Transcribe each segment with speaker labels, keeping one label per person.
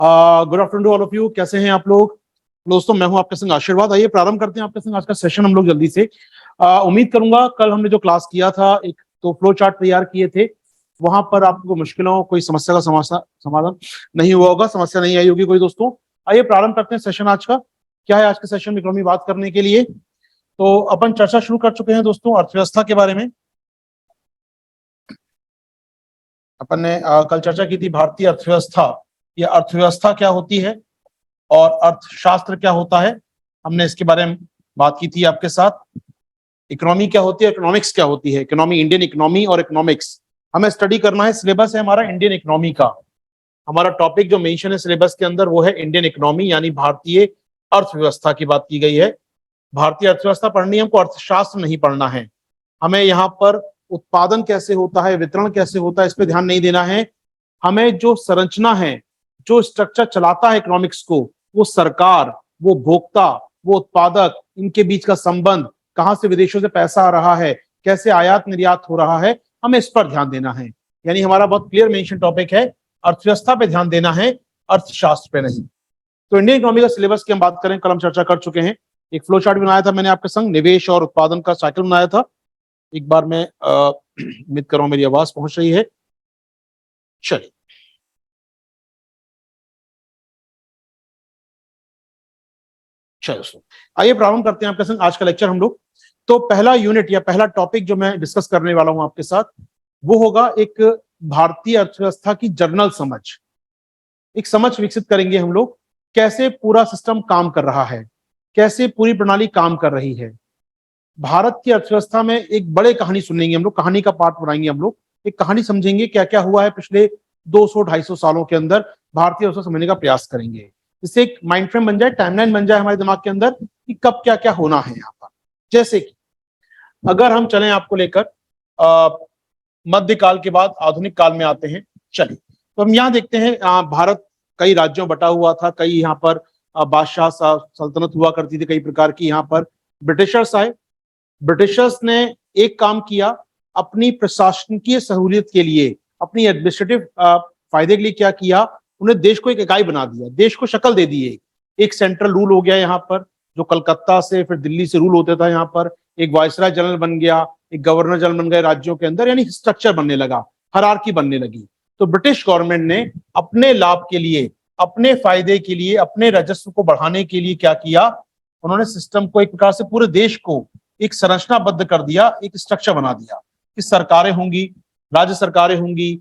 Speaker 1: Good afternoon to all of you. कैसे हैं आप लोग? दोस्तों, मैं हूं आपके संग आशीर्वाद। आइए प्रारंभ करते हैं आपके संग आज का सेशन हम लोग जल्दी से। उम्मीद करूंगा कल हमने जो क्लास किया था, एक तो फ्लो चार्ट तैयार किए थे, वहां पर आपको मुश्किलों कोई समस्या का समाधान नहीं हुआ होगा, समस्या नहीं आई होगी कोई। दोस्तों आइए प्रारंभ करते हैं सेशन आज का। क्या है आज के सेशन में इकोनॉमी बात करने के लिए? तो अपन चर्चा शुरू कर चुके हैं दोस्तों अर्थव्यवस्था के बारे में। अपन ने कल चर्चा की थी भारतीय अर्थव्यवस्था, या अर्थव्यवस्था क्या होती है और अर्थशास्त्र क्या होता है, हमने इसके बारे में बात की थी आपके साथ। इकोनॉमी क्या होती है, इकोनॉमिक्स क्या होती है, इकोनॉमी, इंडियन इकोनॉमी और इकोनॉमिक्स हमें स्टडी करना है। सिलेबस है हमारा इंडियन इकोनॉमी का। हमारा टॉपिक जो मेंशन है सिलेबस के अंदर वो है इंडियन इकोनॉमी, यानी भारतीय अर्थव्यवस्था की बात की गई है। भारतीय अर्थव्यवस्था पढ़नी है हमको, अर्थशास्त्र नहीं पढ़ना है हमें। यहाँ पर उत्पादन कैसे होता है, वितरण कैसे होता है, इस पर ध्यान नहीं देना है हमें। जो संरचना है, जो स्ट्रक्चर चलाता है इकोनॉमिक्स को, वो सरकार, वो भोक्ता, वो उत्पादक, इनके बीच का संबंध, कहां से विदेशों से पैसा आ रहा है, कैसे आयात निर्यात हो रहा है, हमें इस पर ध्यान देना है। यानी हमारा बहुत क्लियर मेंशन टॉपिक है, अर्थव्यवस्था पे ध्यान देना है, अर्थशास्त्र पे नहीं। तो इंडियन इकोनॉमी का सिलेबस की हम बात करें, कल हम चर्चा कर चुके हैं। एक फ्लो चार्ट बनाया था मैंने आपके संग, निवेश और उत्पादन का साइकिल बनाया था। एक बार मैं उम्मीद कर रहा हूं मेरी आवाज पहुंच रही है। चलिए चलो आइए प्रारंभ करते हैं आपके संग आज का लेक्चर हम लोग। तो पहला यूनिट या पहला टॉपिक जो मैं डिस्कस करने वाला हूं आपके साथ, वो होगा एक भारतीय अर्थव्यवस्था की जर्नल समझ। एक समझ विकसित करेंगे हम लोग, कैसे पूरा सिस्टम काम कर रहा है, कैसे पूरी प्रणाली काम कर रही है। भारत की अर्थव्यवस्था में एक बड़े कहानी सुनेंगे हम लोग, कहानी का पार्ट बनाएंगे हम लोग। एक कहानी समझेंगे, क्या क्या हुआ है पिछले 200-250 सालों के अंदर, भारतीय अर्थव्यवस्था समझने का प्रयास करेंगे। इससे एक माइंड फ्रेम बन जाए, टाइमलाइन बन जाए हमारे दिमाग के अंदर कि कब क्या क्या होना है यहाँ पर। जैसे कि अगर हम चलें आपको लेकर मध्यकाल के बाद आधुनिक काल में आते हैं। चलिए तो हम यहाँ देखते हैं, भारत कई राज्यों बटा हुआ था, कई यहाँ पर बादशाह सल्तनत हुआ करती थी, कई प्रकार की। यहाँ पर ब्रिटिशर्स आए। ब्रिटिशर्स ने एक काम किया, अपनी प्रशासनिकीय सहूलियत के लिए, अपनी एडमिनिस्ट्रेटिव फायदे के लिए क्या किया, उन्हें देश को एक इकाई बना दिया, देश को शक्ल दे दी। एक सेंट्रल रूल हो गया यहाँ पर, जो कलकत्ता से फिर दिल्ली से रूल होता था। यहाँ पर एक वायसराय जनरल बन गया, एक गवर्नर जनरल बन गए राज्यों के अंदर, यानी स्ट्रक्चर बनने लगा, हायरार्की बनने लगी। तो ब्रिटिश गवर्नमेंट ने अपने लाभ के लिए, अपने फायदे के लिए, अपने राजस्व को बढ़ाने के लिए क्या किया, उन्होंने सिस्टम को एक प्रकार से पूरे देश को एक संरचनाबद्ध कर दिया, एक स्ट्रक्चर बना दिया कि सरकारें होंगी, राज्य सरकारें होंगी,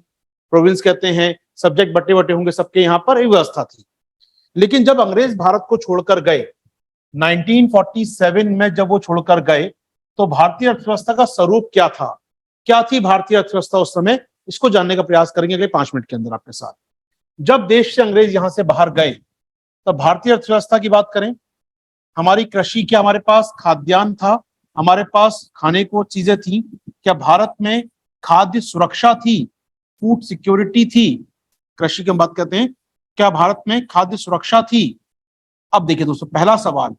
Speaker 1: प्रोविंस कहते हैं, सब्जेक्ट बटे बटे होंगे, सबके यहाँ पर एक व्यवस्था थी। लेकिन जब अंग्रेज भारत को छोड़कर गए 1947 में, जब वो छोड़कर गए, तो भारतीय अर्थव्यवस्था का स्वरूप क्या था, क्या थी भारतीय अर्थव्यवस्था उस समय, इसको जानने का प्रयास करेंगे अगले 5 मिनट के अंदर आपके साथ। जब देश से अंग्रेज यहां से बाहर गए, तब भारतीय अर्थव्यवस्था की बात करें, हमारी कृषि क्या, हमारे पास खाद्यान्न था, हमारे पास खाने को चीजें थी, क्या भारत में खाद्य सुरक्षा थी, फूड सिक्योरिटी थी, कृषि की हम बात करते हैं, क्या भारत में खाद्य सुरक्षा थी? अब देखिए दोस्तों, पहला सवाल,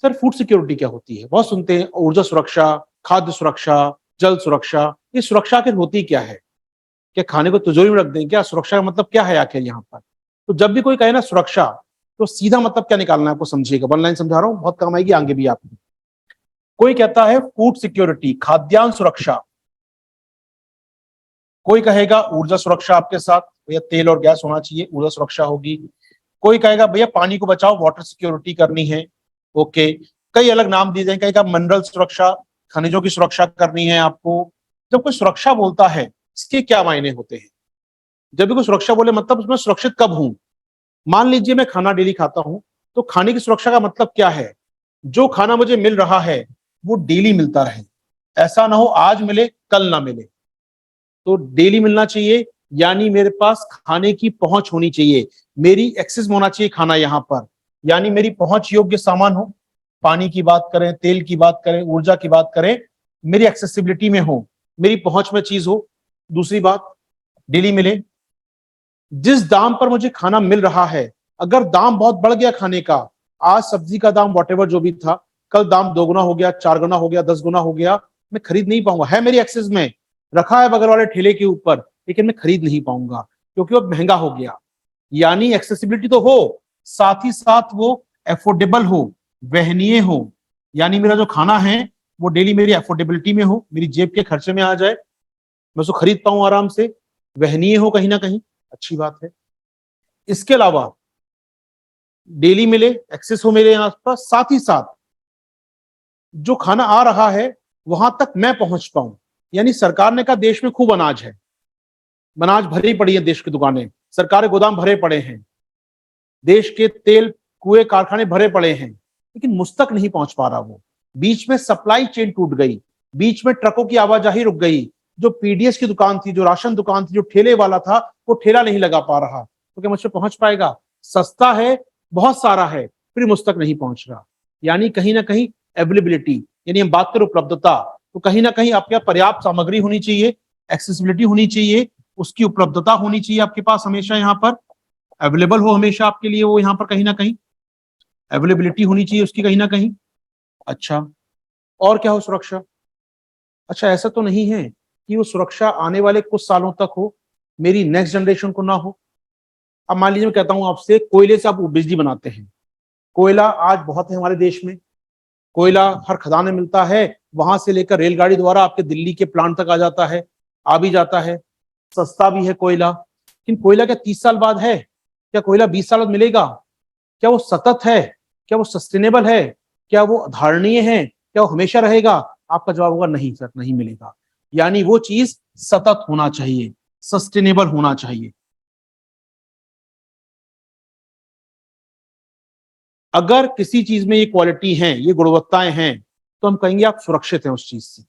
Speaker 1: सर फूड सिक्योरिटी क्या होती है? बहुत सुनते हैं, ऊर्जा सुरक्षा, खाद्य सुरक्षा, जल सुरक्षा। ये सुरक्षा आखिर होती क्या है? क्या खाने को तिजोरी में रख दें क्या? सुरक्षा का मतलब क्या है आखिर यहाँ पर? तो जब भी कोई कहे ना सुरक्षा, तो सीधा मतलब क्या निकालना है आपको, समझिएगा। वन लाइन समझा रहा हूं, बहुत काम आएगी आगे भी आपको। कोई कहता है फूड सिक्योरिटी, खाद्यान्न सुरक्षा, कोई कहेगा ऊर्जा सुरक्षा, आपके साथ भैया तेल और गैस होना चाहिए, ऊर्जा सुरक्षा होगी। कोई कहेगा भैया पानी को बचाओ, वाटर सिक्योरिटी करनी है, ओके। कई अलग नाम दिए जाएंगे, कहेगा मिनरल सुरक्षा, खनिजों की सुरक्षा करनी है आपको। जब कोई सुरक्षा बोलता है, इसके क्या मायने होते हैं? जब भी कोई सुरक्षा बोले, मतलब उसमें सुरक्षित कब हूं? मान लीजिए मैं खाना डेली खाता हूं, तो खाने की सुरक्षा का मतलब क्या है? जो खाना मुझे मिल रहा है वो डेली मिलता रहे, ऐसा ना हो आज मिले कल ना मिले। तो डेली मिलना चाहिए, यानी मेरे पास खाने की पहुंच होनी चाहिए, मेरी एक्सेस में होना चाहिए खाना यहाँ पर, यानी मेरी पहुंच योग्य सामान हो। पानी की बात करें, तेल की बात करें, ऊर्जा की बात करें, मेरी एक्सेसिबिलिटी में हो, मेरी पहुंच में चीज हो। दूसरी बात, डेली मिले। जिस दाम पर मुझे खाना मिल रहा है, अगर दाम बहुत बढ़ गया खाने का, आज सब्जी का दाम वॉटेवर जो भी था, कल दाम 2 गुना हो गया, 4 गुना हो गया, 10 गुना हो गया, मैं खरीद नहीं पाऊंगा। है मेरी एक्सेस में, रखा है बगल वाले ठेले के ऊपर, लेकिन मैं खरीद नहीं पाऊंगा क्योंकि वो महंगा हो गया। यानी एक्सेसिबिलिटी तो हो, साथ ही साथ वो एफोर्डेबल हो, वहनीय हो, यानी मेरा जो खाना है वो डेली मेरी एफोर्डेबिलिटी में हो, मेरी जेब के खर्चे में आ जाए, मैं उसको खरीद पाऊं आराम से, वहनीय हो कहीं ना कहीं, अच्छी बात है। इसके अलावा डेली मिले, एक्सेस हो मेरे आसपास, साथ ही साथ जो खाना आ रहा है वहां तक मैं पहुंच पाऊं। यानी सरकार ने कहा देश में खूब अनाज है, अनाज भरी पड़ी है, देश की दुकानें, सरकारी गोदाम भरे पड़े हैं, देश के तेल कुएं कारखाने भरे पड़े हैं, लेकिन मुझ तक नहीं पहुंच पा रहा वो। बीच में सप्लाई चेन टूट गई, बीच में ट्रकों की आवाजाही रुक गई, जो पीडीएस की दुकान थी, जो राशन दुकान थी, जो ठेले वाला था, वो ठेला नहीं लगा पा रहा, तो क्या मुझ पे पहुंच पाएगा? सस्ता है, बहुत सारा है, फिर मुझ तक नहीं पहुंच रहा। यानी कहीं ना कहीं अवेलेबिलिटी, यानी हम बात करें उपलब्धता, तो कहीं ना कहीं आपके पर्याप्त सामग्री होनी चाहिए, एक्सेसिबिलिटी होनी चाहिए, उसकी उपलब्धता होनी चाहिए आपके पास हमेशा, यहाँ पर अवेलेबल हो हमेशा आपके लिए वो, यहाँ पर कहीं ना कहीं अवेलेबिलिटी होनी चाहिए उसकी कहीं ना कहीं। अच्छा, और क्या हो? सुरक्षा। अच्छा, ऐसा तो नहीं है कि वो सुरक्षा आने वाले कुछ सालों तक हो, मेरी नेक्स्ट जनरेशन को ना हो। अब मान लीजिए मैं कहता हूं आपसे, कोयले से आप बिजली बनाते हैं, कोयला आज बहुत है हमारे देश में, कोयला हर खदान में मिलता है, वहां से लेकर रेलगाड़ी द्वारा आपके दिल्ली के प्लांट तक आ जाता है, आ भी जाता है, सस्ता भी है कोयला। लेकिन कोयला क्या 30 साल बाद है? क्या कोयला 20 साल बाद मिलेगा? क्या वो सतत है? क्या वो सस्टेनेबल है? क्या वो धारणीय है? क्या वो हमेशा रहेगा? आपका जवाब होगा नहीं सर, नहीं मिलेगा। यानी वो चीज सतत होना चाहिए, सस्टेनेबल होना चाहिए। अगर किसी चीज में ये क्वालिटी है, ये गुणवत्ताएं हैं, तो हम कहेंगे आप सुरक्षित हैं उस चीज से,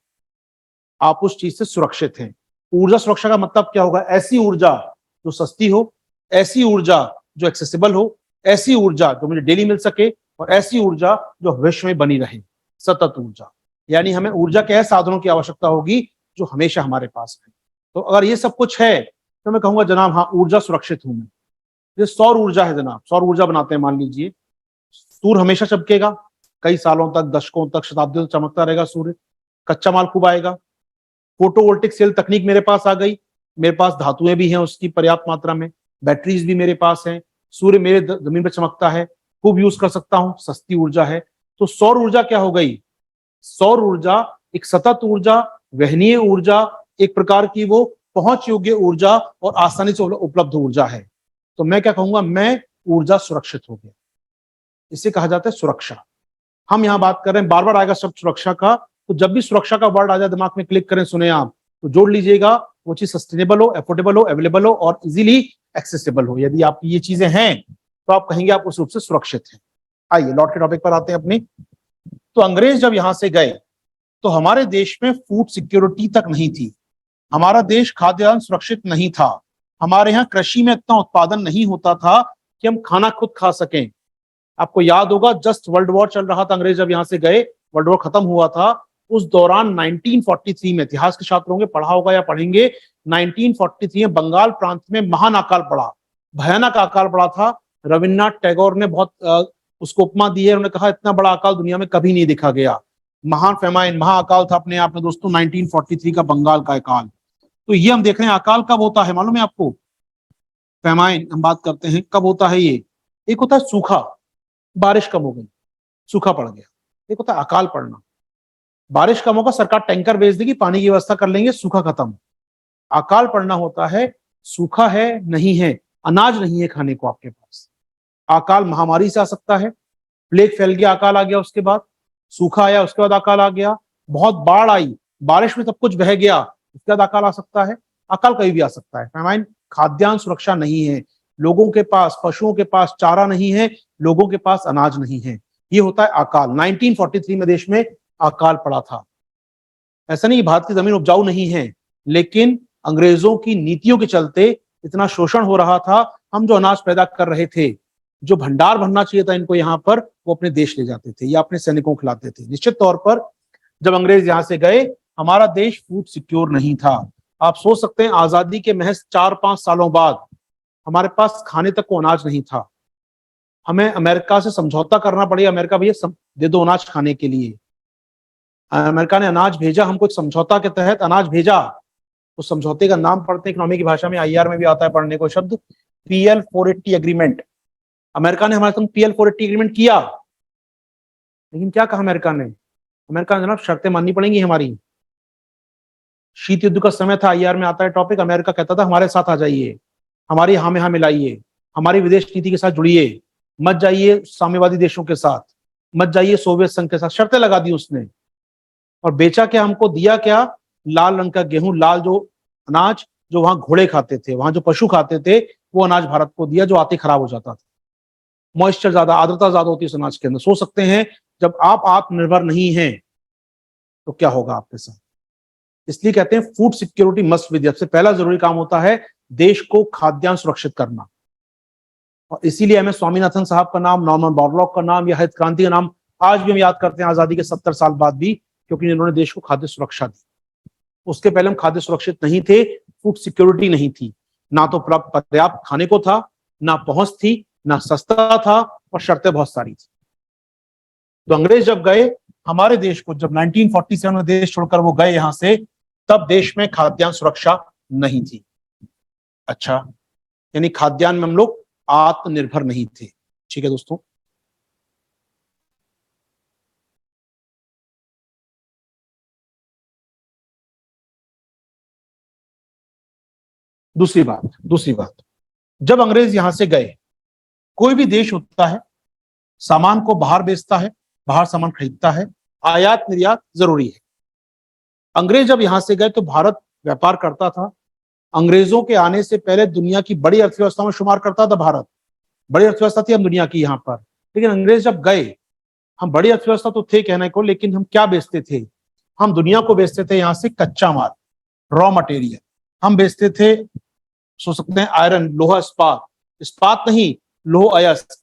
Speaker 1: आप उस चीज से सुरक्षित हैं। ऊर्जा सुरक्षा का मतलब क्या होगा? ऐसी ऊर्जा जो सस्ती हो, ऐसी ऊर्जा जो एक्सेसिबल हो, ऐसी ऊर्जा जो मुझे डेली मिल सके, और ऐसी ऊर्जा जो भविष्य में बनी रहे, सतत ऊर्जा। यानी हमें ऊर्जा के ऐसे साधनों की आवश्यकता होगी जो हमेशा हमारे पास है। तो अगर ये सब कुछ है तो मैं कहूंगा जनाब हाँ, ऊर्जा सुरक्षित हूं मैं। ये सौर ऊर्जा है जनाब, सौर ऊर्जा बनाते हैं, मान लीजिए सूर्य हमेशा चमकेगा, कई सालों तक, दशकों तक, शताब्दियों तक चमकता रहेगा सूर्य, कच्चा माल खूब आएगा, फोटोवोल्टिक सेल तकनीक मेरे पास आ गई, मेरे पास धातुएं भी हैं उसकी पर्याप्त मात्रा में, बैटरीज भी मेरे पास हैं, सूर्य मेरे जमीन पर चमकता है, खूब यूज कर सकता हूं, सस्ती ऊर्जा है। तो सौर ऊर्जा क्या हो गई? सौर ऊर्जा एक सतत ऊर्जा, वहनीय ऊर्जा, एक प्रकार की वो पहुंच योग्य ऊर्जा और आसानी से उपलब्ध ऊर्जा है। तो मैं क्या कहूंगा, मैं ऊर्जा सुरक्षित हो गया, इसे कहा जाता है सुरक्षा। हम यहाँ बात कर रहे हैं, बार बार आएगा शब्द सुरक्षा का, तो जब भी सुरक्षा का वर्ड आ जाए दिमाग में क्लिक करें, सुने आप, तो जोड़ लीजिएगा वो चीज सस्टेनेबल हो, अफोर्डेबल हो, अवेलेबल हो और इजीली एक्सेसिबल हो। यदि आप ये चीजें हैं तो आप कहेंगे आप उस रूप से सुरक्षित हैं। आइए लौट के टॉपिक पर आते हैं अपने। तो अंग्रेज जब यहां से गए तो हमारे देश में फूड सिक्योरिटी तक नहीं थी, हमारा देश खाद्यान्न सुरक्षित नहीं था, हमारे यहाँ कृषि में इतना उत्पादन नहीं होता था कि हम खाना खुद खा सकें। आपको याद होगा, जस्ट वर्ल्ड वॉर चल रहा था, अंग्रेज जब यहां से गए, वर्ल्ड वॉर खत्म हुआ था, उस दौरान 1943 में, इतिहास के छात्र होंगे, पढ़ा होगा या पढ़ेंगे, 1943 में बंगाल प्रांत में महान अकाल पड़ा, भयानक अकाल पड़ा था। रविन्द्रनाथ टैगोर ने बहुत उसको उपमा दी है, उन्होंने कहा इतना बड़ा अकाल दुनिया में कभी नहीं देखा गया। महान फेमाइन, महाअकाल था अपने आप में दोस्तों, 1943 का बंगाल का अकाल। तो ये हम देख रहे हैं, अकाल कब होता है मालूम है आपको? फेमाइन हम बात करते हैं, कब होता है ये? एक होता है सूखा, बारिश कम हो गई, सूखा पड़ गया। एक होता है अकाल पड़ना, बारिश कम होगा, सरकार टैंकर भेज देगी, पानी की व्यवस्था कर लेंगे, सूखा खत्म। अकाल पड़ना होता है सूखा है, नहीं है, अनाज नहीं है खाने को आपके पास। अकाल महामारी से आ सकता है, प्लेग फैल गया, अकाल आ गया, उसके बाद सूखा आया, उसके बाद अकाल आ गया, बहुत बाढ़ आई, बारिश में सब कुछ बह गया, उसके बाद अकाल आ सकता है। अकाल कभी भी आ सकता है। फैमाइन, खाद्यान्न सुरक्षा नहीं है, लोगों के पास, पशुओं के पास चारा नहीं है, लोगों के पास अनाज नहीं है, ये होता है अकाल। 1943 में देश में अकाल पड़ा था। ऐसा नहीं भारत की जमीन उपजाऊ नहीं है, लेकिन अंग्रेजों की नीतियों के चलते इतना शोषण हो रहा था, हम जो अनाज पैदा कर रहे थे, जो भंडार भरना चाहिए था इनको यहाँ पर, वो अपने देश ले जाते थे या अपने सैनिकों को खिलाते थे। निश्चित तौर पर जब अंग्रेज यहाँ से गए, हमारा देश फूड सिक्योर नहीं था। आप सोच सकते हैं, आजादी के महज 4-5 सालों बाद हमारे पास खाने तक को अनाज नहीं था, हमें अमेरिका से समझौता करना पड़ेगा, अमेरिका भैया दे दो अनाज खाने के लिए। अमेरिका ने अनाज भेजा हमको, एक समझौता के तहत अनाज भेजा। उस समझौते का नाम पढ़ते हैं, इकोनॉमी की भाषा में, आईआर में भी आता है पढ़ने को शब्द, PL 480 एग्रीमेंट। अमेरिका ने हमारे संग PL 480 एग्रीमेंट किया, लेकिन क्या कहा अमेरिका ने? अमेरिका ने जनाब शर्तें माननी पड़ेंगी हमारी। शीत युद्ध का समय था, IR में आता है टॉपिक, अमेरिका कहता था हमारे साथ आ जाइए, हमारी हाँ में हाँ मिलाइए, हमारी विदेश नीति के साथ जुड़िए, मत जाइए साम्यवादी देशों के साथ, मत जाइए सोवियत संघ के साथ। शर्तें लगा दी उसने, और बेचा क्या हमको? दिया क्या? लाल रंग का गेहूं, लाल जो अनाज जो वहां घोड़े खाते थे, वहां जो पशु खाते थे, वो अनाज भारत को दिया, जो आते खराब हो जाता था। मॉइस्चर ज्यादा, आर्द्रता ज्यादा होती है उस अनाज के अंदर। सोच सकते हैं जब आप आत्मनिर्भर नहीं हैं तो क्या होगा आपके साथ। इसलिए कहते हैं फूड सिक्योरिटी मस्ट बी। सबसे पहला जरूरी काम होता है देश को खाद्यान्न सुरक्षित करना। और इसीलिए एम एस स्वामीनाथन साहब का नाम, नॉर्मन बोरलॉग का नाम, या हरित क्रांति का नाम आज भी हम याद करते हैं, आजादी के 70 साल बाद भी, क्योंकि इन्होंने देश को खाद्य सुरक्षा दी। उसके पहले हम खाद्य सुरक्षित नहीं थे, फूड सिक्योरिटी नहीं थी, ना तो पर्याप्त खाने को था, ना पहुंच थी, ना सस्ता था, और शर्तें बहुत सारी थी। तो अंग्रेज जब गए हमारे देश को, जब 1947 में देश छोड़कर वो गए यहां से, तब देश में खाद्यान्न सुरक्षा नहीं थी। अच्छा, यानी खाद्यान्न में हम लोग आत्मनिर्भर नहीं थे। ठीक है दोस्तों, दूसरी बात, जब अंग्रेज यहां से गए, कोई भी देश होता है सामान को बाहर बेचता है, बाहर सामान खरीदता है, आयात निर्यात जरूरी है। अंग्रेज जब यहां से गए तो भारत व्यापार करता था। अंग्रेजों के आने से पहले दुनिया की बड़ी अर्थव्यवस्था में शुमार करता था भारत, बड़ी अर्थव्यवस्था थी हम दुनिया की यहाँ पर। लेकिन अंग्रेज जब गए, हम बड़ी अर्थव्यवस्था तो थे कहने को, लेकिन हम क्या बेचते थे? हम दुनिया को बेचते थे यहाँ से कच्चा माल, रॉ मटेरियल। हम बेचते थे, सोच सकते हैं, आयरन, लोहा, इस्पात नहीं, लोह अयस्क,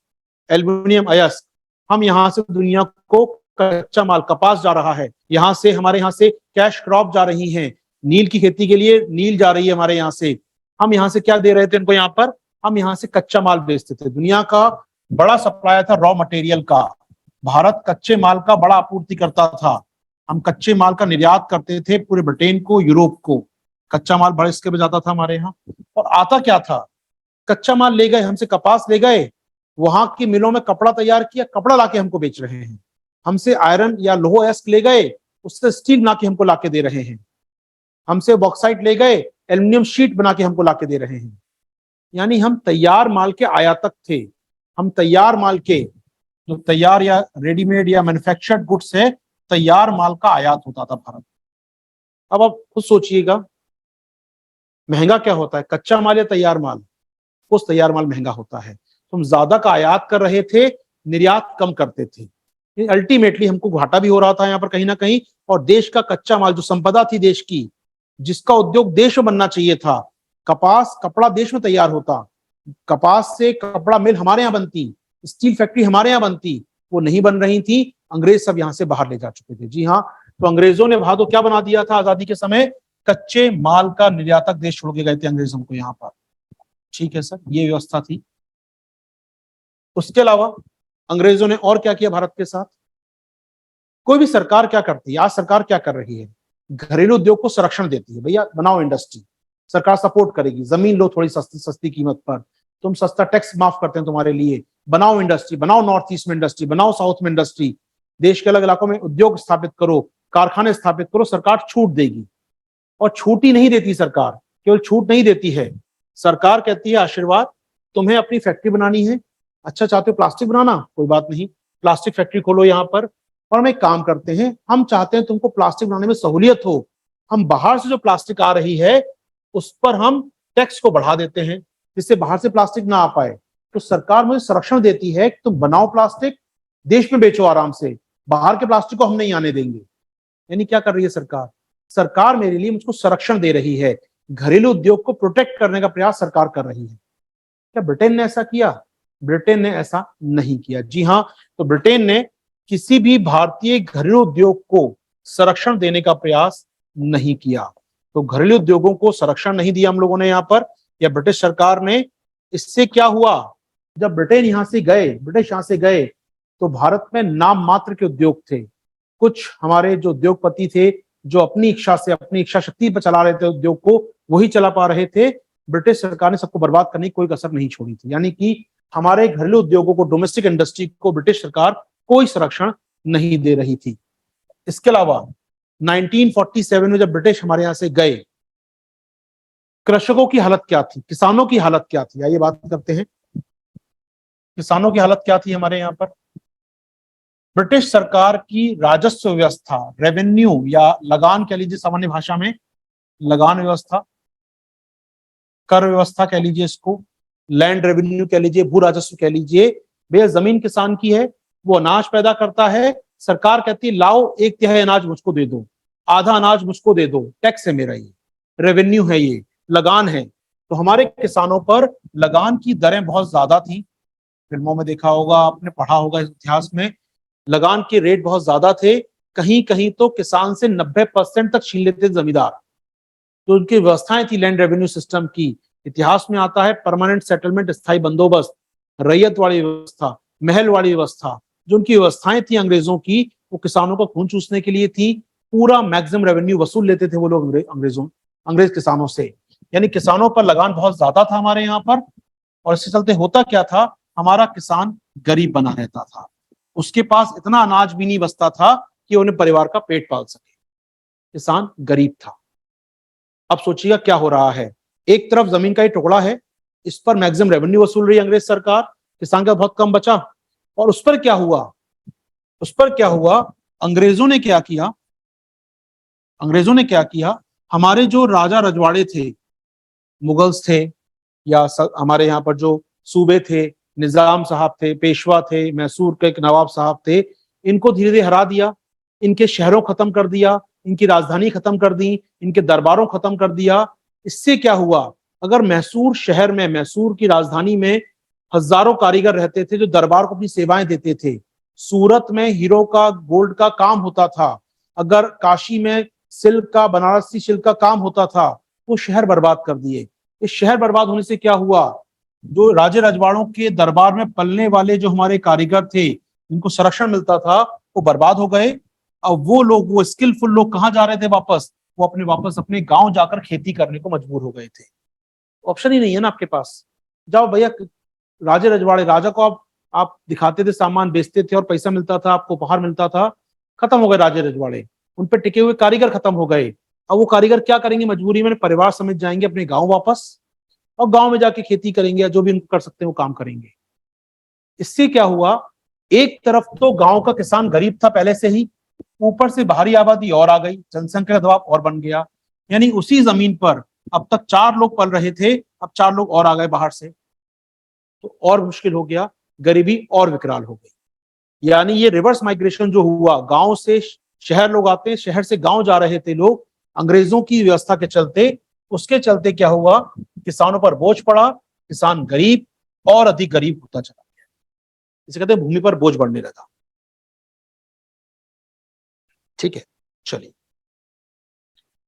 Speaker 1: एल्यूमिनियम अयस्क। हम यहाँ से दुनिया को कच्चा माल, कपास जा रहा है यहाँ से, हमारे यहाँ से कैश क्रॉप जा रही हैं, नील की खेती के लिए नील जा रही है हमारे यहाँ से। हम यहाँ से क्या दे रहे थे इनको? यहाँ पर हम यहाँ से कच्चा माल बेचते थे। दुनिया का बड़ा सप्लायर था रॉ मटेरियल का। भारत कच्चे माल का बड़ा आपूर्ति करता था। हम कच्चे माल का निर्यात करते थे पूरे ब्रिटेन को, यूरोप को। कच्चा माल बड़े स्केल पे जाता था हमारे यहाँ। और आता क्या था? कच्चा माल ले गए हमसे, कपास ले गए, वहां की मिलों में कपड़ा तैयार किया, कपड़ा लाके हमको बेच रहे हैं। हमसे आयरन या लोह अयस्क ले गए, उससे स्टील बना के हमको लाके दे रहे हैं। हमसे बॉक्साइट ले गए, एल्यूमिनियम शीट बना के हमको लाके दे रहे हैं। यानी हम तैयार माल के आयातक थे। हम तैयार माल के, जो तैयार या रेडीमेड या मैन्युफैक्चर्ड गुड्स है, तैयार माल का आयात होता था भारत। अब आप खुद सोचिएगा महंगा क्या होता है, कच्चा माल या तैयार माल? कुछ तैयार माल महंगा होता है। तो हम ज्यादा का आयात कर रहे थे, निर्यात कम करते थे। अल्टीमेटली हमको घाटा भी हो रहा था यहाँ पर कहीं ना कहीं। और देश का कच्चा माल, जो संपदा थी देश की, जिसका उद्योग देश में बनना चाहिए था, कपास, कपड़ा देश में तैयार होता, कपास से कपड़ा मिल हमारे यहाँ बनती, स्टील फैक्ट्री हमारे यहाँ बनती, वो नहीं बन रही थी। अंग्रेज सब यहाँ से बाहर ले जा चुके थे। जी हाँ, तो अंग्रेजों ने भादो क्या बना दिया था आजादी के समय? कच्चे माल का निर्यातक देश छोड़ के गए थे अंग्रेज हमको यहाँ पर। ठीक है सर, ये व्यवस्था थी। उसके अलावा अंग्रेजों ने और क्या किया भारत के साथ? कोई भी सरकार क्या करती है, आज सरकार क्या कर रही है? घरेलू उद्योग को संरक्षण देती है। भैया बनाओ इंडस्ट्री, सरकार सपोर्ट करेगी, जमीन लो थोड़ी सस्ती कीमत पर, तुम सस्ता टैक्स माफ करते हैं तुम्हारे लिए, बनाओ इंडस्ट्री, बनाओ नॉर्थ ईस्ट में इंडस्ट्री, बनाओ साउथ में इंडस्ट्री, देश के अलग इलाकों में उद्योग स्थापित करो, कारखाने स्थापित करो, सरकार छूट देगी। और छूट ही नहीं देती सरकार, केवल छूट नहीं देती है, सरकार कहती है आशीर्वाद, तुम्हें अपनी फैक्ट्री बनानी है, अच्छा चाहते हो प्लास्टिक बनाना, कोई बात नहीं, प्लास्टिक फैक्ट्री खोलो यहाँ पर। और हम एक काम करते हैं, हम चाहते हैं तुमको प्लास्टिक बनाने में सहूलियत हो, हम बाहर से जो प्लास्टिक आ रही है उस पर हम टैक्स को बढ़ा देते हैं, जिससे बाहर से प्लास्टिक ना आ पाए। तो सरकार मुझे संरक्षण देती है कि तुम बनाओ प्लास्टिक, देश में बेचो आराम से, बाहर के प्लास्टिक को हम नहीं आने देंगे। यानी क्या कर रही है सरकार? सरकार मेरे लिए मुझको संरक्षण दे रही है, घरेलू उद्योग को प्रोटेक्ट करने का प्रयास सरकार कर रही है। क्या ब्रिटेन ने ऐसा किया? ब्रिटेन ने ऐसा नहीं किया। जी हाँ, तो ब्रिटेन ने किसी भी भारतीय घरेलू उद्योग को संरक्षण देने का प्रयास नहीं किया। तो घरेलू उद्योगों को संरक्षण नहीं दिया हम लोगों ने यहाँ पर, या ब्रिटिश सरकार ने। इससे क्या हुआ? जब ब्रिटेन यहाँ से गए, ब्रिटिश यहाँ से गए, तो भारत में नाम मात्र के उद्योग थे। कुछ हमारे जो उद्योगपति थे, जो अपनी इच्छा से, अपनी इच्छा शक्ति पर चला रहे थे उद्योग को, वही चला पा रहे थे। ब्रिटिश सरकार ने सबको बर्बाद करने की कोई कसर नहीं छोड़ी थी। यानी कि हमारे घरेलू उद्योगों को, डोमेस्टिक इंडस्ट्री को ब्रिटिश सरकार कोई संरक्षण नहीं दे रही थी। इसके अलावा 1947 में जब ब्रिटिश हमारे यहां से गए, कृषकों की हालत क्या थी, किसानों की हालत क्या थी, आइए बात करते हैं। किसानों की हालत क्या थी हमारे यहाँ पर। ब्रिटिश सरकार की राजस्व व्यवस्था, रेवेन्यू या लगान कह लीजिए, सामान्य भाषा में लगान व्यवस्था, कर व्यवस्था कह लीजिए इसको, लैंड रेवेन्यू कह लीजिए, भू राजस्व कह लीजिए। भैया जमीन किसान की है, वो अनाज पैदा करता है, सरकार कहती है लाओ 1/3 अनाज मुझको दे दो, आधा अनाज मुझको दे दो, टैक्स है मेरा, ये रेवेन्यू है, ये लगान है। तो हमारे किसानों पर लगान की दरें बहुत ज्यादा थी। फिल्मों में देखा होगा आपने, पढ़ा होगा इतिहास में, लगान के रेट बहुत ज्यादा थे। कहीं कहीं तो किसान से 90% तक छीन लेते जमींदार। तो उनकी व्यवस्थाएं थी लैंड रेवेन्यू सिस्टम की। इतिहास में आता है परमानेंट सेटलमेंट, स्थायी बंदोबस्त, रैयत वाली व्यवस्था, महल वाली व्यवस्था। जो उनकी व्यवस्थाएं थी अंग्रेजों की, वो किसानों को खून चूसने के लिए थी। पूरा मैक्सिमम रेवेन्यू वसूल लेते थे वो लोग अंग्रेज किसानों से। यानी किसानों पर लगान बहुत ज्यादा था हमारे यहाँ पर। और इसके चलते होता क्या था, हमारा किसान गरीब बना रहता था। उसके पास इतना अनाज भी नहीं बचता था कि उन्हें परिवार का पेट पाल सके। किसान गरीब था। अब सोचिएगा क्या हो रहा है। एक तरफ जमीन का ही टुकड़ा है, इस पर मैक्सिमम रेवेन्यू वसूल रही अंग्रेज सरकार, किसान का बहुत कम बचा। और उस पर क्या हुआ, अंग्रेजों ने क्या किया, हमारे जो राजा रजवाड़े थे, मुगल्स थे, या हमारे यहाँ पर जो सूबे थे, निजाम साहब थे, पेशवा थे, मैसूर के एक नवाब साहब थे, इनको धीरे धीरे हरा दिया। इनके शहरों खत्म कर दिया, इनकी राजधानी खत्म कर दी, इनके दरबारों खत्म कर दिया। इससे क्या हुआ, अगर मैसूर शहर में, मैसूर की राजधानी में हजारों कारीगर रहते थे जो दरबार को अपनी सेवाएं देते थे। सूरत में हीरो का, गोल्ड का काम होता था। अगर काशी में सिल्क का, बनारसी सिल्क का काम होता था, वो शहर बर्बाद कर दिए। इस शहर बर्बाद होने से क्या हुआ, जो राजे रजवाड़ों के दरबार में पलने वाले जो हमारे कारीगर थे, जिनको संरक्षण मिलता था, वो बर्बाद हो गए। अब वो लोग, वो स्किलफुल लोग कहाँ जा रहे थे वापस, वो वापस अपने गांव जाकर खेती करने को मजबूर हो गए थे। ऑप्शन ही नहीं है ना आपके पास। जाओ भैया, राजे रजवाड़े, राजा को आप दिखाते थे, सामान बेचते थे और पैसा मिलता था, आपको उपहार मिलता था। खत्म हो गए राजे रजवाड़े, उन पर टिके हुए कारीगर खत्म हो गए। अब वो कारीगर क्या करेंगे, मजबूरी में परिवार समेत जाएंगे अपने गांव वापस, और गांव में जाके खेती करेंगे, या जो भी उनको कर सकते हैं वो काम करेंगे। इससे क्या हुआ, एक तरफ तो गांव का किसान गरीब था पहले से ही, ऊपर से बाहरी आबादी और आ गई, जनसंख्या का दबाव और बन गया। यानी उसी जमीन पर अब तक 4 लोग पल रहे थे, अब 4 लोग और आ गए बाहर से, तो और मुश्किल हो गया, गरीबी और विकराल हो गई। यानी ये रिवर्स माइग्रेशन जो हुआ, गांव से शहर लोग आते हैं, शहर से गांव जा रहे थे लोग, अंग्रेजों की व्यवस्था के चलते। उसके चलते क्या हुआ, किसानों पर बोझ पड़ा, किसान गरीब और अधिक गरीब होता चला गया। इसे कहते हैं भूमि पर बोझ बढ़ने लगा। ठीक है, चलिए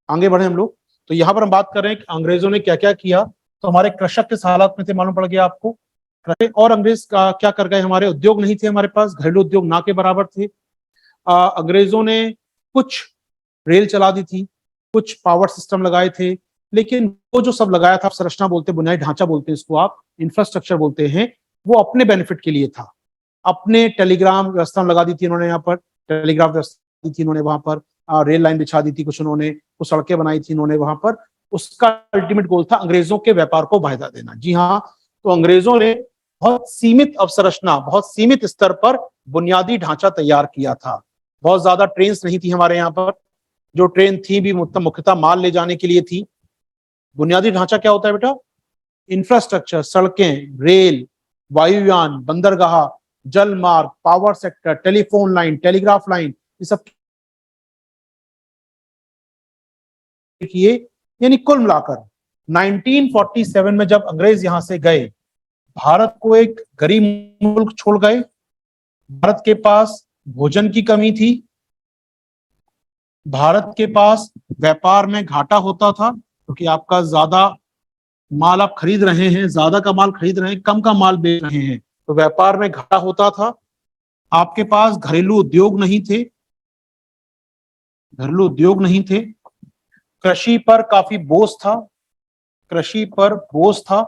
Speaker 1: आगे बढ़े हम लोग। तो यहां पर हम बात कर रहे हैं कि अंग्रेजों ने क्या क्या किया। तो हमारे कृषक किस हालात में थे मालूम पड़ गया आपको। और अंग्रेज क्या कर गए, हमारे उद्योग नहीं थे, हमारे पास घरेलू उद्योग ना के बराबर थे। अंग्रेजों ने कुछ रेल चला दी थी, कुछ पावर सिस्टम लगाए थे, लेकिन वो जो सब लगाया था, संरचना बोलते, बुनियादी ढांचा बोलते हैं इसको, आप इंफ्रास्ट्रक्चर बोलते हैं, वो अपने बेनिफिट के लिए था। अपने टेलीग्राम व्यवस्था लगा दी थी इन्होंने, यहाँ पर टेलीग्राफ व्यवस्था दी थी इन्होंने, वहां पर रेल लाइन बिछा दी थी कुछ उन्होंने, कुछ सड़कें बनाई थी इन्होंने वहां पर। उसका अल्टीमेट गोल था अंग्रेजों के व्यापार को फायदा देना। जी हाँ, तो अंग्रेजों ने बहुत सीमित अवसंरचना, बहुत सीमित स्तर पर बुनियादी ढांचा तैयार किया था। बहुत ज्यादा ट्रेन नहीं थी हमारे यहाँ पर, जो ट्रेन थी भी मुख्यतः माल ले जाने के लिए थी। बुनियादी ढांचा क्या होता है बेटा, इंफ्रास्ट्रक्चर, सड़कें, रेल, वायुयान, बंदरगाह, जल मार्ग, power sector, telephone line, telegraph line, ये सब किए। यानी कुल मिलाकर 1947 में जब अंग्रेज यहां से गए, भारत को एक गरीब मुल्क छोड़ गए। भारत के पास भोजन की कमी थी, भारत के पास व्यापार में घाटा होता था, क्योंकि आपका ज्यादा माल आप खरीद रहे हैं, ज्यादा का माल खरीद रहे हैं, कम का माल बेच रहे हैं, तो व्यापार में घाटा होता था। आपके पास घरेलू उद्योग नहीं थे, कृषि पर काफी बोझ था। कृषि पर बोझ था,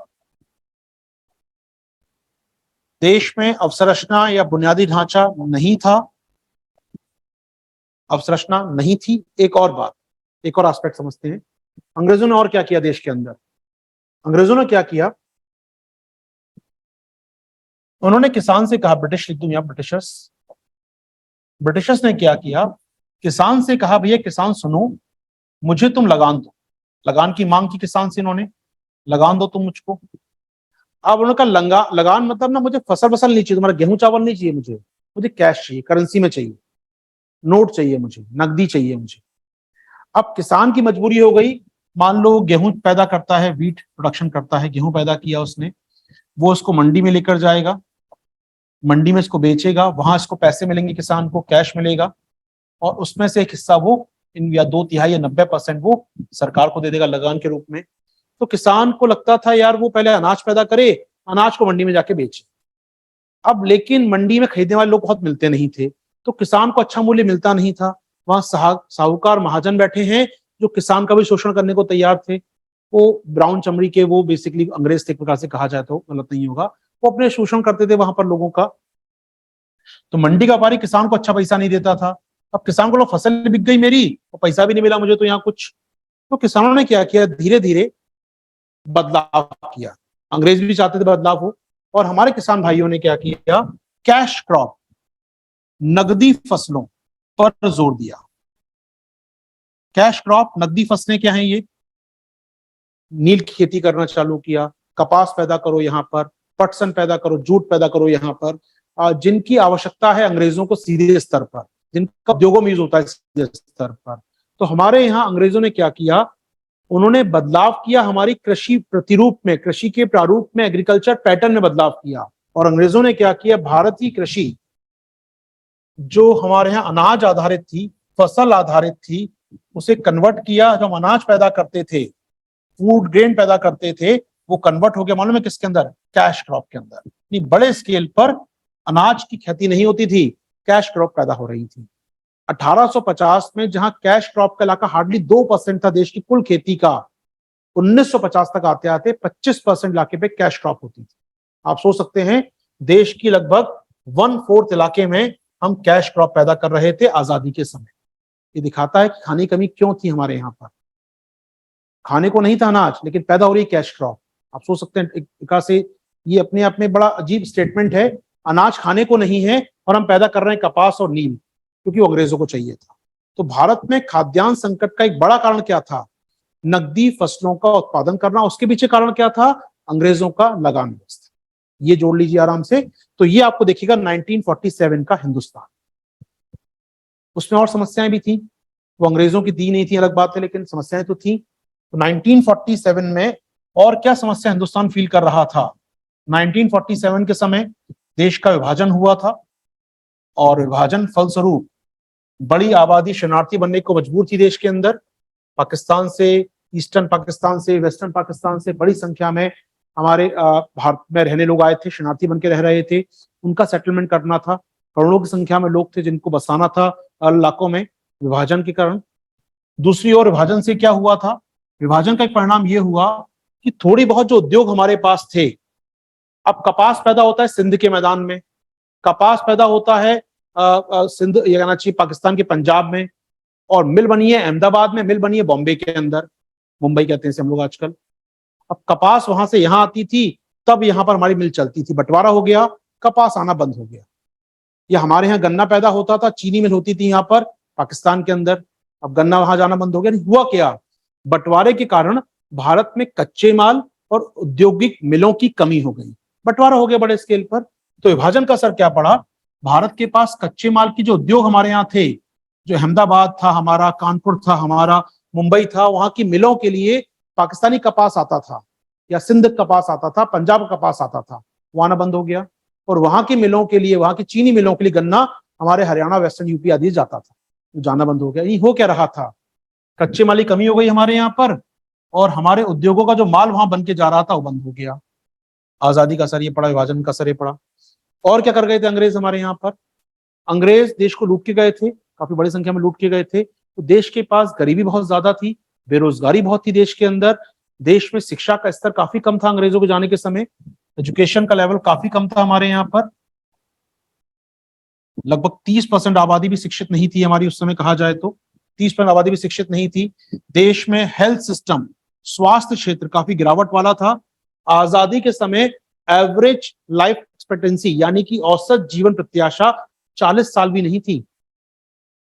Speaker 1: देश में अवसंरचना या बुनियादी ढांचा नहीं था, अवसंरचना नहीं थी। एक और बात, एक और एस्पेक्ट समझते हैं, अंग्रेजों ने और क्या किया देश के अंदर। अंग्रेजों ने क्या किया, उन्होंने किसान से कहा, ब्रिटिश लिख दूं या ब्रिटिशर्स, ब्रिटिशर्स ने क्या किया, किसान से कहा भैया किसान सुनो, मुझे तुम लगान दो। लगान की मांग की किसान से इन्होंने, लगान दो तुम मुझको। अब उन्होंने कहा लगान मतलब ना मुझे फसल वसल नहीं चाहिए, तुम्हारा गेहूं चावल नहीं चाहिए, मुझे मुझे कैश चाहिए, करेंसी में चाहिए, नोट चाहिए, मुझे नकदी चाहिए मुझे। अब किसान की मजबूरी हो गई, मान लो गेहूं पैदा करता है, व्हीट प्रोडक्शन करता है, गेहूं पैदा किया उसने, वो उसको मंडी में लेकर जाएगा, मंडी में इसको बेचेगा, वहां इसको पैसे मिलेंगे, किसान को कैश मिलेगा, और उसमें से एक हिस्सा वो इन या 2/3 या 90% वो सरकार को दे देगा लगान के रूप में। तो किसान को लगता था यार वो पहले अनाज पैदा करे, अनाज को मंडी में जाके बेचे। अब लेकिन मंडी में खरीदने वाले लोग बहुत मिलते नहीं थे, तो किसान को अच्छा मूल्य मिलता नहीं था। वहां साहूकार महाजन बैठे हैं जो किसान का भी शोषण करने को तैयार थे। वो ब्राउन चमड़ी के, वो बेसिकली अंग्रेज थे एक प्रकार से कहा जाए तो गलत नहीं होगा, वो अपने शोषण करते थे वहां पर लोगों का। तो मंडी का व्यापारी किसान को अच्छा पैसा नहीं देता था। अब किसान को लोग फसल बिक गई मेरी और पैसा भी नहीं मिला मुझे तो यहाँ कुछ। तो किसानों ने क्या किया, धीरे धीरे बदलाव किया। अंग्रेज भी चाहते थे बदलाव हो, और हमारे किसान भाइयों ने क्या किया, कैश क्रॉप, नगदी फसलों पर जोर दिया। कैश क्रॉप, नगदी फसलें क्या हैं, ये नील की खेती करना चालू किया, कपास पैदा करो यहाँ पर, पटसन पैदा करो, जूट पैदा करो यहाँ पर, जिनकी आवश्यकता है अंग्रेजों को सीधे स्तर पर, जिनका उद्योगों में यूज होता है सीधे स्तर पर। तो हमारे यहाँ अंग्रेजों ने क्या किया, उन्होंने बदलाव किया हमारी कृषि प्रतिरूप में, कृषि के प्रारूप में, एग्रीकल्चर पैटर्न में बदलाव किया। और अंग्रेजों ने क्या किया, भारत की कृषि जो हमारे यहाँ अनाज आधारित थी, फसल आधारित थी, उसे कन्वर्ट किया। जो हम अनाज पैदा करते थे, फूड ग्रेन पैदा करते थे, वो कन्वर्ट हो गया मालूम है किसके अंदर, कैश क्रॉप के अंदर। नहीं, बड़े स्केल पर अनाज की खेती नहीं होती थी, कैश क्रॉप पैदा हो रही थी। 1850 में जहां कैश क्रॉप का इलाका हार्डली 2% था देश की कुल खेती का, 1950 तक आते आते 25% इलाके पे कैश क्रॉप होती थी। आप सोच सकते हैं, देश की लगभग 1/4 इलाके में हम कैश क्रॉप पैदा कर रहे थे आजादी के समय। ये दिखाता है कि खाने की कमी क्यों थी हमारे यहाँ पर। खाने को नहीं था अनाज, लेकिन पैदा हो रही कैश क्रॉप। आप सोच सकते हैं एक प्रकार से ये अपने आप में बड़ा अजीब स्टेटमेंट है, अनाज खाने को नहीं है और हम पैदा कर रहे हैं कपास और नील, क्योंकि वो अंग्रेजों को चाहिए था। तो भारत में खाद्यान्न संकट का एक बड़ा कारण क्या था, नकदी फसलों का उत्पादन करना। उसके पीछे कारण क्या था, अंग्रेजों का लगान व्यवस्था। ये जोड़ लीजिए आराम से। तो ये आपको देखिएगा 1947 का हिंदुस्तान। उसमें और समस्याएं भी थी, वो अंग्रेजों की दी नहीं थी अलग बात है, लेकिन समस्याएं तो थी। तो 1947 में और क्या समस्या हिंदुस्तान फील कर रहा था, 1947 के समय देश का विभाजन हुआ था, और विभाजन फलस्वरूप बड़ी आबादी शरणार्थी बनने को मजबूर थी देश के अंदर। पाकिस्तान से, ईस्टर्न पाकिस्तान से, वेस्टर्न पाकिस्तान से बड़ी संख्या में हमारे भारत में रहने लोग आए थे, शरणार्थी बन के रह रहे थे। उनका सेटलमेंट करना था, करोड़ों की संख्या में लोग थे जिनको बसाना था इलाकों में, विभाजन के कारण। दूसरी ओर विभाजन से क्या हुआ था, विभाजन का एक परिणाम यह हुआ कि थोड़ी बहुत जो उद्योग हमारे पास थे, अब कपास पैदा होता है सिंध के मैदान में, कपास पैदा होता है सिंध, ये कहना चाहिए पाकिस्तान के पंजाब में, और मिल बनी है अहमदाबाद में, मिल बनी है बॉम्बे के अंदर, मुंबई कहते हैं हम लोग आजकल। अब कपास वहां से यहां आती थी, तब यहां पर हमारी मिल चलती थी, बंटवारा हो गया, कपास आना बंद हो गया। या हमारे यहाँ गन्ना पैदा होता था, चीनी मिल होती थी यहाँ पर पाकिस्तान के अंदर, अब गन्ना वहां जाना बंद हो गया। हुआ क्या, बंटवारे के कारण भारत में कच्चे माल और औद्योगिक मिलों की कमी हो गई, बंटवारा हो गया बड़े स्केल पर। तो विभाजन का असर क्या पड़ा, भारत के पास कच्चे माल की जो उद्योग हमारे यहाँ थे, जो अहमदाबाद था हमारा, कानपुर था हमारा, मुंबई था, वहां की मिलों के लिए पाकिस्तानी कपास आता था, या सिंध कपास आता था, पंजाब कपास आता था, वो आना बंद हो गया। और वहां की मिलों के लिए, वहां की चीनी मिलों के लिए गन्ना हमारे हरियाणा, वेस्टर्न यूपी आदि जाता था, जाना बंद हो गया। ये हो क्या रहा था, कच्चे माल की कमी हो गई हमारे यहाँ पर, और हमारे उद्योगों का जो माल वहां बन के जा रहा था वो बंद हो गया। आजादी का असर ये पड़ा, विभाजन का असर ये पड़ा। और क्या कर गए थे अंग्रेज हमारे यहाँ पर, अंग्रेज देश को लूट के गए थे, काफी बड़ी संख्या में लूट के गए थे। तो देश के पास गरीबी बहुत ज्यादा थी, बेरोजगारी बहुत थी देश के अंदर, देश में शिक्षा का स्तर काफी कम था अंग्रेजों के जाने के समय। एजुकेशन का लेवल काफी कम था हमारे यहाँ पर। लगभग 30% आबादी भी शिक्षित नहीं थी हमारी उस समय, कहा जाए तो 30% आबादी भी शिक्षित नहीं थी। देश में हेल्थ सिस्टम, स्वास्थ्य क्षेत्र काफी गिरावट वाला था। आजादी के समय एवरेज लाइफ एक्सपेक्टेंसी यानी कि औसत जीवन प्रत्याशा 40 साल भी नहीं थी।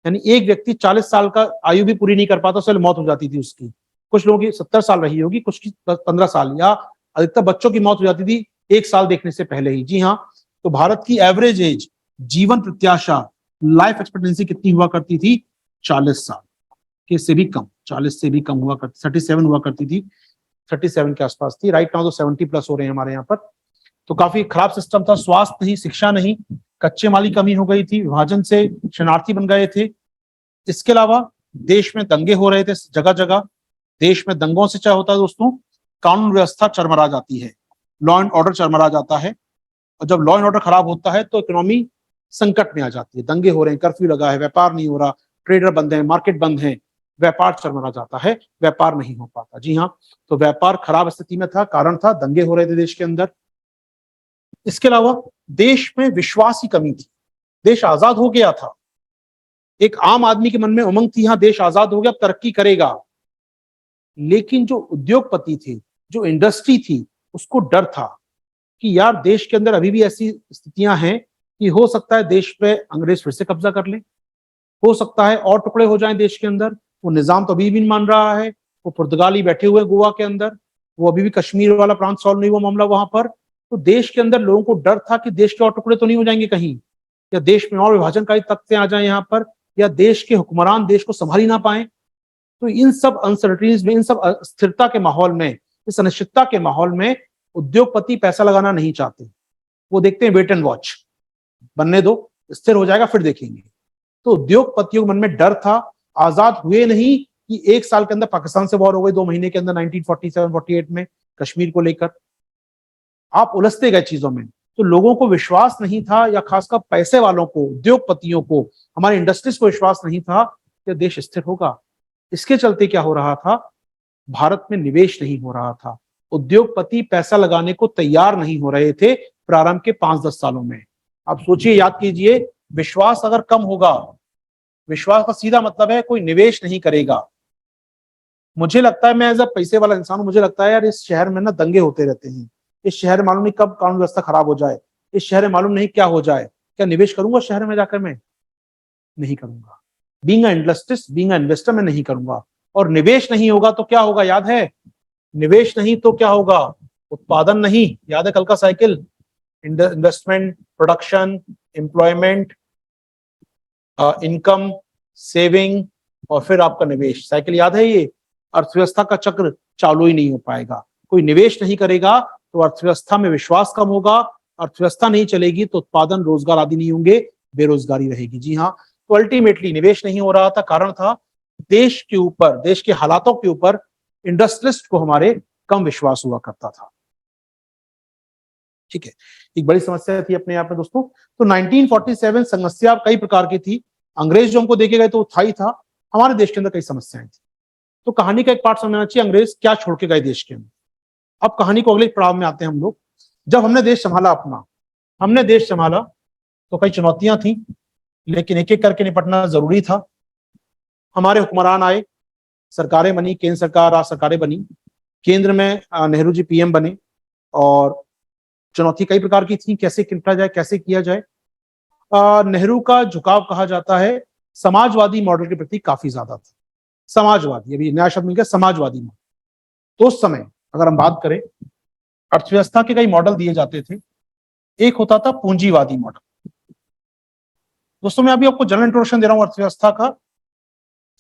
Speaker 1: यानी एक व्यक्ति 40 साल का आयु भी पूरी नहीं कर पाता, उससे मौत हो जाती थी उसकी। कुछ लोगों की 70 साल रही होगी, कुछ की 15 साल, या अधिकतर बच्चों की मौत हो जाती थी 1 साल देखने से पहले ही। जी हाँ, तो भारत की एवरेज एज, जीवन प्रत्याशा, लाइफ एक्सपेक्टेंसी कितनी हुआ करती थी? 40 साल के से भी कम, 40 से भी कम हुआ करती, 37 हुआ करती थी, 37 के आसपास थी। राइट नाउ तो 70 प्लस हो रहे हैं हमारे यहाँ पर। तो काफी खराब सिस्टम था। स्वास्थ्य नहीं, शिक्षा नहीं, कच्चे माल की कमी हो गई थी, विभाजन से शरणार्थी बन गए थे। इसके अलावा देश में दंगे हो रहे थे जगह जगह। देश में दंगों से क्या होता है दोस्तों? कानून व्यवस्था चरमरा जाती है, लॉ एंड ऑर्डर चरमरा जाता है। और जब लॉ एंड ऑर्डर खराब होता है तो इकोनॉमी संकट में आ जाती है। दंगे हो रहे हैं, कर्फ्यू लगा है, व्यापार नहीं हो रहा, ट्रेडर बंद है, मार्केट बंद है, व्यापार चरमरा जाता है, व्यापार नहीं हो पाता। जी हाँ, तो व्यापार खराब स्थिति में था, कारण था दंगे हो रहे थे देश के अंदर। इसके अलावा देश में विश्वास की कमी थी। देश आजाद हो गया था, एक आम आदमी के मन में उमंग थी, हाँ देश आजाद हो गया, अब तरक्की करेगा। लेकिन जो उद्योगपति थे, जो इंडस्ट्री थी, उसको डर था कि यार देश के अंदर अभी भी ऐसी स्थितियां हैं कि हो सकता है देश पे अंग्रेज फिर से कब्जा कर ले, हो सकता है और टुकड़े हो जाएं देश के अंदर। वो निजाम तो अभी भी नहीं मान रहा है, वो पुर्तगाली बैठे हुए गोवा के अंदर, वो अभी भी कश्मीर वाला प्रांत सॉल्व नहीं हुआ मामला वहां पर। तो देश के अंदर लोगों को डर था कि देश के और टुकड़े तो नहीं हो जाएंगे कहीं, या देश में और विभाजनकारी तख्ते आ जाए यहाँ पर, या देश के हुक्मरान देश को संभाल ही ना पाए। तो इन सब अनसर्टिनिटीज में, इन सब अस्थिरता के माहौल में, इस अनिश्चितता के माहौल में उद्योगपति पैसा लगाना नहीं चाहते। वो देखते हैं वेट एंड वॉच, बनने दो, स्थिर हो जाएगा फिर देखेंगे। तो उद्योगपतियों के मन में डर था। आजाद हुए नहीं कि 1 साल के अंदर पाकिस्तान से वॉर हो गई, 2 महीने के अंदर 1947-48 में कश्मीर को लेकर। आप उलझते गए चीजों में। तो लोगों को विश्वास नहीं था, या खासकर पैसे वालों को, उद्योगपतियों को, हमारे इंडस्ट्रीज को विश्वास नहीं था कि देश स्थिर होगा। इसके चलते क्या हो रहा था? भारत में निवेश नहीं हो रहा था, उद्योगपति पैसा लगाने को तैयार नहीं हो रहे थे प्रारंभ के 5-10 सालों में। आप सोचिए, याद कीजिए, विश्वास अगर कम होगा, विश्वास का सीधा मतलब है कोई निवेश नहीं करेगा। मुझे लगता है, मैं एज अ पैसे वाला इंसान हूं, मुझे लगता है यार इस शहर में ना दंगे होते रहते हैं, इस शहर में मालूम नहीं कब कानून व्यवस्था खराब हो जाए, इस शहर में मालूम नहीं क्या हो जाए, क्या निवेश करूंगा शहर में जाकर? मैं नहीं करूंगा। बीइंग इंडस्ट्रिस्ट, बीइंग इन्वेस्टर, मैं नहीं करूंगा। और निवेश नहीं होगा तो क्या होगा? याद है, निवेश नहीं तो क्या होगा? उत्पादन नहीं। याद है कल का cycle? Investment, production, employment, income, saving, और फिर आपका निवेश। साइकिल याद है ये? अर्थव्यवस्था का चक्र चालू ही नहीं हो पाएगा। कोई निवेश नहीं करेगा तो अर्थव्यवस्था में विश्वास कम होगा, अर्थव्यवस्था नहीं चलेगी तो उत्पादन, रोजगार आदि नहीं होंगे, बेरोजगारी रहेगी। जी हाँ, तो अल्टीमेटली निवेश नहीं हो रहा था, कारण था देश के ऊपर, देश के हालातों के ऊपर इंडस्ट्रियलिस्ट को हमारे कम विश्वास हुआ करता था। ठीक है, एक बड़ी समस्या थी अपने आप में दोस्तों। तो 1947 समस्या कई प्रकार की थी। अंग्रेज जो हमको देखे गए तो था ही था, हमारे देश के अंदर कई समस्याएं थी। तो कहानी का एक पार्ट समझना चाहिए, अंग्रेज क्या छोड़ के गए देश के अंदर। अब कहानी को अगले पड़ाव में आते हैं हम लोग। जब हमने देश संभाला अपना, हमने देश संभाला तो कई चुनौतियां थी, लेकिन एक एक करके निपटना जरूरी था। हमारे हुक्मरान आए, सरकारें बनी, केंद्र सरकार, राज्य सरकारें बनी। केंद्र में नेहरू जी पीएम बने, और चुनौती कई प्रकार की थी, कैसे निपटा जाए, कैसे किया जाए। नेहरू का झुकाव कहा जाता है समाजवादी मॉडल के प्रति काफी ज्यादा था। समाजवादी, अभी नया शब्द मिल गया, समाजवादी मॉडल। तो उस समय अगर हम बात करें, अर्थव्यवस्था के कई मॉडल दिए जाते थे। एक होता था पूंजीवादी मॉडल। दोस्तों मैं अभी आपको जनरल इंट्रोडक्शन दे रहा हूं अर्थव्यवस्था का।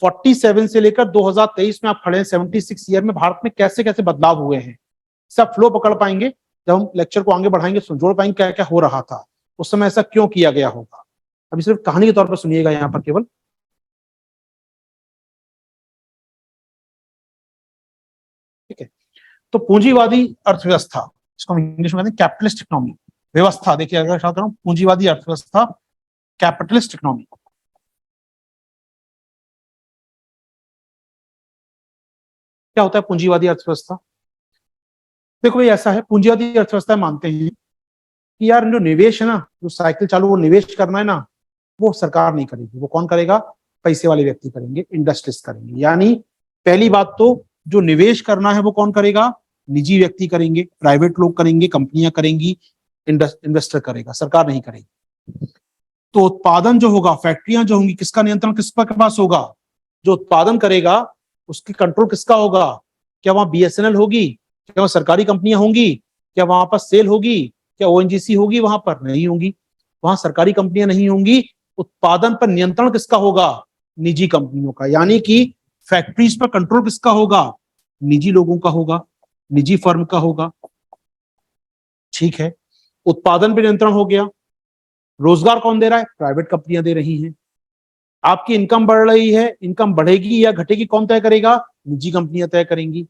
Speaker 1: 47 से लेकर 2023 में आप खड़े हैं, 76 ईयर में भारत में कैसे कैसे बदलाव हुए हैं। सब फ्लो पकड़ पाएंगे जब हम लेक्चर को आगे बढ़ाएंगे, जोड़ पाएंगे क्या क्या हो रहा था उस समय, ऐसा क्यों किया गया होगा। अभी सिर्फ कहानी के तौर पर सुनिएगा यहां पर केवल। ठीक है, तो पूंजीवादी अर्थव्यवस्था, इसको हम इंग्लिश में कहते हैं कैपिटलिस्ट इकोनॉमी व्यवस्था। देखिए अगर बात करूं, पूंजीवादी अर्थव्यवस्था, कैपिटलिस्ट इकोनॉमी। क्या होता है पूंजीवादी अर्थव्यवस्था? देखो भाई ऐसा है, पूंजीवादी अर्थव्यवस्था मानते हैं कि यार जो निवेश है ना, जो साइकिल चालू वो निवेश करना है ना, वो सरकार नहीं करेगी। वो कौन करेगा? पैसे वाले व्यक्ति करेंगे, इंडस्ट्रीज करेंगे। यानी पहली बात तो जो निवेश करना है वो कौन करेगा? निजी व्यक्ति करेंगे, प्राइवेट लोग करेंगे, कंपनियां करेंगी, इन्वेस्टर करेगा, सरकार नहीं करेगी। तो उत्पादन जो होगा, फैक्ट्रियां जो होंगी, किसका नियंत्रण किस के पास होगा? जो उत्पादन करेगा उसकी कंट्रोल किसका होगा? क्या वहां बीएसएनएल होगी? क्या वहां सरकारी कंपनियां होंगी? क्या वहां पर सेल होगी? क्या ओएनजीसी होगी? वहां पर नहीं होंगी, वहां सरकारी कंपनियां नहीं होंगी। उत्पादन पर नियंत्रण किसका होगा? निजी कंपनियों का। यानी कि फैक्ट्रीज पर कंट्रोल किसका होगा? निजी लोगों का होगा, निजी फर्म का होगा। ठीक है, उत्पादन पर नियंत्रण हो गया। रोजगार कौन दे रहा है? प्राइवेट कंपनियां दे रही हैं। आपकी इनकम बढ़ रही है, इनकम बढ़ेगी या घटेगी कौन तय करेगा? निजी कंपनियां तय करेंगी।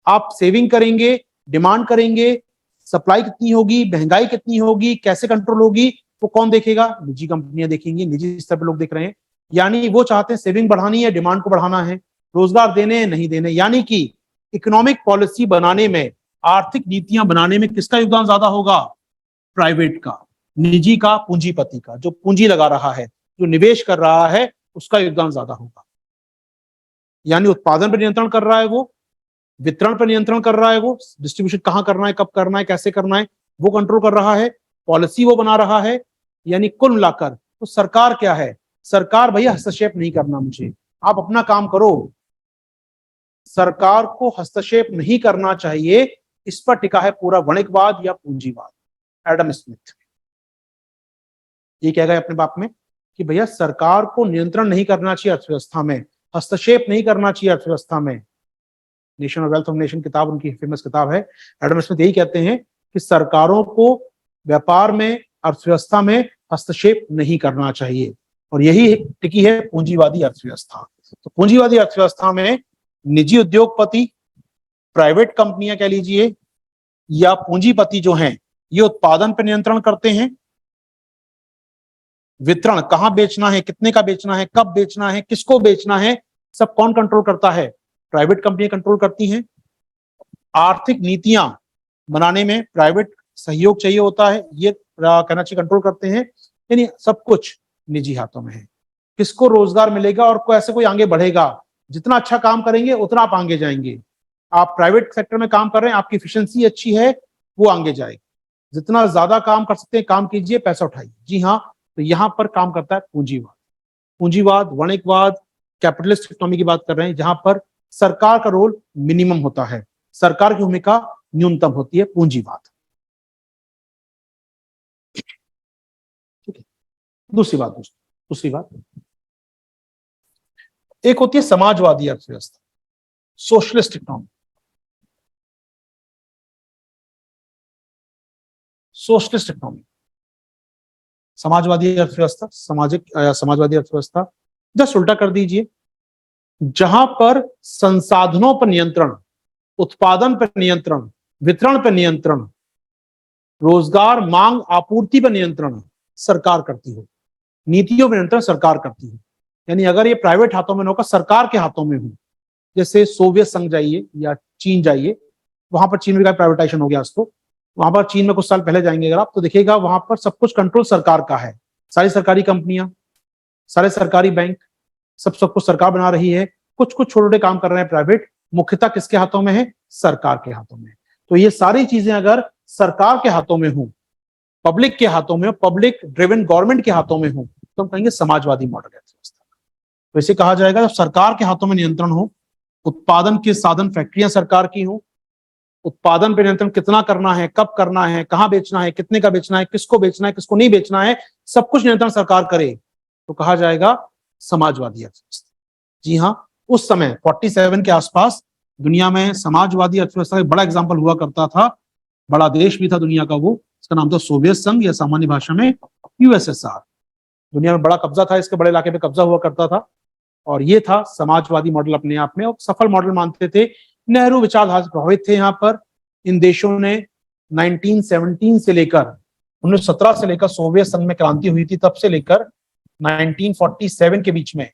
Speaker 1: आप सेविंग करेंगे, डिमांड करेंगे, सप्लाई कितनी होगी, महंगाई कितनी होगी, कैसे कंट्रोल होगी, वो कौन देखेगा? निजी कंपनियां देखेंगी, निजी स्तर पर लोग देख रहे हैं। यानी वो चाहते हैं सेविंग बढ़ानी है, डिमांड को बढ़ाना है, रोजगार देने हैं, नहीं देने। यानी कि इकोनॉमिक पॉलिसी बनाने में, आर्थिक नीतियां बनाने में किसका योगदान ज्यादा होगा? प्राइवेट का, निजी का, पूंजीपति का। जो पूंजी लगा रहा है, जो निवेश कर रहा है, उसका योगदान ज्यादा होगा। यानी उत्पादन पर नियंत्रण कर रहा है वो, वितरण पर नियंत्रण कर रहा है वो, डिस्ट्रीब्यूशन कहां करना है, कब करना है, कैसे करना है, वो कंट्रोल कर रहा है, पॉलिसी वो बना रहा है। यानी कुल मिलाकर तो सरकार क्या है? सरकार भैया हस्तक्षेप नहीं करना मुझे, आप अपना काम करो। सरकार को हस्तक्षेप नहीं करना चाहिए, इस पर टिका है पूरा वणिकवाद या पूंजीवाद। एडम स्मिथ ये कह गए अपने बाप में कि भैया सरकार को नियंत्रण नहीं करना चाहिए अर्थव्यवस्था में, हस्तक्षेप नहीं करना चाहिए अर्थव्यवस्था में। नेशन और वेल्थ ऑफ नेशन किताब उनकी फेमस किताब है। एडम स्मिथ यही कहते हैं कि सरकारों को व्यापार में, अर्थव्यवस्था में हस्तक्षेप नहीं करना चाहिए। और यही टिकी है पूंजीवादी अर्थव्यवस्था। तो पूंजीवादी अर्थव्यवस्था में निजी उद्योगपति, प्राइवेट कंपनियां कह लीजिए, या पूंजीपति जो हैं, ये उत्पादन पर नियंत्रण करते हैं। वितरण, कहां बेचना है, कितने का बेचना है, कब बेचना है, किसको बेचना है, सब कौन कंट्रोल करता है? प्राइवेट कंपनियां कंट्रोल करती हैं। आर्थिक नीतियां बनाने में प्राइवेट सहयोग चाहिए होता है, ये कहना चाहिए कंट्रोल करते हैं। यानी सब कुछ निजी हाथों में है। किसको रोजगार मिलेगा और कैसे कोई आगे बढ़ेगा? जितना अच्छा काम करेंगे उतना आप आगे जाएंगे। आप प्राइवेट सेक्टर में काम कर रहे हैं, आपकी एफिशिएंसी अच्छी है, वो आगे जाएगी। जितना ज्यादा काम कर सकते हैं काम कीजिए, पैसा उठाइए। जी हाँ, तो यहां पर काम करता है पूंजीवाद। पूंजीवाद, वणिकवाद, कैपिटलिस्ट इकोनॉमी की बात कर रहे हैं, जहां पर सरकार का रोल मिनिमम होता है, सरकार की भूमिका न्यूनतम होती है, पूंजीवाद। ठीक है, दूसरी बात एक होती है समाजवादी अर्थव्यवस्था, socialist economy. Socialist economy, Samajwadi अर्थव्यवस्था, समाजवादी अर्थव्यवस्था जस्ट उल्टा कर दीजिए। जहां पर संसाधनों पर नियंत्रण, उत्पादन पर नियंत्रण, वितरण पर नियंत्रण, रोजगार, मांग, आपूर्ति पर नियंत्रण सरकार करती हो, नीतियों पर नियंत्रण सरकार करती है। यानी अगर ये प्राइवेट हाथों में न होकर सरकार के हाथों में हो, जैसे सोवियत संघ जाइए या चीन जाइए, वहां पर चीन का प्राइवेटाइजेशन हो गया उसको, वहां पर चीन में कुछ साल पहले जाएंगे अगर आप, तो देखिएगा वहां पर सब कुछ कंट्रोल सरकार का है। सारी सरकारी कंपनियां, सारे सरकारी बैंक, सब कुछ सरकार बना रही है। कुछ कुछ छोटे छोटे काम कर रहे हैं प्राइवेट, मुख्यतः किसके हाथों में है? सरकार के हाथों में। तो ये सारी चीजें अगर सरकार के हाथों में हो, पब्लिक के हाथों में हो, पब्लिक ड्रिवन गवर्नमेंट के हाथों में हो, तो हम कहेंगे समाजवादी मॉडल अर्थव्यवस्था। तो इसे कहा जाएगा जब सरकार के हाथों में नियंत्रण हो, उत्पादन के साधन फैक्ट्रियां सरकार की हो, उत्पादन पर नियंत्रण, कितना करना है, कब करना है, कहां बेचना है, कितने का बेचना है, किसको बेचना है, किसको नहीं बेचना है, सब कुछ नियंत्रण सरकार करे, तो कहा जाएगा समाजवादी अर्थव्यवस्था। जी हाँ, उस समय 47 के आसपास दुनिया में समाजवादी अर्थव्यवस्था का बड़ा एग्जाम्पल हुआ करता था, बड़ा देश भी था दुनिया का वो, इसका नाम था सोवियत संघ या सामान्य भाषा में यूएसएसआर। दुनिया में बड़ा कब्जा था, इसके बड़े इलाके पे कब्जा हुआ करता था, और ये था समाजवादी मॉडल अपने आप में, और सफल मॉडल मानते थे। नेहरू विचारधारा से प्रभावित थे यहाँ पर। इन देशों ने 1917 से लेकर 1917 से लेकर सोवियत संघ में क्रांति हुई थी, तब से लेकर 1947 के बीच में,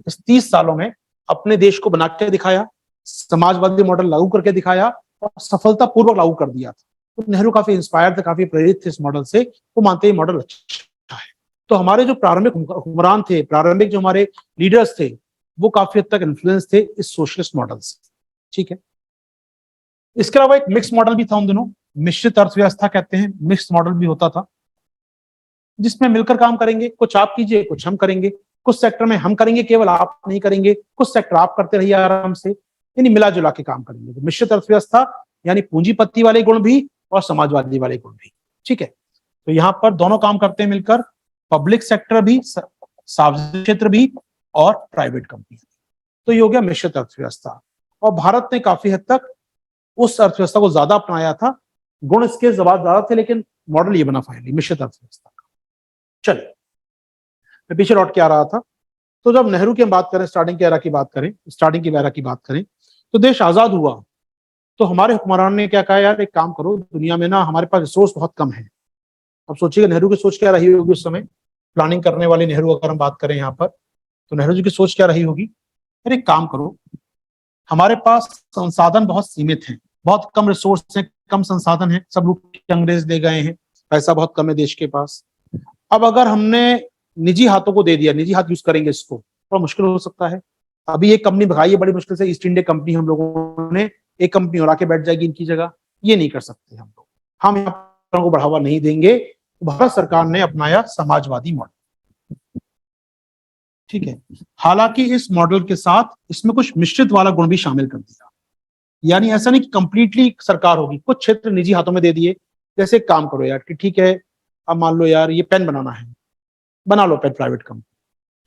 Speaker 1: इस 30 सालों में अपने देश को बना के दिखाया, समाजवादी मॉडल लागू करके दिखाया, और सफलतापूर्वक लागू कर दिया था। तो नेहरू काफी इंस्पायर थे, काफी प्रेरित थे इस मॉडल से, वो मानते हैं मॉडल अच्छा है। तो हमारे जो प्रारंभिक हुक्मरान थे, प्रारंभिक जो हमारे लीडर्स थे, वो काफी हद तक इन्फ्लुएंस थे इस सोशलिस्ट मॉडल से। ठीक है, इसके अलावा एक मिक्स मॉडल भी था उन दिनों, मिश्रित अर्थव्यवस्था कहते हैं, मिक्स मॉडल भी होता था, जिसमें मिलकर काम करेंगे, कुछ आप कीजिए कुछ हम करेंगे, कुछ सेक्टर में हम करेंगे केवल, आप नहीं करेंगे, कुछ सेक्टर आप करते रहिए आराम से, यानी मिला जुला के काम करेंगे। तो मिश्रित अर्थव्यवस्था यानी पूंजीपति वाले गुण भी और समाजवादी वाले गुण भी। ठीक है, तो यहाँ पर दोनों काम करते हैं मिलकर, पब्लिक सेक्टर भी, सार्वजनिक क्षेत्र भी और प्राइवेट कंपनी। तो ये हो गया मिश्रित अर्थव्यवस्था, और भारत ने काफी हद तक उस अर्थव्यवस्था को ज्यादा अपनाया था, गुण इसके ज्यादा थे, लेकिन मॉडल ये बना फाइनली मिश्रित अर्थव्यवस्था का। चलिए मैं पीछे लौट के आ रहा था, तो जब नेहरू की हम बात करें, स्टार्टिंग की एरा की बात करें, स्टार्टिंग की एरा की बात करें, तो देश आजाद हुआ तो हमारे हुक्मरान ने क्या कहा, यार एक काम करो, दुनिया में ना हमारे पास रिसोर्स बहुत कम है। अब सोचिएगा नेहरू की सोच क्या रही होगी उस समय, प्लानिंग करने वाले नेहरू अगर हम बात करें यहाँ पर, तो नेहरू जी की सोच क्या रही होगी, यार एक काम करो, हमारे पास संसाधन बहुत सीमित हैं, बहुत कम रिसोर्स हैं, कम संसाधन है, सब लोग अंग्रेज ले गए हैं, पैसा बहुत कम है देश के पास। अब अगर हमने निजी हाथों को दे दिया, निजी हाथ यूज करेंगे इसको, थोड़ा मुश्किल हो सकता है। अभी एक कंपनी भगाई है बड़ी मुश्किल से, ईस्ट इंडिया कंपनी, हम लोगों ने एक कंपनी और आके बैठ जाएगी इनकी जगह, ये नहीं कर सकते हम लोग, हम यहाँ को बढ़ावा नहीं देंगे। भारत सरकार ने अपनाया समाजवादी मॉडल। ठीक है, हालांकि इस मॉडल के साथ इसमें कुछ मिश्रित वाला गुण भी शामिल कर दिया, यानी ऐसा नहीं कि कंप्लीटली सरकार होगी, कुछ क्षेत्र निजी हाथों में दे दिए। जैसे काम करो यार कि ठीक है, अब मान लो यार ये पेन बनाना है, बना लो पेन प्राइवेट कंपनी,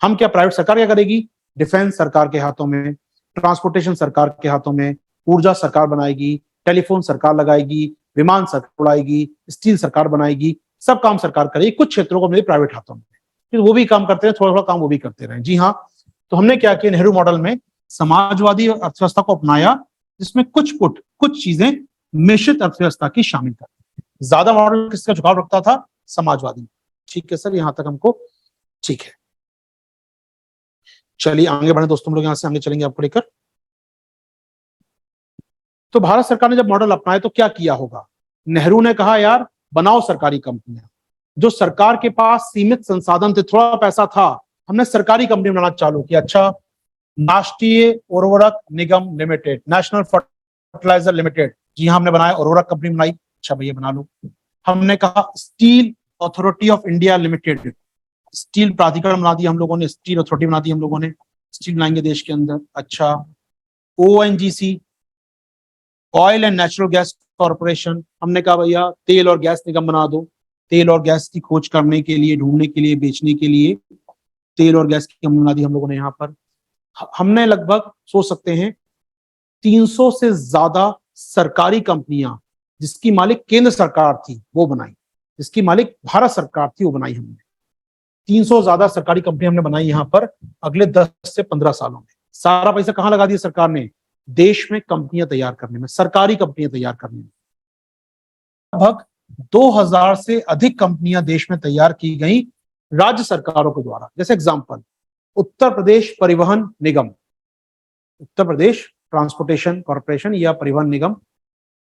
Speaker 1: हम क्या, प्राइवेट सरकार क्या करेगी, डिफेंस सरकार के हाथों में, ट्रांसपोर्टेशन सरकार के हाथों में, ऊर्जा सरकार बनाएगी, टेलीफोन सरकार लगाएगी, विमान सरकार उड़ाएगी, स्टील सरकार बनाएगी, सब काम सरकार करेगी, कुछ क्षेत्रों को मेरे प्राइवेट हाथों में, फिर वो भी काम करते रहे, थोड़ा थोड़ा काम वो भी करते रहे। जी हाँ, तो हमने क्या किया, नेहरू मॉडल में समाजवादी अर्थव्यवस्था को अपनाया, जिसमें कुछ चीजें मिश्रित अर्थव्यवस्था की शामिल कर, ज्यादा मॉडल किसका झुकाव रखता था, समाजवादी। ठीक है सर, यहां तक हमको ठीक है। चलिए आगे बढ़े दोस्तों, हम लोग यहां से आगे चलेंगे आपको लेकर। तो भारत सरकार ने जब मॉडल अपनाया तो क्या किया होगा, नेहरू ने कहा यार बनाओ सरकारी कंपनियां, जो सरकार के पास सीमित संसाधन थे, थोड़ा पैसा था, हमने सरकारी कंपनी बनाना चालू किया। अच्छा, राष्ट्रीय उर्वरक निगम लिमिटेड, नेशनल फर्टिलाइजर लिमिटेड, जी हाँ हमने बनाया, उर्वरक कंपनी बनाई, अच्छा भैया बना लो। हमने कहा steel authority of India limited, steel प्राधिकरण बना दिया हम लोगों ने, स्टील अथॉरिटी बना दी हम लोगों ने, स्टील बनाएंगे देश के अंदर। अच्छा, ONGC, oil and natural gas corporation, हमने कहा भैया तेल और गैस निगम बना दो, तेल और गैस की खोज करने के लिए, ढूंढने के लिए, बेचने के लिए तेल और गैस की कंपनी बना दी हम लोगों ने। यहाँ पर हमने लगभग सोच सकते हैं 300 से ज्यादा सरकारी कंपनियां, जिसकी मालिक केंद्र सरकार थी वो बनाई, जिसकी मालिक भारत सरकार थी वो बनाई हमने। 300 ज्यादा सरकारी कंपनी हमने बनाई यहाँ पर अगले 10 से 15 सालों में। सारा पैसा कहाँ लगा दिया सरकार ने, देश में कंपनियां तैयार करने में, सरकारी कंपनियां तैयार करने में। लगभग 2000 से अधिक कंपनियां देश में तैयार की गई राज्य सरकारों के द्वारा। जैसे एग्जांपल, उत्तर प्रदेश परिवहन निगम, उत्तर प्रदेश ट्रांसपोर्टेशन कॉर्पोरेशन या परिवहन निगम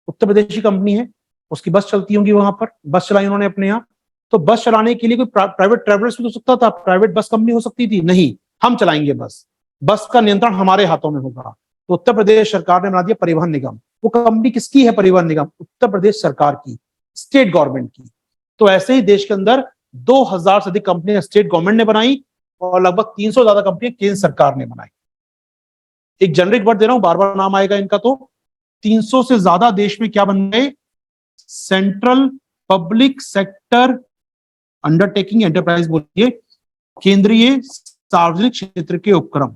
Speaker 1: उत्तर प्रदेश की कंपनी है, उसकी बस चलती होंगी, वहां पर बस चलाई उन्होंने अपने यहाँ। तो बस चलाने के लिए कोई प्राइवेट ट्रेवलर्स भी तो सकता था, प्राइवेट बस कंपनी हो सकती थी, नहीं, हम चलाएंगे बस, बस का नियंत्रण हमारे हाथों में होगा। तो उत्तर प्रदेश सरकार ने बना दिया परिवहन निगम। वो कंपनी किसकी है, परिवहन निगम उत्तर प्रदेश सरकार की, स्टेट गवर्नमेंट की। तो ऐसे ही देश के अंदर 2000 से अधिक कंपनियां स्टेट गवर्नमेंट ने बनाई और लगभग 300 ज्यादा कंपनियां केंद्र सरकार ने बनाई। एक जेनरिक वर्ड दे रहा हूं, बार बार नाम आएगा इनका। तो 300 से ज्यादा देश में क्या बन गए, central public sector undertaking, enterprise बोलिए, केंद्रीय सार्वजनिक क्षेत्र के उपक्रम,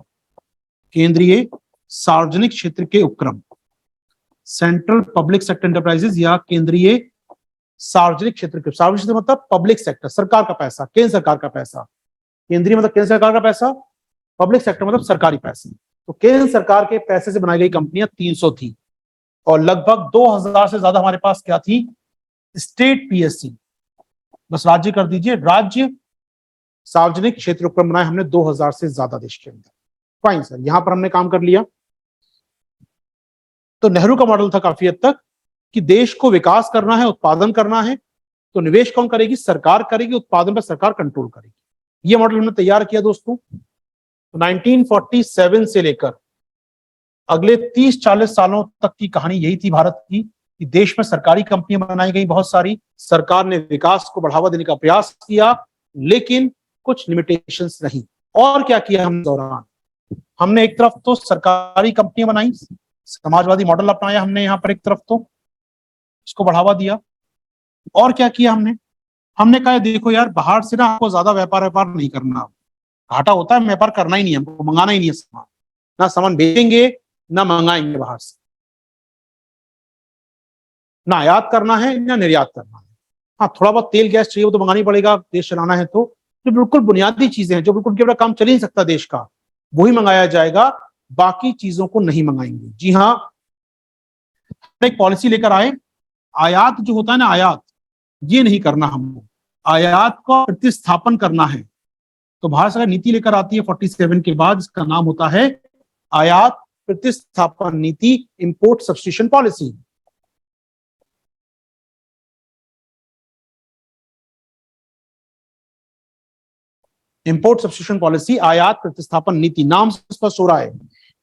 Speaker 1: केंद्रीय सार्वजनिक क्षेत्र के उपक्रम, सेंट्रल पब्लिक सेक्टर एंटरप्राइजेस या केंद्रीय सार्वजनिक क्षेत्र के, सार्वजनिक क्षेत्र मतलब पब्लिक सेक्टर, सरकार का पैसा, केंद्र सरकार का पैसा, केंद्रीय मतलब केंद्र सरकार का पैसा, पब्लिक सेक्टर मतलब सरकारी पैसे। तो केंद्र सरकार के पैसे से बनाई गई कंपनियां 300 थी और लगभग 2000 से ज्यादा हमारे पास क्या थी, स्टेट पीएससी, बस राज्य कर दीजिए, राज्य सार्वजनिक क्षेत्र उपक्रम बनाए हमने 2000 से ज्यादा देश के अंदर। फाइन सर, यहां पर हमने काम कर लिया। तो नेहरू का मॉडल था काफी हद तक कि देश को विकास करना है, उत्पादन करना है, तो निवेश कौन करेगी? सरकार करेगी, उत्पादन पर सरकार कंट्रोल करेगी। ये मॉडल हमने तैयार किया दोस्तों। तो 1947 से लेकर अगले 30-40 सालों तक की कहानी यही थी भारत की कि देश में सरकारी कंपनियां बनाई गई बहुत सारी, सरकार ने विकास को बढ़ावा देने का प्रयास किया, लेकिन कुछ लिमिटेशंस रही। और क्या किया हम दौरान? हमने एक तरफ तो सरकारी कंपनियां बनाई, समाजवादी मॉडल अपनाया हमने यहाँ पर, एक तरफ तो इसको बढ़ावा दिया। और क्या किया हमने कहा देखो यार, बाहर से ना आपको ज्यादा व्यापार नहीं करना, घाटा होता है, व्यापार करना ही नहीं है, हमको मंगाना ही नहीं है सामान, ना सामान बेचेंगे ना मंगाएंगे बाहर से, ना आयात करना है ना निर्यात करना है। हाँ, थोड़ा बहुत तेल गैस चाहिए वो तो मंगानी पड़ेगा, देश चलाना है तो। जो बिल्कुल बुनियादी चीजें हैं, जो बिल्कुल के काम चल ही नहीं सकता देश का, वही मंगाया जाएगा, बाकी चीजों को नहीं मंगाएंगे। जी हाँ, एक पॉलिसी लेकर आए, आयात जो होता है ना, आयात ये नहीं करना हमको, आयात का प्रतिस्थापन करना है। तो भारत सरकार नीति लेकर आती है 47 के बाद, इसका नाम होता है आयात प्रतिस्थापन नीति, import substitution policy. Import substitution policy, आयात प्रतिस्थापन नीति। नाम से स्पष्ट हो रहा है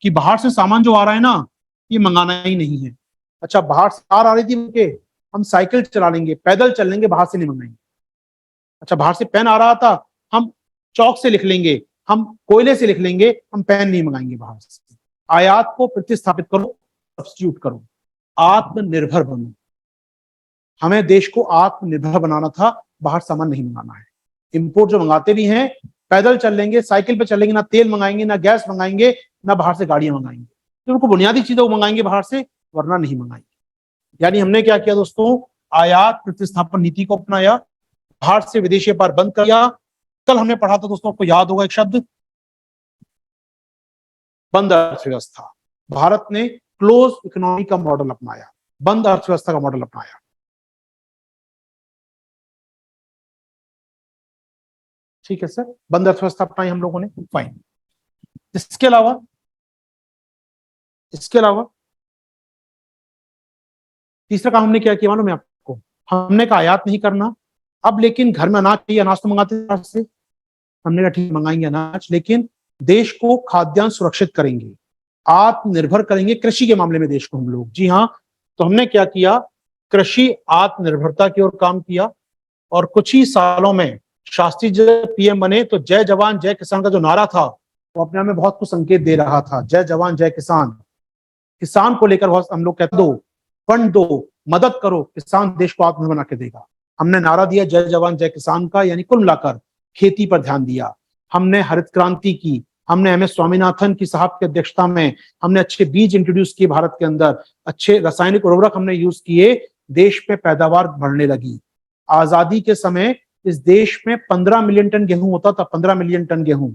Speaker 1: कि बाहर से सामान जो आ रहा है ना, ये मंगाना ही नहीं है। अच्छा, बाहर से कार आ रही थी उनके, हम साइकिल चला लेंगे, पैदल चल लेंगे, बाहर से नहीं मंगाएंगे। अच्छा, बाहर से पेन आ रहा था, हम चौक से लिख लेंगे, हम कोयले से लिख लेंगे, हम पेन नहीं मंगाएंगे बाहर से। आयात को प्रतिस्थापित करो, सब्स्टिट्यूट करो, आत्मनिर्भर बनो। हमें देश को आत्मनिर्भर बनाना था, बाहर सामान नहीं मंगाना है। इंपोर्ट जो मंगाते भी हैं, पैदल चल लेंगे, साइकिल पे चलेंगे, ना तेल मंगाएंगे, ना गैस मंगाएंगे, ना बाहर से गाड़ियां मंगाएंगे। तो उनको बुनियादी चीजें वो मंगाएंगे बाहर से, वरना नहीं मंगाएंगे। यानी हमने क्या किया दोस्तों? आयात प्रतिस्थापन नीति को अपनाया, बाहर से विदेशी व्यापार बंद कर दिया। कल हमने पढ़ा था दोस्तों, आपको याद होगा एक शब्द, बंद अर्थव्यवस्था। भारत ने क्लोज इकोनॉमी का मॉडल अपनाया, बंद अर्थव्यवस्था का मॉडल अपनाया। ठीक है सर, बंद अर्थव्यवस्था अपनाई हम लोगों ने, फाइन। इसके अलावा तीसरा काम हमने क्या किया मालूम है आपको? हमने कहा आयात नहीं करना। अब लेकिन घर में अनाज चाहिए, अनाज तो मंगाते हैं बाहर से, हमने कहा ठीक मंगाएंगे अनाज, लेकिन देश को खाद्यान्न सुरक्षित करेंगे, आत्मनिर्भर करेंगे कृषि के मामले में देश को हम लोग। जी हाँ, तो हमने क्या किया? कृषि आत्मनिर्भरता की ओर काम किया। और कुछ ही सालों में शास्त्री जी पीएम बने, तो जय जवान जय किसान का जो नारा था, वो अपने आप में बहुत कुछ संकेत दे रहा था। जय जवान जय किसान, किसान को लेकर बहुत हम लोग कहते, दो फंड दो, मदद करो, किसान देश को आत्मनिर्भर बना के देगा। हमने नारा दिया जय जवान जय किसान का, यानी कुल मिलाकर खेती पर ध्यान दिया। हमने हरित क्रांति की, हमने एम एस स्वामीनाथन की साहब की अध्यक्षता में हमने अच्छे बीज इंट्रोड्यूस किए भारत के अंदर, अच्छे रासायनिक उर्वरक हमने यूज किए, देश पे पैदावार बढ़ने लगी। आजादी के समय इस देश में 15 मिलियन टन गेहूं होता था, 15 मिलियन टन गेहूं,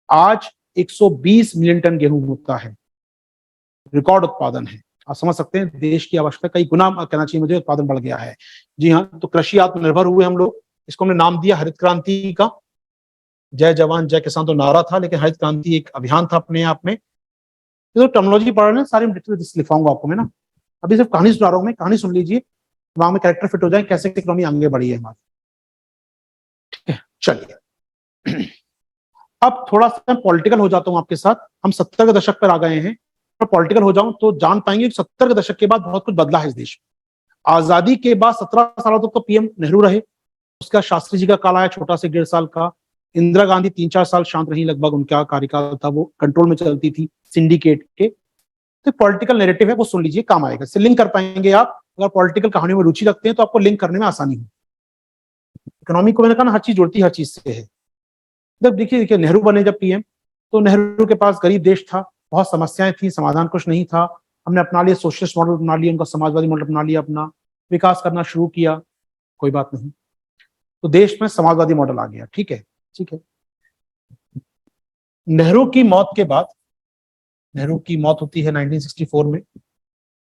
Speaker 1: आज 120 मिलियन टन गेहूं होता है। रिकॉर्ड उत्पादन है। आप समझ सकते हैं देश की आवश्यकता कई गुना कहना चाहिए मुझे, उत्पादन बढ़ गया है। जी हाँ, तो कृषि आत्मनिर्भर हुए हम लोग। इसको हमने नाम दिया हरित क्रांति का। जय जवान जय किसान तो नारा था, लेकिन हरित क्रांति एक अभियान था अपने आप में। तो टर्मिनोलॉजी पढ़ रहे हैं सारी लिखाऊंगा आपको मैं ना, अभी सिर्फ कहानी सुना रहा हूँ मैं, कहानी सुन लीजिए, वहां में कैरेक्टर फिट हो जाए कैसे इकोनॉमी आगे बढ़ी है हमारी। ठीक है, चलिए अब थोड़ा सा पॉलिटिकल हो जाता हूँ आपके साथ। हम 70 के दशक पर आ गए हैं, तो पॉलिटिकल हो जाऊं तो जान पाएंगे कि 70 के दशक के बाद बहुत कुछ बदला है इस देश में। आजादी के बाद 17 सालों तक तो पीएम नेहरू रहे, उसका शास्त्री जी का काल आया छोटा से 1.5 साल का। इंदिरा गांधी 3-4 साल शांत रही, लगभग उनका कार्यकाल था, वो कंट्रोल में चलती थी सिंडिकेट के। तो पॉलिटिकल नैरेटिव है, वो सुन लीजिए, काम आएगा, इससे लिंक कर पाएंगे आप। अगर पॉलिटिकल कहानियों में रुचि रखते हैं तो आपको लिंक करने में आसानी हो। इकोनॉमी को मैंने कहा ना, हर चीज जुड़ती हर चीज से है। जब देखिए नेहरू बने जब पीएम, तो नेहरू के पास गरीब देश था, बहुत समस्याएं थी, समाधान कुछ नहीं था। हमने अपना लिया सोशलिस्ट मॉडल, अपना लिया उनका समाजवादी मॉडल, अपना लिया, अपना विकास करना शुरू किया, कोई बात नहीं, तो देश में समाजवादी मॉडल आ गया। ठीक है, ठीक है। नेहरू की मौत के बाद, नेहरू की मौत होती है 1964 में,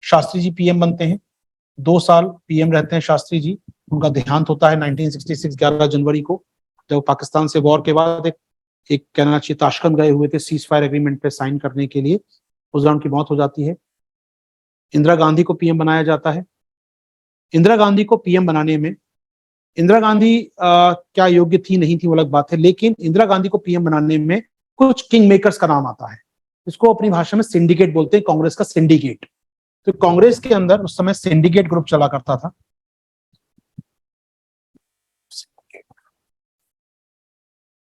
Speaker 1: शास्त्री जी पीएम बनते हैं, 2 साल पीएम रहते हैं शास्त्री जी। उनका देहांत होता है 1966 11 जनवरी को, जब पाकिस्तान से वॉर के बाद एक कहना चाहिए ताशकंद गए हुए थे सीज फायर एग्रीमेंट पे साइन करने के लिए, उस दौरान उनकी मौत हो जाती है। इंदिरा गांधी को पीएम बनाया जाता है। इंदिरा गांधी को पीएम बनाने में इंदिरा गांधी क्या योग्य थी नहीं थी वो अलग बात है, लेकिन इंदिरा गांधी को पीएम बनाने में कुछ किंग मेकर्स का नाम आता है। इसको अपनी भाषा में सिंडिकेट बोलते हैं, कांग्रेस का सिंडिकेट। तो कांग्रेस के अंदर उस समय सिंडिकेट ग्रुप चला करता था।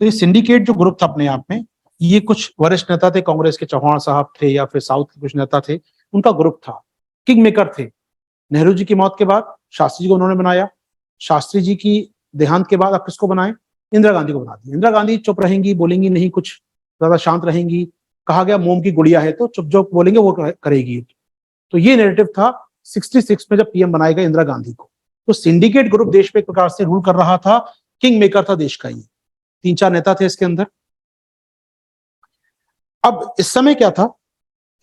Speaker 1: तो ये सिंडिकेट जो ग्रुप था अपने आप में, ये कुछ वरिष्ठ नेता थे कांग्रेस के, चौहान साहब थे या फिर साउथ के कुछ नेता थे, उनका ग्रुप था। किंग मेकर थे। नेहरू जी की मौत के बाद शास्त्री जी को उन्होंने बनाया। शास्त्री जी की देहांत के बाद आप किसको बनाए? इंदिरा गांधी को बना दिया। इंदिरा गांधी चुप रहेंगी, बोलेंगी नहीं, कुछ ज्यादा शांत रहेंगी। कहा गया मोम की गुड़िया है तो चुप जो बोलेंगे वो करेगी। तो ये नैरेटिव था 66 में जब पीएम बनाए गए इंदिरा गांधी को। तो सिंडिकेट ग्रुप देश पे एक प्रकार से रूल कर रहा था, किंग मेकर था देश का। ये 3-4 नेता थे इसके अंदर। अब इस समय क्या था?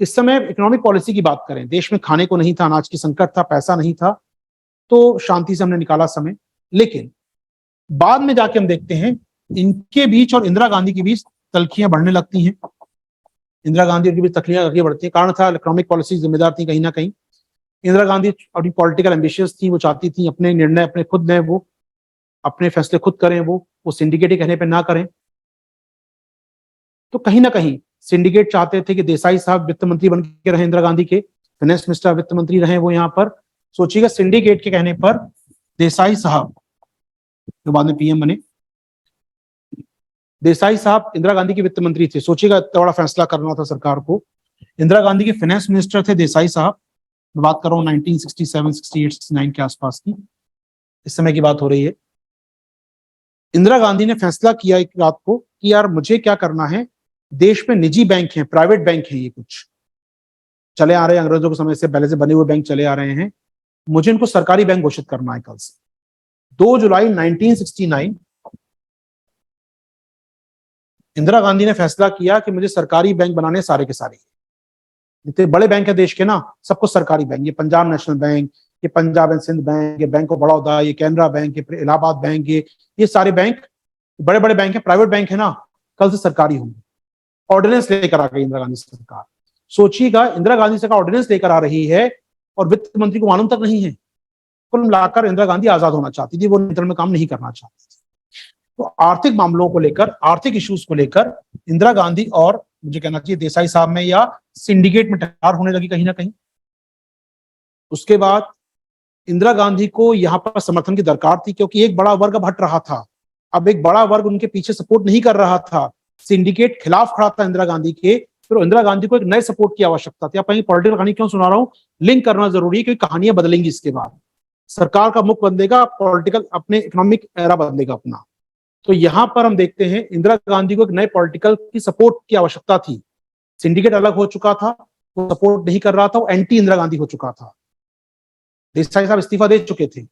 Speaker 1: इस समय इकोनॉमिक पॉलिसी की बात करें, देश में खाने को नहीं था, अनाज की संकट था, पैसा नहीं था, तो शांति से हमने निकाला समय। लेकिन बाद में जाके हम देखते हैं इनके बीच और इंदिरा गांधी के बीच तलखियां बढ़ने लगती हैं। इंदिरा गांधी के बीच तलखियां आगे बढ़ती है। कारण था इकोनॉमिक पॉलिसी जिम्मेदार थी कहीं ना कहीं। इंदिरा गांधी अपनी पॉलिटिकल एम्बिशियस थी, वो चाहती थी अपने निर्णय अपने खुद लें, वो अपने फैसले खुद करें, वो सिंडिकेट के कहने पर ना करें। तो कहीं ना कहीं सिंडिकेट चाहते थे कि देसाई साहब वित्त मंत्री बन के रहे, इंदिरा गांधी के फाइनेंस मिनिस्टर वित्त मंत्री रहे वो यहाँ पर। सोचिएगा, सिंडिकेट के कहने पर देसाई साहब जो बाद में पीएम बने, देसाई साहब इंदिरा गांधी के वित्त मंत्री थे। सोचिएगा, इतना बड़ा फैसला करना था सरकार को। इंदिरा गांधी के फाइनेंस मिनिस्टर थे देसाई साहब। मैं बात कर रहा हूँ 1967, 68, 69 के आसपास की, इस समय की बात हो रही है। इंदिरा गांधी ने फैसला किया एक रात को कि यार मुझे क्या करना है, देश में निजी बैंक हैं, प्राइवेट बैंक हैं, ये कुछ चले आ रहे हैं, अंग्रेजों के समय से पहले से बने हुए बैंक चले आ रहे हैं, मुझे इनको सरकारी बैंक घोषित करना है कल से। 2 जुलाई 1969 इंदिरा गांधी ने फैसला किया कि मुझे सरकारी बैंक बनाने सारे के सारे। जितने बड़े बैंक है देश के ना, सबको सरकारी बैंक, ये पंजाब नेशनल बैंक, ये पंजाब एंड सिंध बैंक, ये बैंक ऑफ बड़ौदा, ये कैनरा बैंक, ये इलाहाबाद बैंक, ये सारे बैंक बड़े बड़े बैंक है, प्राइवेट बैंक है ना, कल से सरकारी होंगे। ऑर्डिनेंस लेकर आ गई इंदिरा गांधी सरकार। सोचिएगा, इंदिरा गांधी सरकार ऑर्डिनेंस लेकर आ रही है और वित्त मंत्री को मालूम तक नहीं है। कुल मिलाकर इंदिरा गांधी आजाद होना चाहती थी, वो नियंत्रण में काम नहीं करना चाहती थी। तो आर्थिक मामलों को लेकर, आर्थिक इश्यूज को लेकर इंदिरा गांधी और मुझे कहना चाहिए देसाई साहब में या सिंडिकेट में टकरार होने लगी कहीं ना कहीं। उसके बाद इंदिरा गांधी को यहां पर समर्थन की दरकार थी, क्योंकि एक बड़ा वर्ग अब हट रहा था। अब एक बड़ा वर्ग उनके पीछे सपोर्ट नहीं कर रहा था, सिंडिकेट खिलाफ खड़ा था इंदिरा गांधी के। फिर इंदिरा गांधी को एक नए सपोर्ट की आवश्यकता थी। आप कहीं पॉलिटिकल कहानी क्यों सुना रहा हूं, लिंक करना जरूरी है, क्योंकि कहानियां बदलेंगी इसके बाद। सरकार का मुख बदलेगा, पॉलिटिकल अपने इकोनॉमिक एरा बदलेगा अपना। तो यहां पर हम देखते हैं इंदिरा गांधी को एक नए पॉलिटिकल की सपोर्ट की आवश्यकता थी। सिंडिकेट अलग हो चुका था, वो सपोर्ट नहीं कर रहा था, वो एंटी इंदिरा गांधी हो चुका था। देसाई साहब इस्तीफा दे चुके थे।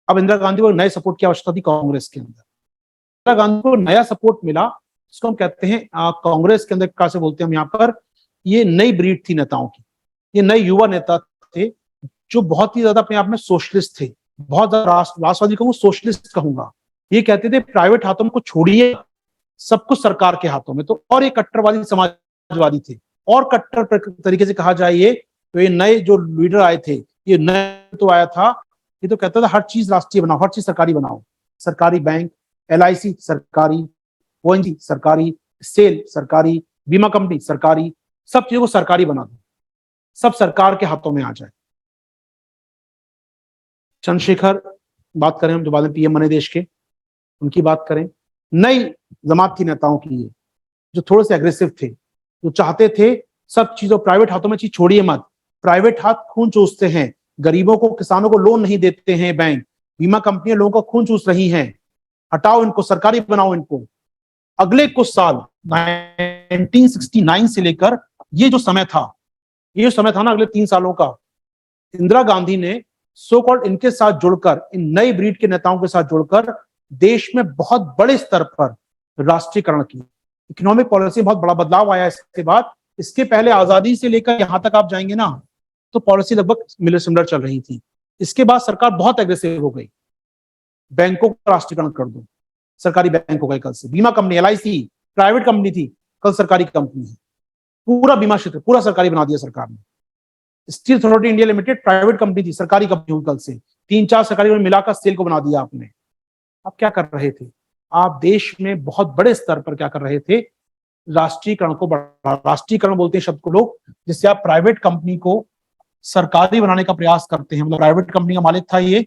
Speaker 1: अब इंदिरा गांधी को नए सपोर्ट की आवश्यकता थी कांग्रेस के अंदर। इंदिरा गांधी को नया सपोर्ट मिला, इसको हम कहते हैं कांग्रेस के अंदर कैसे बोलते हैं हम यहाँ पर, ये नई ब्रीड थी नेताओं की। ये नए युवा नेता थे जो बहुत ही ज्यादा अपने आप में सोशलिस्ट थे, बहुत ज्यादा राष्ट्रवादी कहूँ, सोशलिस्ट कहूंगा। ये कहते थे प्राइवेट हाथों में को छोड़िए, सब कुछ सरकार के हाथों में। तो और ये कट्टरवादी समाजवादी थे। और कट्टर तरीके से कहा जाए ये, तो ये नए जो लीडर आए थे, ये नए तो आया था, ये तो कहता था हर चीज राष्ट्रीय बनाओ, हर चीज सरकारी बनाओ। सरकारी बैंक, LIC सरकारी, ONGC सरकारी, सेल सरकारी, बीमा कंपनी सरकारी, सब चीजों को सरकारी बना दो, सब सरकार के हाथों में आ जाए। चंद्रशेखर बात करें हम जो बाद में पीएम बने देश के, उनकी बात करें, नई जमात थी नेताओं की, ये जो थोड़े से एग्रेसिव थे, जो चाहते थे सब चीजों प्राइवेट हाथों में, चीज छोड़िए मत। प्राइवेट हाथ खून चूसते हैं, गरीबों को, किसानों को लोन नहीं देते हैं बैंक, बीमा कंपनियां लोगों का खून चूस रही हैं, हटाओ इनको, सरकारी बनाओ इनको। अगले कुछ साल 1969 से लेकर ये जो समय था, ये जो समय था ना अगले 3 सालों का, इंदिरा गांधी ने सो कॉल्ड इनके साथ जुड़कर, इन नई ब्रीड के नेताओं के साथ जुड़कर देश में बहुत बड़े स्तर पर राष्ट्रीयकरण की। इकोनॉमिक पॉलिसी में बहुत बड़ा बदलाव आया इसके बाद। इसके पहले आजादी से लेकर यहां तक आप जाएंगे ना, तो पॉलिसी लगभग सिमिलर चल रही थी। इसके बाद सरकार बहुत एग्रेसिव हो गई, बैंकों का राष्ट्रीयकरण कर दो, सरकारी बैंक हो गए कल से। बीमा कंपनी LIC प्राइवेट कंपनी थी, कल सरकारी कंपनी है। पूरा बीमा क्षेत्र पूरा सरकारी बना दिया सरकार ने। Steel authority India limited private company थी, सरकारी कंपनी हुई कल से, 3-4 सरकारी मिलाकर सेल को बना दिया आपने। आप क्या कर रहे थे? आप देश में बहुत बड़े स्तर पर क्या कर रहे थे? राष्ट्रीयकरण को बढ़ा, राष्ट्रीयकरण बोलते हैं शब्द को लोग, जिससे आप प्राइवेट कंपनी को सरकारी बनाने का प्रयास करते हैं। मतलब प्राइवेट कंपनी का मालिक था ये,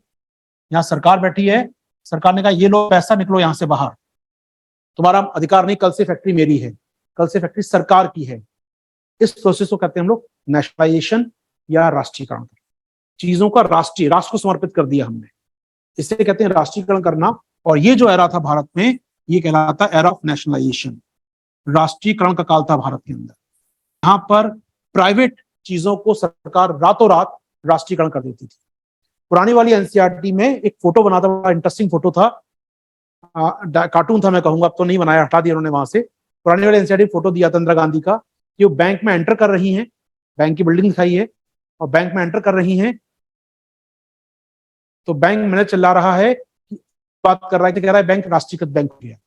Speaker 1: यहाँ सरकार बैठी है, सरकार ने कहा ये लो पैसा, निकलो यहां से बाहर, तुम्हारा अधिकार नहीं, कल से फैक्ट्री मेरी है, कल से फैक्ट्री सरकार की है। इस प्रोसेस को कहते हैं हम लोग नेशनलाइजेशन या राष्ट्रीयकरण। चीजों का राष्ट्र को समर्पित कर दिया हमने, इसे कहते हैं राष्ट्रीयकरण करना। और ये जो एरा था भारत में, ये कहलाता एरा ऑफ नेशनलाइजेशन, राष्ट्रीयकरण का काल था भारत के अंदर। यहाँ पर प्राइवेट चीजों को सरकार रातों रात राष्ट्रीयकरण कर देती थी। पुरानी वाली एनसीईआरटी में एक फोटो बना था, बड़ा इंटरेस्टिंग फोटो था, कार्टून था मैं कहूंगा, अब तो नहीं बनाया, हटा दिया उन्होंने वहां से। पुरानी वाली एनसीईआरटी फोटो दिया था इंदिरा गांधी का, कि वो बैंक में एंटर कर रही हैं, बैंक की बिल्डिंग दिखाई है, और बैंक में एंटर कर रही हैं, तो बैंक मैनेजर चिल्ला रहा है, बात कर रहा है कि कह रहा है बैंक राष्ट्रीयकृत बैंक हो गया।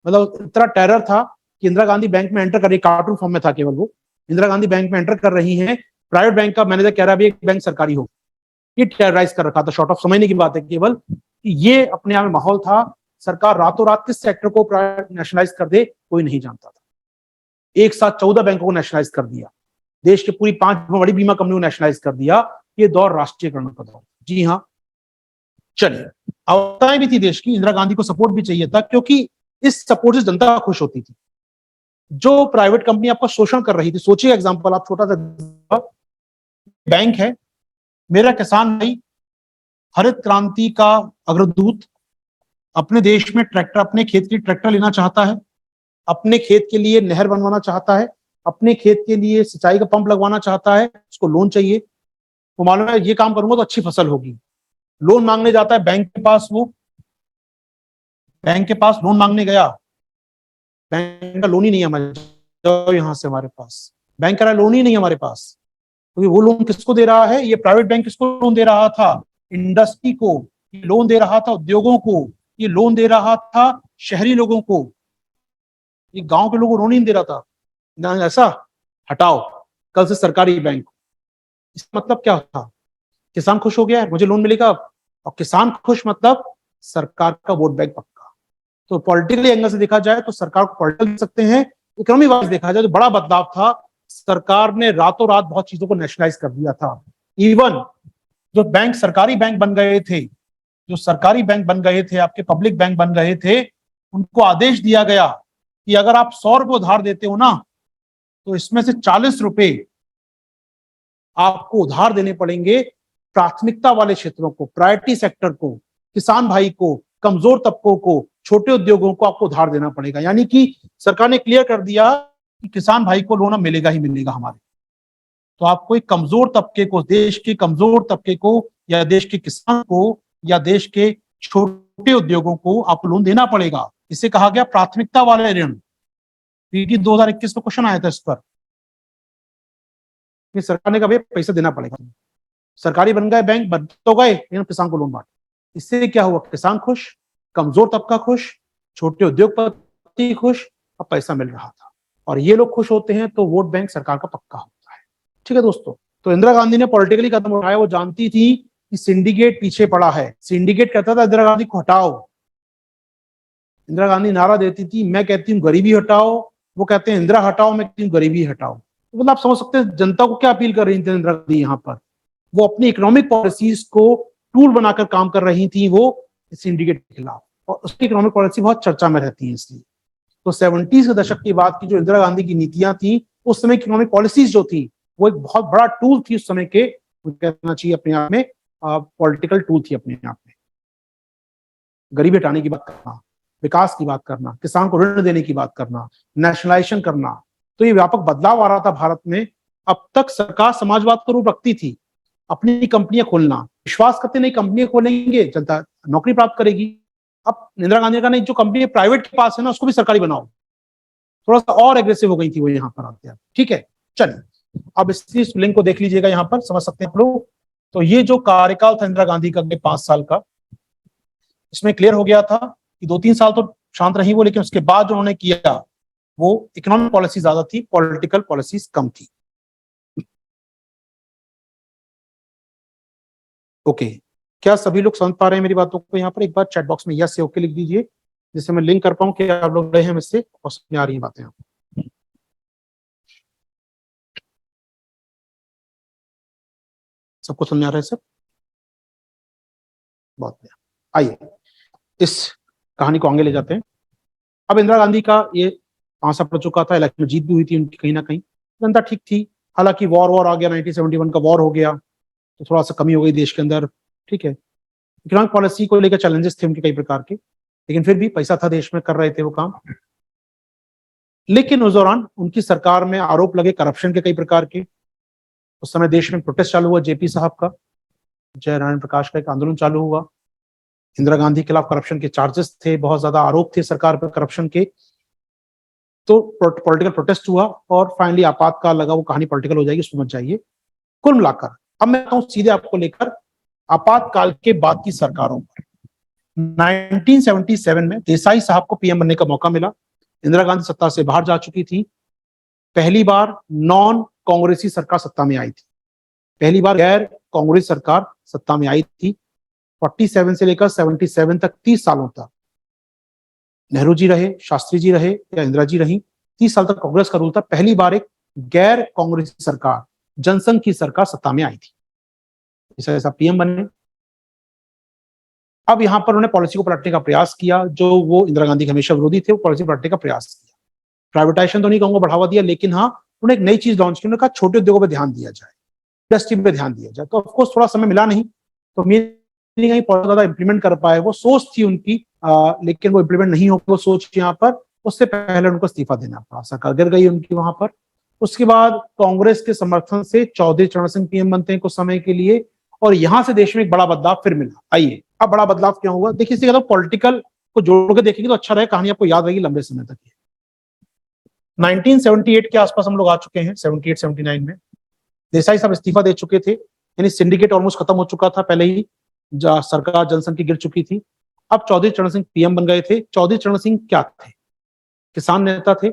Speaker 1: मतलब इतना टेरर था कि इंदिरा गांधी बैंक में एंटर कर रही, कार्टून फॉर्म में था केवल वो, इंदिरा गांधी बैंक में एंटर कर रही हैं, प्राइवेट बैंक का मैनेजर कह रहा है बैंक सरकारी हो। ये टेरराइज कर रखा था, शॉर्ट ऑफ समझने की बात है केवल, ये अपने आप में माहौल था। सरकार रातों रात किस सेक्टर को नेशनलाइज कर दे कोई नहीं जानता था। एक साथ 14 बैंकों को नेशनलाइज कर दिया, देश की पूरी 5 बड़ी बीमा कंपनियों को नेशनलाइज कर दिया। ये दौर राष्ट्रीयकरण का दौर। जी हाँ, चलिए, आवश्यकताएं भी थी देश की, इंदिरा गांधी को सपोर्ट भी चाहिए था, क्योंकि इस सपोर्ट से जनता खुश होती थी। जो प्राइवेट कंपनी आपका शोषण कर रही थी, सोचिए एग्जांपल, आप छोटा सा बैंक है, मेरा किसान भाई हरित क्रांति का अग्रदूत, अपने देश में ट्रैक्टर, अपने खेत के ट्रैक्टर लेना चाहता है, अपने खेत के लिए नहर बनवाना चाहता है, अपने खेत के लिए सिंचाई का पंप लगवाना चाहता है, उसको लोन चाहिए। वो मालूम है ये काम करूंगा तो अच्छी फसल होगी, लोन मांगने जाता है बैंक के पास, वो बैंक के पास लोन मांगने गया, बैंक का लोन ही नहीं है हमारे, जाओ यहां से हमारे पास, बैंक का लोन ही नहीं है हमारे पास। क्योंकि वो लोन किसको दे रहा है? ये प्राइवेट बैंक किसको लोन दे रहा था? इंडस्ट्री को, ये लोन दे रहा था उद्योगों को, ये लोन दे रहा था शहरी लोगों को, ये गांव के लोगों को लोन नहीं दे रहा था ना। ऐसा हटाओ कल से सरकारी बैंक। इसका मतलब क्या था? किसान खुश हो गया, मुझे लोन मिलेगा, और किसान खुश मतलब सरकार का वोट बैंक पक्का। तो पॉलिटिकली एंगल से देखा जाए तो सरकार को पॉलिटिकल दे सकते हैं, इकोनॉमी वाइज देखा जाए तो बड़ा बदलाव था। सरकार ने रातों रात बहुत चीजों को नेशनलाइज कर दिया था। इवन जो बैंक सरकारी बैंक बन गए थे, जो सरकारी बैंक बन गए थे, आपके पब्लिक बैंक बन गए थे, उनको आदेश दिया गया कि अगर आप 100 रुपए उधार देते हो ना, तो इसमें से 40 रुपए आपको उधार देने पड़ेंगे प्राथमिकता वाले क्षेत्रों को, प्रायोरिटी सेक्टर को, किसान भाई को, कमजोर तबकों को, छोटे उद्योगों को आपको उधार देना पड़ेगा। यानी कि सरकार ने क्लियर कर दिया कि किसान भाई को लोन मिलेगा ही मिलेगा हमारे। तो आपको एक कमजोर तबके को, देश के कमजोर तबके को, या देश के किसान को, या देश के छोटे उद्योगों को आपको लोन देना पड़ेगा। इसे कहा गया प्राथमिकता वाले ऋण। पीटी 2021 में क्वेश्चन आया था इस पर, सरकार ने कहा पैसा देना पड़ेगा। सरकारी बन गए बैंक, बन तो गए, लेकिन किसान को लोन बांटे। इससे क्या हुआ? किसान खुश, कमजोर तबका खुश, छोटे उद्योगपति खुश, अब पैसा मिल रहा था। और ये लोग खुश होते हैं तो वोट बैंक सरकार का पक्का होता है। ठीक है दोस्तों, तो इंदिरा गांधी ने पॉलिटिकली कदम उठाया। वो जानती थी कि सिंडिकेट पीछे पड़ा है। सिंडिकेट कहता था इंदिरा गांधी को हटाओ। इंदिरा गांधी नारा देती थी, मैं कहती हूँ गरीबी हटाओ, वो कहते हैं इंदिरा हटाओ, मैं कहती हूँ गरीबी हटाओ। तो मतलब आप समझ सकते हैं जनता को क्या अपील कर रही थी इंदिरा गांधी यहाँ पर। वो अपनी इकोनॉमिक पॉलिसीज को टूल बनाकर काम कर रही थी वो सिंडिकेट के खिलाफ, और उसकी इकोनॉमिक पॉलिसी बहुत चर्चा में रहती है। इसलिए तो 70s के दशक की बात की जो इंदिरा गांधी की नीतियां थी, उस समय इकोनॉमिक पॉलिसीज जो थी, वो एक बहुत बड़ा टूल थी उस समय के, कहना चाहिए अपने आप में पॉलिटिकल टूल थी अपने आप में। गरीबी हटाने की बात करना, विकास की बात करना, किसान को ऋण देने की बात करना, नेशनलाइजेशन करना, तो ये व्यापक बदलाव आ रहा था भारत में। अब तक सरकार समाजवाद को रूप रखती थी, अपनी कंपनियां खोलना, विश्वास करते नहीं कंपनियां खोलेंगे जनता नौकरी प्राप्त करेगी। अब इंदिरा गांधी का नहीं, जो कंपनी प्राइवेट के पास है ना उसको भी सरकारी बनाओ। थोड़ा सा और एग्रेसिव हो गई थी वो यहाँ पर आते हैं। ठीक है, चलिए अब इस लिंक को देख लीजिएगा, यहाँ पर समझ सकते हैं आप लोग। तो ये जो कार्यकाल था इंदिरा गांधी का 5 साल का, इसमें क्लियर हो गया था कि 2-3 साल तो शांत रही वो, लेकिन उसके बाद जो उन्होंने किया वो इकोनॉमिक पॉलिसी ज्यादा थी, पॉलिटिकल पॉलिसीज कम थी। ओके, क्या सभी लोग समझ पा रहे हैं मेरी बातों को? यहाँ पर एक बार चैट बॉक्स में यस या ओके लिख दीजिए, जिससे मैं लिंक कर पाऊँ कि आप लोग रहे हैं मुझसे और समझ आ रही है बातें। सबको समझ आ रहा है सर? बहुत बढ़िया। आइए इस कहानी को आगे ले जाते हैं। अब इंदिरा गांधी का ये 5 साल पड़ चुका था, इलेक्शन में जीत भी हुई थी उनकी कहीं ना कहीं, जनता ठीक थी। हालांकि वॉर आ गया, 1971 का वॉर हो गया, तो थोड़ा सा कमी हो गई देश के अंदर, ठीक है। इकोनॉमिक पॉलिसी को लेकर चैलेंजेस थे उनके कई प्रकार के, लेकिन फिर भी पैसा था देश में, कर रहे थे वो काम। लेकिन उस दौरान उनकी सरकार में आरोप लगे करप्शन के कई प्रकार के। उस समय देश में प्रोटेस्ट चालू हुआ, जेपी साहब का, जय नारायण प्रकाश का एक आंदोलन चालू हुआ। इंदिरा गांधी के खिलाफ करप्शन के चार्जेस थे, बहुत ज्यादा आरोप थे सरकार पर करप्शन के। तो पॉलिटिकल प्रोटेस्ट हुआ और फाइनली आपातकाल लगा। वो कहानी पॉलिटिकल हो जाएगी, समझ जाइए। कुल मिलाकर अब मैं कहूं सीधे आपको लेकर आपातकाल के बाद की सरकारों पर। 1977 में देसाई साहब को पीएम बनने का मौका मिला। इंदिरा गांधी सत्ता से बाहर जा चुकी थी। पहली बार नॉन कांग्रेसी सरकार सत्ता में आई थी, पहली बार गैर कांग्रेस सरकार सत्ता में आई थी। 47 से लेकर 77 तक, 30 सालों तक नेहरू जी रहे, शास्त्री जी रहे या इंदिरा जी रही, 30 साल तक कांग्रेस का रूल था। पहली बार एक गैर कांग्रेसी सरकार, जनसंघ की सरकार सत्ता में आई थी, ऐसा पीएम बने। अब यहां पर उन्होंने पॉलिसी को पलटने का प्रयास किया, जो वो इंदिरा गांधी के हमेशा विरोधी थे, वो पॉलिसी पलटने का प्रयास किया। प्राइवेटाइजेशन तो नहीं कहूंगा, बढ़ावा दिया, लेकिन हाँ उन्होंने एक नई चीज लॉन्च की। उन्होंने कहा छोटे उद्योगों पर ध्यान दिया जाए, इंडस्ट्री पे ध्यान दिया जाए। तो ऑफकोर्स थोड़ा समय मिला नहीं, तो नहीं बहुत ज्यादा इंप्लीमेंट कर पाए। वो सोच थी उनकी, लेकिन वो इंप्लीमेंट नहीं हो, वो सोच यहाँ पर। उससे पहले उनको इस्तीफा देना पड़ा, सरकार गिर गई उनकी वहां पर। उसके बाद कांग्रेस के समर्थन से चौधरी चरण सिंह पीएम बनते हैं कुछ समय के लिए, और यहां से देश में एक बड़ा बदलाव फिर मिला। आइए, अब बड़ा बदलाव क्या हुआ देखिए। इसी पॉलिटिकल को जोड़ के देखेंगे तो अच्छा रहे, कहानी आपको याद रहेगी लंबे समय तक। 1978 के आसपास हम लोग आ चुके हैं, 78-79 में देसाई साहब इस्तीफा दे चुके थे, यानी सिंडिकेट ऑलमोस्ट खत्म हो चुका था पहले ही, सरकार जनसंघ की गिर चुकी थी। अब चौधरी चरण सिंह पीएम बन गए थे। चौधरी चरण सिंह क्या थे? किसान नेता थे।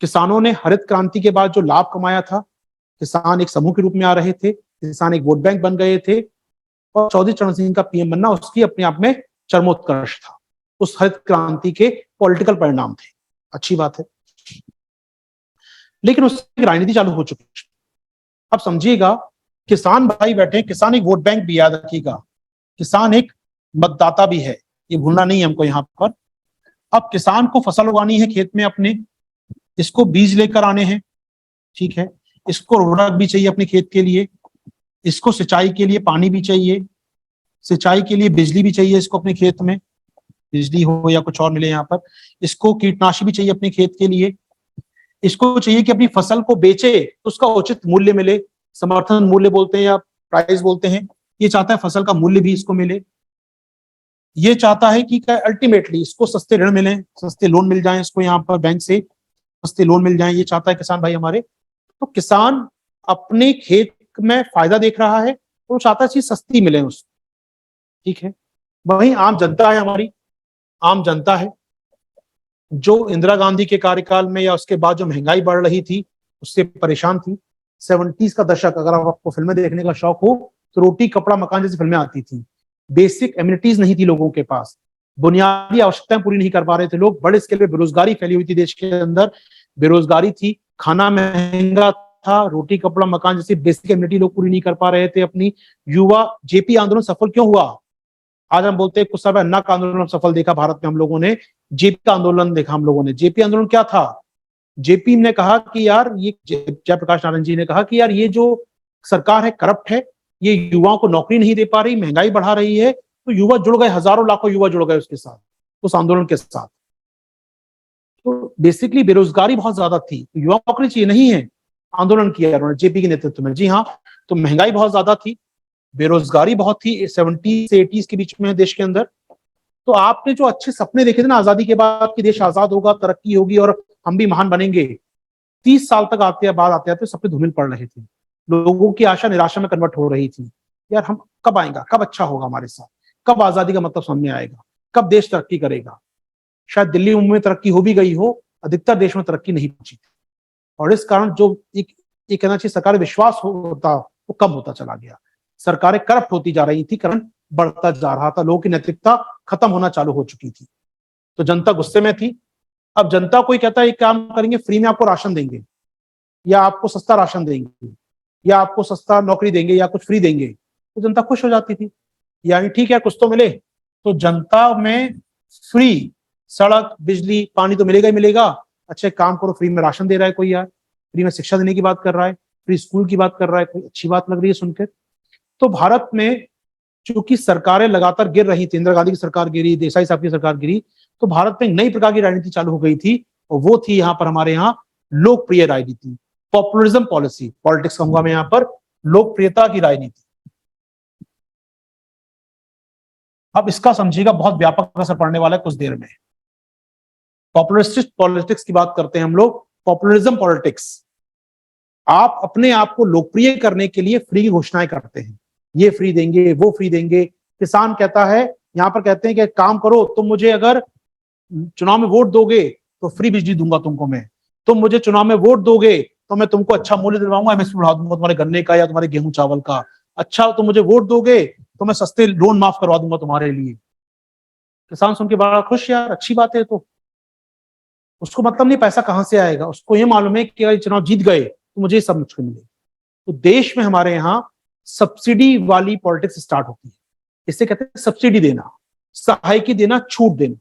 Speaker 1: किसानों ने हरित क्रांति के बाद जो लाभ कमाया था, किसान एक समूह के रूप में आ रहे थे, किसान एक वोट बैंक बन गए थे, और चौधरी चरण सिंह का पीएम बनना उसकी अपने आप में चरमोत्कर्ष था। उस हरित क्रांति के पॉलिटिकल परिणाम थे, अच्छी बात है। लेकिन उसकी राजनीति चालू हो चुकी है। अब समझिएगा, किसान भाई बैठे हैं, किसान एक वोट बैंक भी, याद रखिएगा, किसान एक मतदाता भी है, ये भूलना नहीं है हमको यहाँ पर। अब किसान को फसल उगानी है खेत में अपने, इसको बीज लेकर आने हैं, ठीक है, इसको उर्वरक भी चाहिए अपने खेत के लिए, इसको सिंचाई के लिए पानी भी चाहिए, सिंचाई के लिए बिजली भी चाहिए इसको अपने खेत में, बिजली हो या कुछ और मिले यहाँ पर। इसको कीटनाशी भी चाहिए अपने खेत के लिए, इसको चाहिए कि अपनी फसल को बेचे तो उसका उचित मूल्य मिले, समर्थन मूल्य बोलते हैं या प्राइस बोलते हैं। ये चाहता है फसल का मूल्य भी इसको मिले। ये चाहता है कि अल्टीमेटली इसको सस्ते ऋण मिले, सस्ते लोन मिल जाएं इसको, यहाँ पर बैंक से सस्ते लोन मिल जाएं, ये चाहता है किसान भाई हमारे। तो किसान अपने खेत में फायदा देख रहा है, तो चाहता है चीज सस्ती मिले उसको, ठीक है। वहीं आम जनता है हमारी, आम जनता है जो इंदिरा गांधी के कार्यकाल में या उसके बाद जो महंगाई बढ़ रही थी उससे परेशान थी। 70s का दशक, अगर आपको फिल्में देखने का शौक हो तो रोटी कपड़ा मकान जैसी फिल्में आती थी। बेसिक एमिनिटीज नहीं थी लोगों के पास, बुनियादी आवश्यकताएं पूरी नहीं कर पा रहे थे लोग। बड़े स्केल पे बेरोजगारी फैली हुई थी देश के अंदर, बेरोजगारी थी, खाना महंगा था, रोटी कपड़ा मकान जैसी बेसिक एमिनिटी लोग पूरी नहीं कर पा रहे थे अपनी। युवा जेपी आंदोलन सफल क्यों हुआ? आज हम बोलते हैं कुछ समय अन्ना का आंदोलन सफल देखा भारत में हम लोगों ने, जेपी का आंदोलन देखा हम लोगों ने। जेपी आंदोलन क्या था? जेपी ने कहा कि यार, ये जयप्रकाश नारायण जी ने कहा कि यार ये जो सरकार है करप्ट है, ये युवाओं को नौकरी नहीं दे पा रही, महंगाई बढ़ा रही है। तो युवा जुड़ गए, हजारों लाखों युवा जुड़ गए उसके साथ, उस आंदोलन के साथ। तो बेसिकली बेरोजगारी बहुत ज्यादा थी, युवा नौकरी चाहिए, नहीं है, आंदोलन किया उन्होंने जेपी के नेतृत्व में। जी हाँ, तो महंगाई बहुत ज्यादा थी, बेरोजगारी बहुत थी 70 से 80s के बीच में देश के अंदर। तो आपने जो अच्छे सपने देखे थे ना आजादी के बाद कि देश आजाद होगा, तरक्की होगी और हम भी महान बनेंगे, 30 साल तक आते आते सपने धूमिल पड़ रहे थे। लोगों की आशा निराशा में कन्वर्ट हो रही थी। यार हम कब आएगा, कब अच्छा होगा हमारे साथ, कब आजादी का मतलब समझ में आएगा, कब देश तरक्की करेगा। शायद दिल्ली मुंबई में तरक्की हो भी गई हो, अधिकतर देश में तरक्की नहीं पहुंची थी। और इस कारण जो एक कहना चाहिए सरकार विश्वास होता वो कम होता चला गया। सरकारें करप्ट होती जा रही थी, करप्शन बढ़ता जा रहा था, लोगों की नैतिकता खत्म होना चालू हो चुकी थी। तो जनता गुस्से में थी। अब जनता कोई कहता है एक काम करेंगे, फ्री में आपको राशन देंगे, या आपको सस्ता राशन देंगे, या आपको सस्ता नौकरी देंगे, या कुछ फ्री देंगे, तो जनता खुश हो जाती थी, यानी ठीक है कुछ तो मिले। तो जनता में फ्री सड़क, बिजली, पानी तो मिलेगा ही मिलेगा। अच्छे काम करो, फ्री में राशन दे रहा है कोई, यार फ्री में शिक्षा देने की बात कर रहा है, फ्री स्कूल की बात कर रहा है कोई, अच्छी बात लग रही है सुनकर। तो भारत में चूंकि सरकारें लगातार गिर रही थी, इंदिरा गांधी की सरकार गिरी, देसाई साहब की सरकार गिरी, तो भारत में नई प्रकार की राजनीति चालू हो गई थी, और वो थी यहाँ पर हमारे यहाँ लोकप्रिय राजनीति, पॉपुलिज्म पॉलिसी, पॉलिटिक्स कहूंगा मैं यहाँ पर, लोकप्रियता की राजनीति। अब इसका समझिएगा बहुत व्यापक असर पड़ने वाला है कुछ देर में। पॉपुलिस्टिक पॉलिटिक्स की बात करते हैं हम लोग, पॉपुलिज्म पॉलिटिक्स। आप अपने आप को लोकप्रिय करने के लिए फ्री की घोषणाएं करते हैं, ये फ्री देंगे, वो फ्री देंगे। किसान कहता है, यहां पर कहते हैं कि काम करो, तुम मुझे अगर चुनाव में वोट दोगे तो फ्री बिजली दूंगा तुमको मैं, तुम मुझे चुनाव में वोट दोगे तो मैं तुमको अच्छा मूल्य दिलवाऊंगा, एमएसपी बढ़ा दूंगा तुम्हारे गन्ने का या तुम्हारे गेहूं चावल का। अच्छा, तुम मुझे वोट दोगे तो मैं सस्ते लोन माफ करवा दूंगा तुम्हारे लिए। किसान सुन के बड़ा खुश, यार अच्छी बात है। तो उसको मतलब नहीं पैसा कहां से आएगा, उसको ये मालूम है कि अगर चुनाव जीत गए तो मुझे सब मुझको मिले। तो देश में हमारे यहाँ सब्सिडी वाली पॉलिटिक्स स्टार्ट होती है, इसे कहते हैं सब्सिडी देना, सहायकी देना, छूट देना।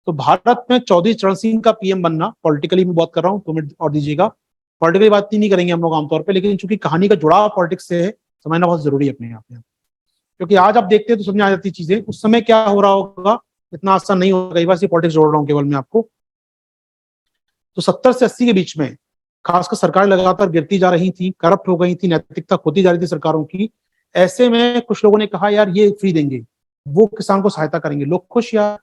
Speaker 1: तो भारत में चौधरी चरण सिंह का पीएम बनना, पॉलिटिकली मैं बात कर रहा हूँ, 2 मिनट और दीजिएगा, पॉलिटिकली बात नहीं करेंगे हम लोग आमतौर पे, लेकिन चूंकि कहानी का जुड़ाव पॉलिटिक्स से है, समझना बहुत जरूरी है अपने आप में, क्योंकि आज आप देखते हैं तो समझ आ जाती चीजें, उस समय क्या हो रहा होगा इतना आसान नहीं होगा। कई बार से पॉलिटिक्स जोड़ रहा हूँ केवल मैं आपको। तो 70 से 80 के बीच में खासकर सरकारें लगातार गिरती जा रही थी, करप्ट हो गई थी, नैतिकता खोती जा रही थी सरकारों की। ऐसे में कुछ लोगों ने कहा यार ये फ्री देंगे, वो किसान को सहायता करेंगे, लोग खुश। यार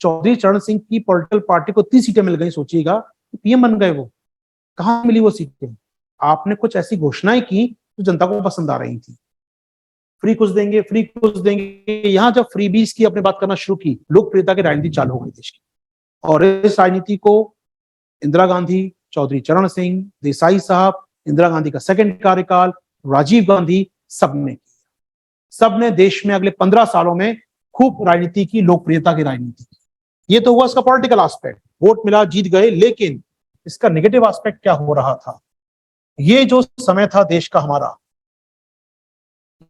Speaker 1: चौधरी चरण सिंह की पॉलिटिकल पार्टी को 30 सीटें मिल गई, सोचिएगा, पीएम बन गए। वो कहां मिली वो सीटें? आपने कुछ ऐसी घोषणाएं की जो जनता को पसंद आ रही थी, फ्री कुछ देंगे, फ्री कुछ देंगे। यहां जब फ्री बीज की अपने बात करना शुरू की, लोकप्रियता की राजनीति चालू हो गई देश की। और इस राजनीति को इंदिरा गांधी, चौधरी चरण सिंह, देसाई साहब, इंदिरा गांधी का सेकंड कार्यकाल, राजीव गांधी, सबने किया। सबने देश में अगले 15 सालों में खूब राजनीति की, लोकप्रियता की राजनीति की। ये तो हुआ इसका पॉलिटिकल एस्पेक्ट, वोट मिला, जीत गए। लेकिन इसका नेगेटिव एस्पेक्ट क्या हो रहा था? ये जो समय था देश का हमारा,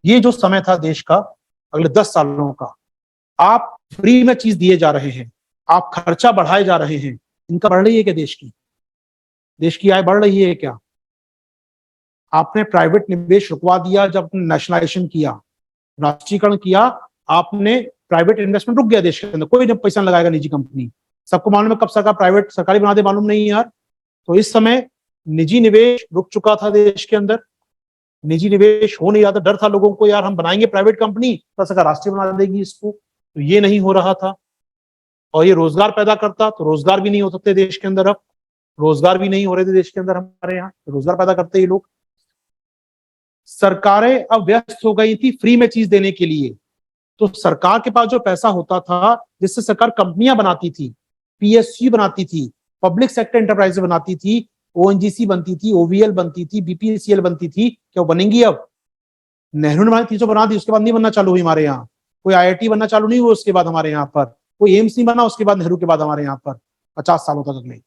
Speaker 1: ये जो समय था देश का अगले 10 सालों का, आप फ्री में चीज दिए जा रहे हैं, आप खर्चा बढ़ाए जा रहे हैं। इनका बढ़ रही है क्या? देश की आय बढ़ रही है क्या? आपने प्राइवेट निवेश रुकवा दिया जब आपने नेशनलाइजेशन किया, राष्ट्रीयकरण किया, आपने प्राइवेट इन्वेस्टमेंट रुक गया देश के अंदर, कोई पैसा लगाएगा निजी कंपनी। सबको मालूम है कब सरकार प्राइवेट सरकारी बना दे, मालूम नहीं है यार। तो इस समय निजी निवेश रुक चुका था देश के अंदर, निजी निवेश हो नहीं रहा था। डर था लोगों को, यार हम बनाएंगे प्राइवेट कंपनी तो सरकार राष्ट्रीय बना देगी इसको, तो ये नहीं हो रहा था। और ये रोजगार पैदा करता, तो रोजगार भी नहीं हो सकते देश के अंदर। अब रोजगार भी नहीं हो रहे थे देश के अंदर हमारे यहाँ, रोजगार पैदा करते ही लोग। सरकारें अब व्यस्त हो गई थी फ्री में चीज देने के लिए। तो सरकार के पास जो पैसा होता था, जिससे सरकार कंपनियां बनाती थी, पीएसयू बनाती थी, पब्लिक सेक्टर एंटरप्राइज बनाती थी, ओएनजीसी बनती थी, ओवीएल बनती थी, बीपीसीएल बनती थी, क्या वो बनेंगी अब? नेहरू ने हमारी 300 बना दी, उसके बाद नहीं बनना चालू हुई हमारे यहाँ। कोई आईआईटी बनना चालू नहीं हुआ उसके बाद हमारे यहाँ पर, कोई एम्स नहीं बना उसके बाद नेहरू के बाद हमारे यहाँ पर 50 सालों तक अगले।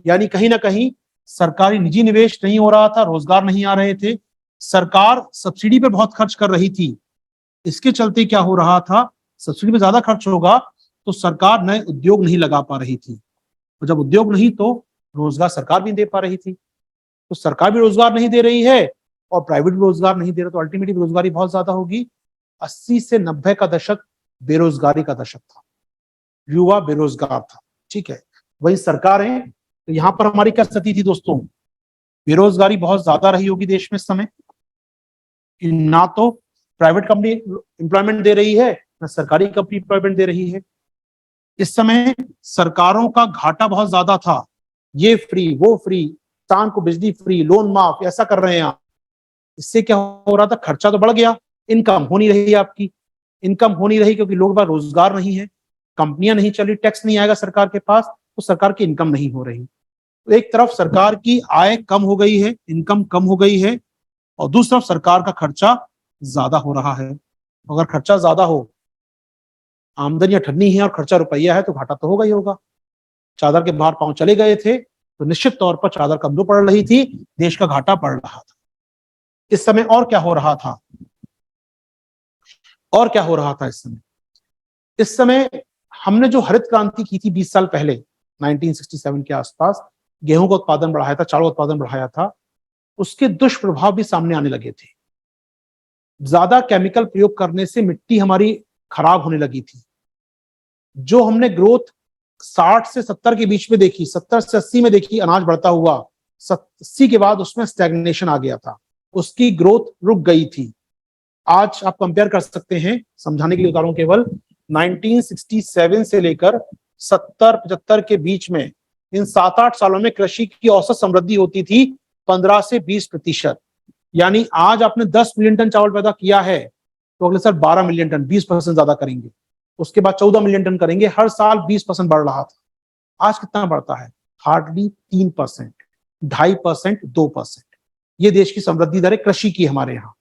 Speaker 1: यानी कहीं ना कहीं सरकारी निजी निवेश नहीं हो रहा था, रोजगार नहीं आ रहे थे, सरकार सब्सिडी पे बहुत खर्च कर रही थी। इसके चलते क्या हो रहा था, सब्सिडी पे ज्यादा खर्च होगा तो सरकार नए उद्योग नहीं लगा पा रही थी, और जब उद्योग नहीं तो रोजगार सरकार भी दे पा रही थी। तो सरकार भी रोजगार नहीं दे रही है और प्राइवेट भी रोजगार नहीं दे रहा, तो अल्टीमेटली बेरोजगारी बहुत ज्यादा होगी। 80 से 90 का दशक बेरोजगारी का दशक था, युवा बेरोजगार था, ठीक है। वही सरकारें, तो यहां पर हमारी क्या स्थिति थी दोस्तों? बेरोजगारी बहुत ज्यादा रही होगी देश में इस समय, ना तो प्राइवेट कंपनी एम्प्लॉयमेंट दे रही है, ना सरकारी कंपनी एम्प्लॉयमेंट दे रही है। इस समय सरकारों का घाटा बहुत ज्यादा था, ये फ्री वो फ्री, किसान को बिजली फ्री, लोन माफ, ऐसा कर रहे हैं आप। इससे क्या हो रहा था, खर्चा तो बढ़ गया, इनकम हो नहीं रही आपकी, इनकम हो नहीं रही क्योंकि लोगों के पास रोजगार नहीं है, कंपनियां नहीं चली, टैक्स नहीं आएगा सरकार के पास, तो सरकार की इनकम नहीं हो रही। तो एक तरफ सरकार की आय कम हो गई है, इनकम कम हो गई है, और दूसरी तरफ सरकार का खर्चा ज्यादा हो रहा है। अगर खर्चा ज्यादा हो, आमदनी अठन्नी है और खर्चा रुपया है, तो घाटा तो होगा ही होगा। चादर के बाहर पांव चले गए थे तो निश्चित तौर पर चादर कमजोर पड़ रही थी, देश का घाटा पड़ रहा था। इस समय और क्या हो रहा था, और क्या हो रहा था इस समय हमने जो हरित क्रांति की थी 20 साल पहले, 1967 के आसपास, गेहूं का उत्पादन बढ़ाया था, चावल उत्पादन बढ़ाया था, उसके दुष्प्रभाव भी सामने आने लगे थे। ज्यादा केमिकल प्रयोग करने से मिट्टी हमारी खराब होने लगी थी। जो हमने ग्रोथ 60 से 70 के बीच में देखी, 70 से 80 में देखी अनाज बढ़ता हुआ, 80 के बाद उसमें स्टैग्नेशन आ गया था, उसकी ग्रोथ रुक गई थी। आज आप कंपेयर कर सकते हैं, समझाने के लिए उदाहरण केवल 1967 से लेकर 70-75 के बीच में, इन 7-8 सालों में कृषि की औसत समृद्धि होती थी 15 से 20%। यानी आज आपने 10 मिलियन टन चावल पैदा किया है, तो अगले साल 12 मिलियन टन, 20% ज्यादा करेंगे। उसके बाद 14 मिलियन टन करेंगे, हर साल 20% बढ़ रहा था। आज कितना बढ़ता है? हार्डली 3%, 2.5%, 2%। ये देश की समृद्धि दर है कृषि की हमारे यहाँ।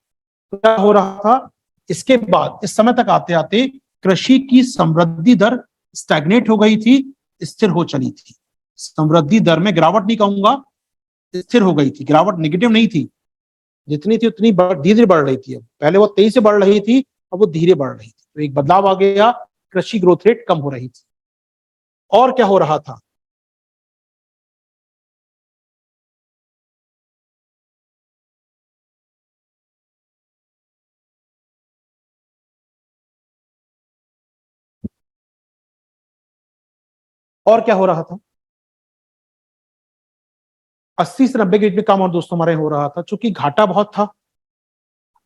Speaker 1: तो क्या हो रहा था, इसके बाद इस समय तक आते आते कृषि की समृद्धि दर स्टैग्नेट हो गई थी, स्थिर हो चली थी। समृद्धि दर में गिरावट नहीं कहूंगा, स्थिर हो गई थी। गिरावट नेगेटिव नहीं थी, जितनी थी उतनी धीरे बढ़ रही थी। अब पहले वो तेजी से बढ़ रही थी, अब वो धीरे बढ़ रही थी। तो एक बदलाव आ गया, कृषि ग्रोथ रेट कम हो रही थी। और क्या हो रहा था, और क्या हो रहा था, 80 से 90 के बीच में काम और दोस्तों हमारे हो रहा था। चूंकि घाटा बहुत था,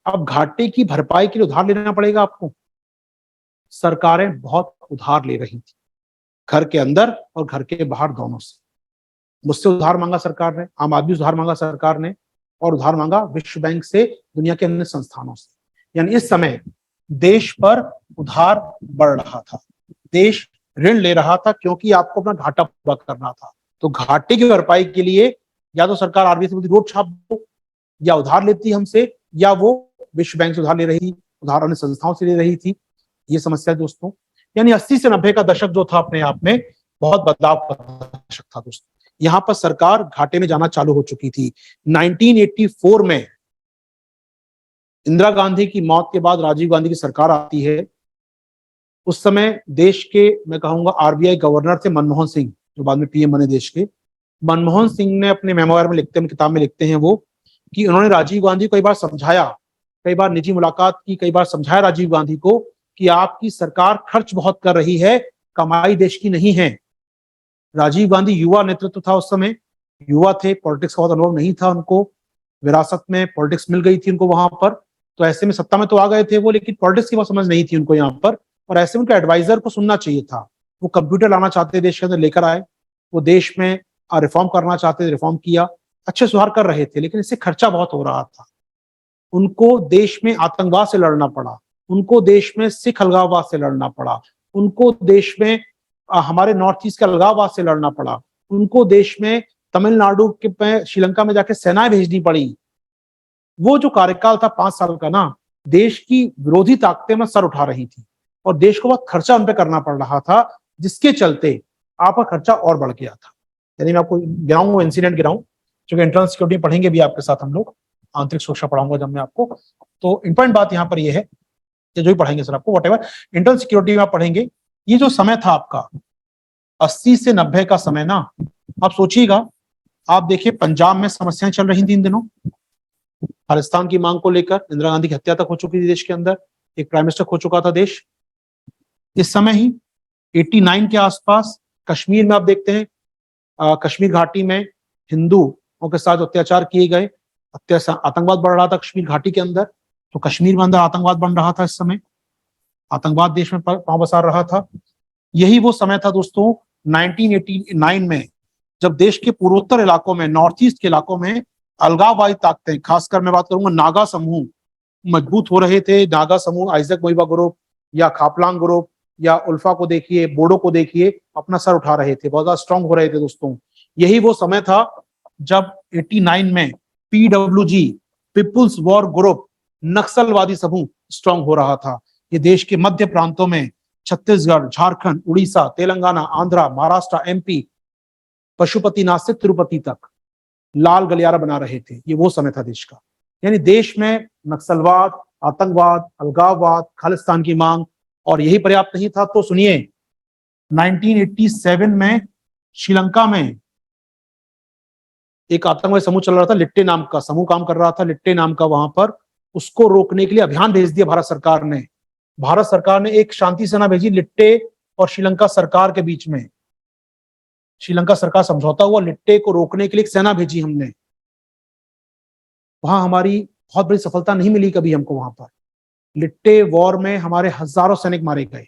Speaker 1: अब घाटे की भरपाई के लिए उधार लेना पड़ेगा आपको। सरकारें बहुत उधार ले रही थी, घर के अंदर और घर के बाहर दोनों से। मुझसे उधार मांगा सरकार ने, आम आदमी उधार मांगा सरकार ने, और उधार मांगा विश्व बैंक से, दुनिया के अन्य संस्थानों से। यानी इस समय देश पर उधार बढ़ रहा था, देश ऋण ले रहा था, क्योंकि आपको अपना घाटा पूरा करना था। तो घाटे की भरपाई के लिए या तो सरकार आरबीआई से बोलती नोट छाप दो, या उधार लेती हमसे, या वो विश्व बैंक से उधार ले रही थी, उधार अन्य संस्थाओं से ले रही थी। ये समस्या है दोस्तों। यानी 80 से 90 का दशक जो था अपने आप में बहुत बदलाव का दशक था दोस्तों। यहां पर सरकार घाटे में जाना चालू हो चुकी थी। 1984 में इंदिरा गांधी की मौत के बाद राजीव गांधी की सरकार आती है। उस समय देश के, मैं कहूंगा, आरबीआई गवर्नर थे मनमोहन सिंह, जो बाद में पीएम बने देश के। मनमोहन सिंह ने अपने मेमोयर में लिखते हैं, किताब में लिखते हैं वो, कि उन्होंने राजीव गांधी को कई बार समझाया, कई बार निजी मुलाकात की, कई बार समझाया राजीव गांधी को कि आपकी सरकार खर्च बहुत कर रही है, कमाई देश की नहीं है। राजीव गांधी युवा नेतृत्व था उस समय, युवा थे, पॉलिटिक्स का बहुत अनुभव नहीं था उनको, विरासत में पॉलिटिक्स मिल गई थी उनको वहां पर। तो ऐसे में सत्ता में तो आ गए थे वो, लेकिन पॉलिटिक्स की बहुत समझ नहीं थी उनको यहाँ पर। और ऐसे में उनके एडवाइजर को सुनना चाहिए था। वो कंप्यूटर लाना चाहते, देश के अंदर लेकर आए, वो देश में रिफॉर्म करना चाहते थे, रिफॉर्म किया, अच्छे सुधार कर रहे थे, लेकिन इससे खर्चा बहुत हो रहा था। उनको देश में आतंकवाद से लड़ना पड़ा, उनको देश में सिख अलगाववाद से लड़ना पड़ा, उनको देश में हमारे नॉर्थ ईस्ट के अलगाववाद से लड़ना पड़ा, उनको देश में तमिलनाडु के श्रीलंका में जाके सेनाएं भेजनी पड़ी। वो जो कार्यकाल था 5 साल का ना, देश की विरोधी ताकतें में सर उठा रही थी और देश को बहुत खर्चा उन पर करना पड़ रहा था, जिसके चलते आपका खर्चा और बढ़ गया था। यानी मैं आपको गिराऊंगा, इंसिडेंट गिराऊं, क्योंकि एंट्रेंस सिक्योरिटी पढ़ेंगे भी आपके साथ हम लोग, आंतरिक सुरक्षा पढ़ाऊंगा जब मैं आपको। तो इंपॉर्टेंट बात यहाँ पर यह है कि जो भी पढ़ेंगे सर आपको, व्हाटएवर इंटरनल सिक्योरिटी में आप पढ़ेंगे, ये जो समय था आपका 80 से 90 का समय ना, आप सोचिएगा, आप देखिए पंजाब में समस्याएं चल रही थी इन दिनों, खालिस्तान की मांग को लेकर। इंदिरा गांधी की हत्या तक हो चुकी थी देश के अंदर, एक प्राइम मिनिस्टर खो चुका था देश। इस समय ही 89 के आसपास कश्मीर में आप देखते हैं, कश्मीर घाटी में हिंदुओं के साथ अत्याचार किए गए, आतंकवाद बढ़ रहा था कश्मीर घाटी के अंदर। तो कश्मीर में अंदर आतंकवाद बन रहा था, इस समय आतंकवाद देश में पांव पसार रहा था। यही वो समय था दोस्तों 1989 में, जब देश के पूर्वोत्तर इलाकों में, नॉर्थ ईस्ट के इलाकों में अलगाववादी ताकतें, खासकर मैं बात करूंगा नागा समूह, मजबूत हो रहे थे। नागा समूह, आइजक मोइबा ग्रुप या खापलांग ग्रुप या उल्फा को देखिए, बोडो को देखिए, अपना सर उठा रहे थे, बहुत ज्यादा स्ट्रांग हो रहे थे दोस्तों। यही वो समय था जब 89 में पीडब्ल्यूजी, पीपुल्स वॉर ग्रुप, नक्सलवादी समूह स्ट्रांग हो रहा था। ये देश के मध्य प्रांतों में छत्तीसगढ़, झारखंड, उड़ीसा, तेलंगाना, आंध्रा, महाराष्ट्र, एमपी, पशुपतिनाथ से तिरुपति तक लाल गलियारा बना रहे थे। ये वो समय था देश का। यानी देश में नक्सलवाद, आतंकवाद, अलगाववाद, खालिस्तान की मांग, और यही पर्याप्त नहीं था तो सुनिए 1987 में श्रीलंका में एक आतंकवादी समूह चल रहा था, लिट्टे नाम का समूह काम कर रहा था, लिट्टे नाम का। वहां पर उसको रोकने के लिए अभियान भेज दिया भारत सरकार ने। भारत सरकार ने एक शांति सेना भेजी लिट्टे और श्रीलंका सरकार के बीच में। श्रीलंका सरकार समझौता हुआ, लिट्टे को रोकने के लिए एक सेना भेजी हमने। वहां हमारी बहुत बड़ी सफलता नहीं मिली कभी हमको। वहां पर लिट्टे वॉर में हमारे हजारों सैनिक मारे गए।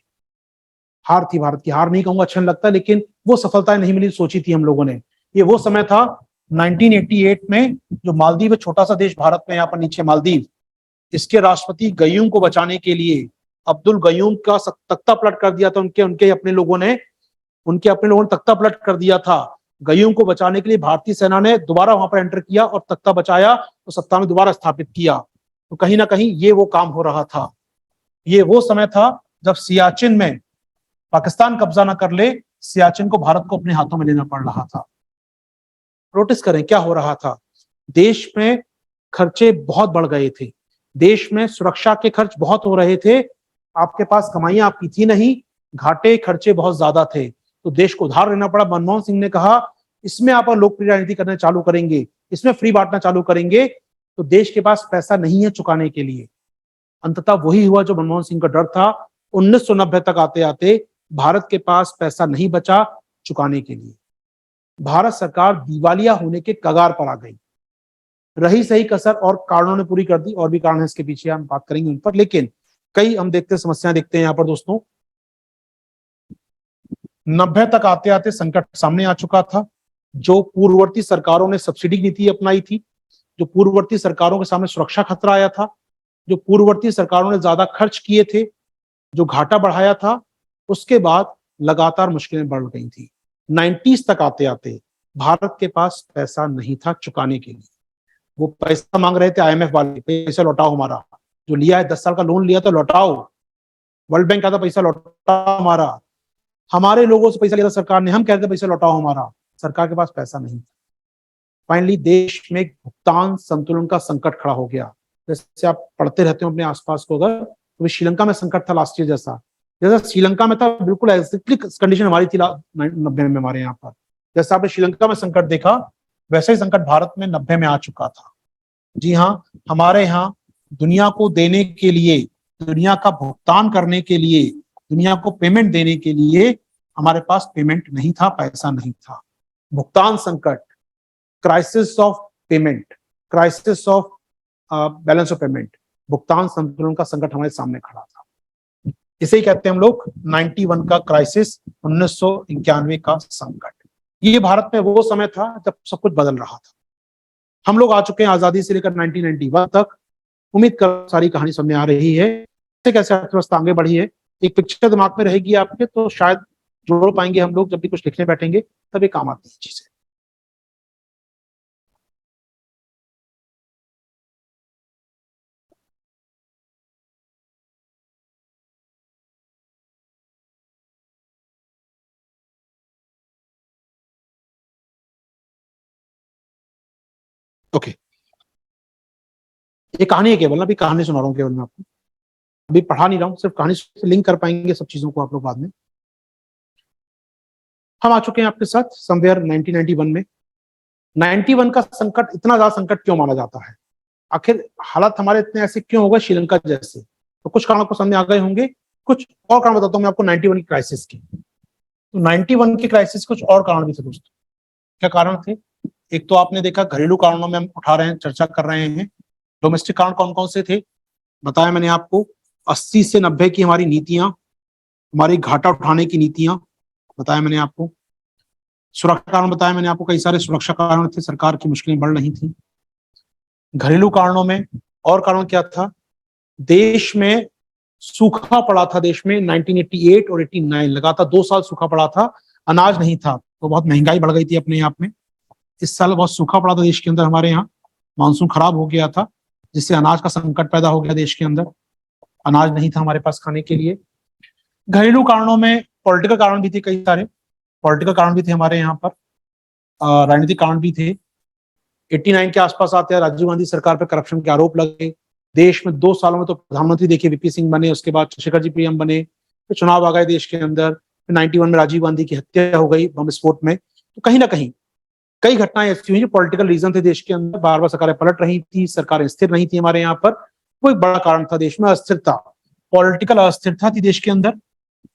Speaker 1: हार थी भारत की, हार नहीं कहूंगा अच्छा नहीं लगता, लेकिन वो सफलताएं नहीं मिली सोची थी हम लोगों ने। ये वो समय था 1988 में, जो मालदीव, छोटा सा देश भारत में, यहाँ पर नीचे मालदीव, इसके राष्ट्रपति गयूम को बचाने के लिए अब्दुल गयूम का तख्ता पलट कर दिया था। उनके अपने लोगों ने तख्ता पलट कर दिया था। गयूम को बचाने के लिए भारतीय सेना ने दोबारा वहां पर एंटर किया और तख्ता बचाया, तो सत्ता में दोबारा स्थापित किया। तो कहीं ना कहीं ये वो काम हो रहा था। ये वो समय था जब सियाचिन में पाकिस्तान कब्जा न कर ले, सियाचिन को भारत को अपने हाथों में लेना पड़ रहा था। नोटिस करें क्या हो रहा था। देश में खर्चे बहुत बढ़ गए थे, देश में सुरक्षा के खर्च बहुत हो रहे थे। आपके पास कमाइयां आपकी थी नहीं, घाटे खर्चे बहुत ज्यादा थे, तो देश को उधार लेना पड़ा। मनमोहन सिंह ने कहा इसमें आप लोकप्रिय राजनीति करना चालू करेंगे, इसमें फ्री बांटना चालू करेंगे, तो देश के पास पैसा नहीं है चुकाने के लिए। अंततः वही हुआ जो मनमोहन सिंह का डर था। 1990 तक आते आते भारत के पास पैसा नहीं बचा चुकाने के लिए। भारत सरकार दिवालिया होने के कगार पर आ गई। रही सही कसर और कारणों ने पूरी कर दी, और भी कारण है इसके पीछे, हम बात करेंगे उन पर। लेकिन कई हम समस्याएं देखते हैं यहाँ पर दोस्तों। 90 तक आते आते संकट सामने आ चुका था। जो पूर्ववर्ती सरकारों ने सब्सिडी नीति अपनाई थी, जो पूर्ववर्ती सरकारों के सामने सुरक्षा खतरा आया था, जो पूर्ववर्ती सरकारों ने ज्यादा खर्च किए थे, जो घाटा बढ़ाया था, उसके बाद लगातार मुश्किलें बढ़ गई थी। 90s तक आते आते भारत के पास पैसा नहीं था चुकाने के लिए। वो पैसा मांग रहे थे आईएमएफ वाले, पैसा लौटाओ हमारा, जो लिया है 10 साल का लोन लिया था लौटाओ। वर्ल्ड बैंक का था पैसा लौटाओ हमारा। हमारे लोगों से पैसा लिया था सरकार ने, हम कहते पैसा लौटाओ हमारा। सरकार के पास पैसा नहीं था। फाइनली देश में भुगतान संतुलन का संकट खड़ा हो गया। जैसे आप पढ़ते रहते हो अपने आसपास को, अगर तो श्रीलंका में संकट था लास्ट ईयर जैसा श्रीलंका में था, बिल्कुल एग्जैक्टली कंडीशन हमारी थी 90 में हमारे यहाँ पर। जैसा आपने श्रीलंका में संकट देखा, वैसे ही संकट भारत में 90 में आ चुका था। जी हाँ, हमारे यहाँ दुनिया को देने के लिए, दुनिया का भुगतान करने के लिए, दुनिया को पेमेंट देने के लिए हमारे पास पेमेंट नहीं था, पैसा नहीं था। भुगतान संकट, crisis of payment, crisis of balance of payment, भुगतान संतुलन का संकट हमारे सामने खड़ा था। इसे ही कहते हैं हम लोग 91 का क्राइसिस, 1991 का संकट। ये भारत में वो समय था जब सब कुछ बदल रहा था। हम लोग आ चुके हैं आजादी से लेकर 1991 तक। उम्मीद कर सारी कहानी सामने आ रही है, कैसे अर्थव्यवस्था आगे बढ़ी है। एक पिक्चर दिमाग में रहेगी आपके, तो शायद जोड़ पाएंगे हम लोग। जब भी कुछ लिखने बैठेंगे तब ये काम आती है चीजें। ओके, ये कहानी है केवल, अभी कहानी सुना रहा हूँ केवल मैं आपको, अभी पढ़ा नहीं रहा हूँ, सिर्फ कहानी से लिंक कर पाएंगे सब चीजों को आप लोग बाद में। हम आ चुके हैं आपके साथ समवेयर 1991 में। 91 का संकट इतना ज्यादा संकट क्यों माना जाता है? आखिर हालात हमारे इतने ऐसे क्यों हो गए श्रीलंका जैसे? तो कुछ कारण आपको सामने आ गए होंगे, कुछ और कारण बताता हूँ मैं आपको 91 की क्राइसिस की। तो 91 की क्राइसिस कुछ और कारण भी थे दोस्तों। क्या कारण थे? एक तो आपने देखा घरेलू कारणों में हम उठा रहे हैं, चर्चा कर रहे हैं। डोमेस्टिक कारण कौन कौन से थे बताया मैंने आपको। 80 से 90 की हमारी नीतियां, हमारी घाटा उठाने की नीतियां बताया मैंने आपको। सुरक्षा कारण बताया मैंने आपको, कई सारे सुरक्षा कारण थे, सरकार की मुश्किलें बढ़ रही थी। घरेलू कारणों में और कारण क्या था? देश में सूखा पड़ा था। देश में 1988 और 89 लगातार 2 साल सूखा पड़ा था, अनाज नहीं था, तो बहुत महंगाई बढ़ गई थी अपने आप में। इस साल बहुत सूखा पड़ा था देश के अंदर, हमारे यहाँ मानसून खराब हो गया था, जिससे अनाज का संकट पैदा हो गया देश के अंदर। अनाज नहीं था हमारे पास खाने के लिए। घरेलू कारणों में पॉलिटिकल कारण भी थे, कई सारे पॉलिटिकल कारण भी थे हमारे यहाँ पर, राजनीतिक कारण भी थे। 89 के आसपास आते हैं, राजीव गांधी सरकार पर करप्शन के आरोप लगे। देश में 2 सालों में तो प्रधानमंत्री देखिए वीपी सिंह बने, उसके बाद चंद्रशेखर जी पीएम बने, फिर चुनाव आ गए देश के अंदर, फिर 91 में राजीव गांधी की हत्या हो गई बम विस्फोट में। तो कहीं ना कहीं कई घटनाएं ऐसी हुई जो पॉलिटिकल रीजन थे देश के अंदर, बार बार सरकारें पलट रही थी, सरकारें स्थिर नहीं थी हमारे यहाँ पर। वो एक बड़ा कारण था देश में अस्थिरता, पॉलिटिकल अस्थिरता थी देश के अंदर।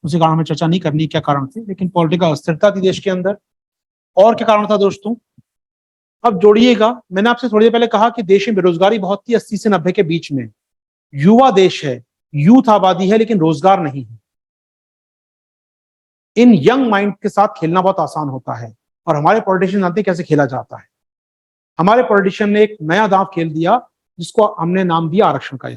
Speaker 1: उसी कारण में चर्चा नहीं करनी क्या कारण थे, लेकिन पॉलिटिकल अस्थिरता थी देश के अंदर। और क्या कारण था दोस्तों, अब जोड़िएगा, मैंने आपसे थोड़ी देर पहले कहा कि देश में बेरोजगारी बहुत थी 80 से 90 के बीच में। युवा देश है, यूथ आबादी है, लेकिन रोजगार नहीं है। इन यंग माइंड के साथ खेलना बहुत आसान होता है, और हमारे पॉलिटिशियन जानते हैं कैसे खेला जाता है। हमारे पॉलिटिशियन ने एक नया दांव खेल दिया, जिसको हमने नाम दिया आरक्षण का।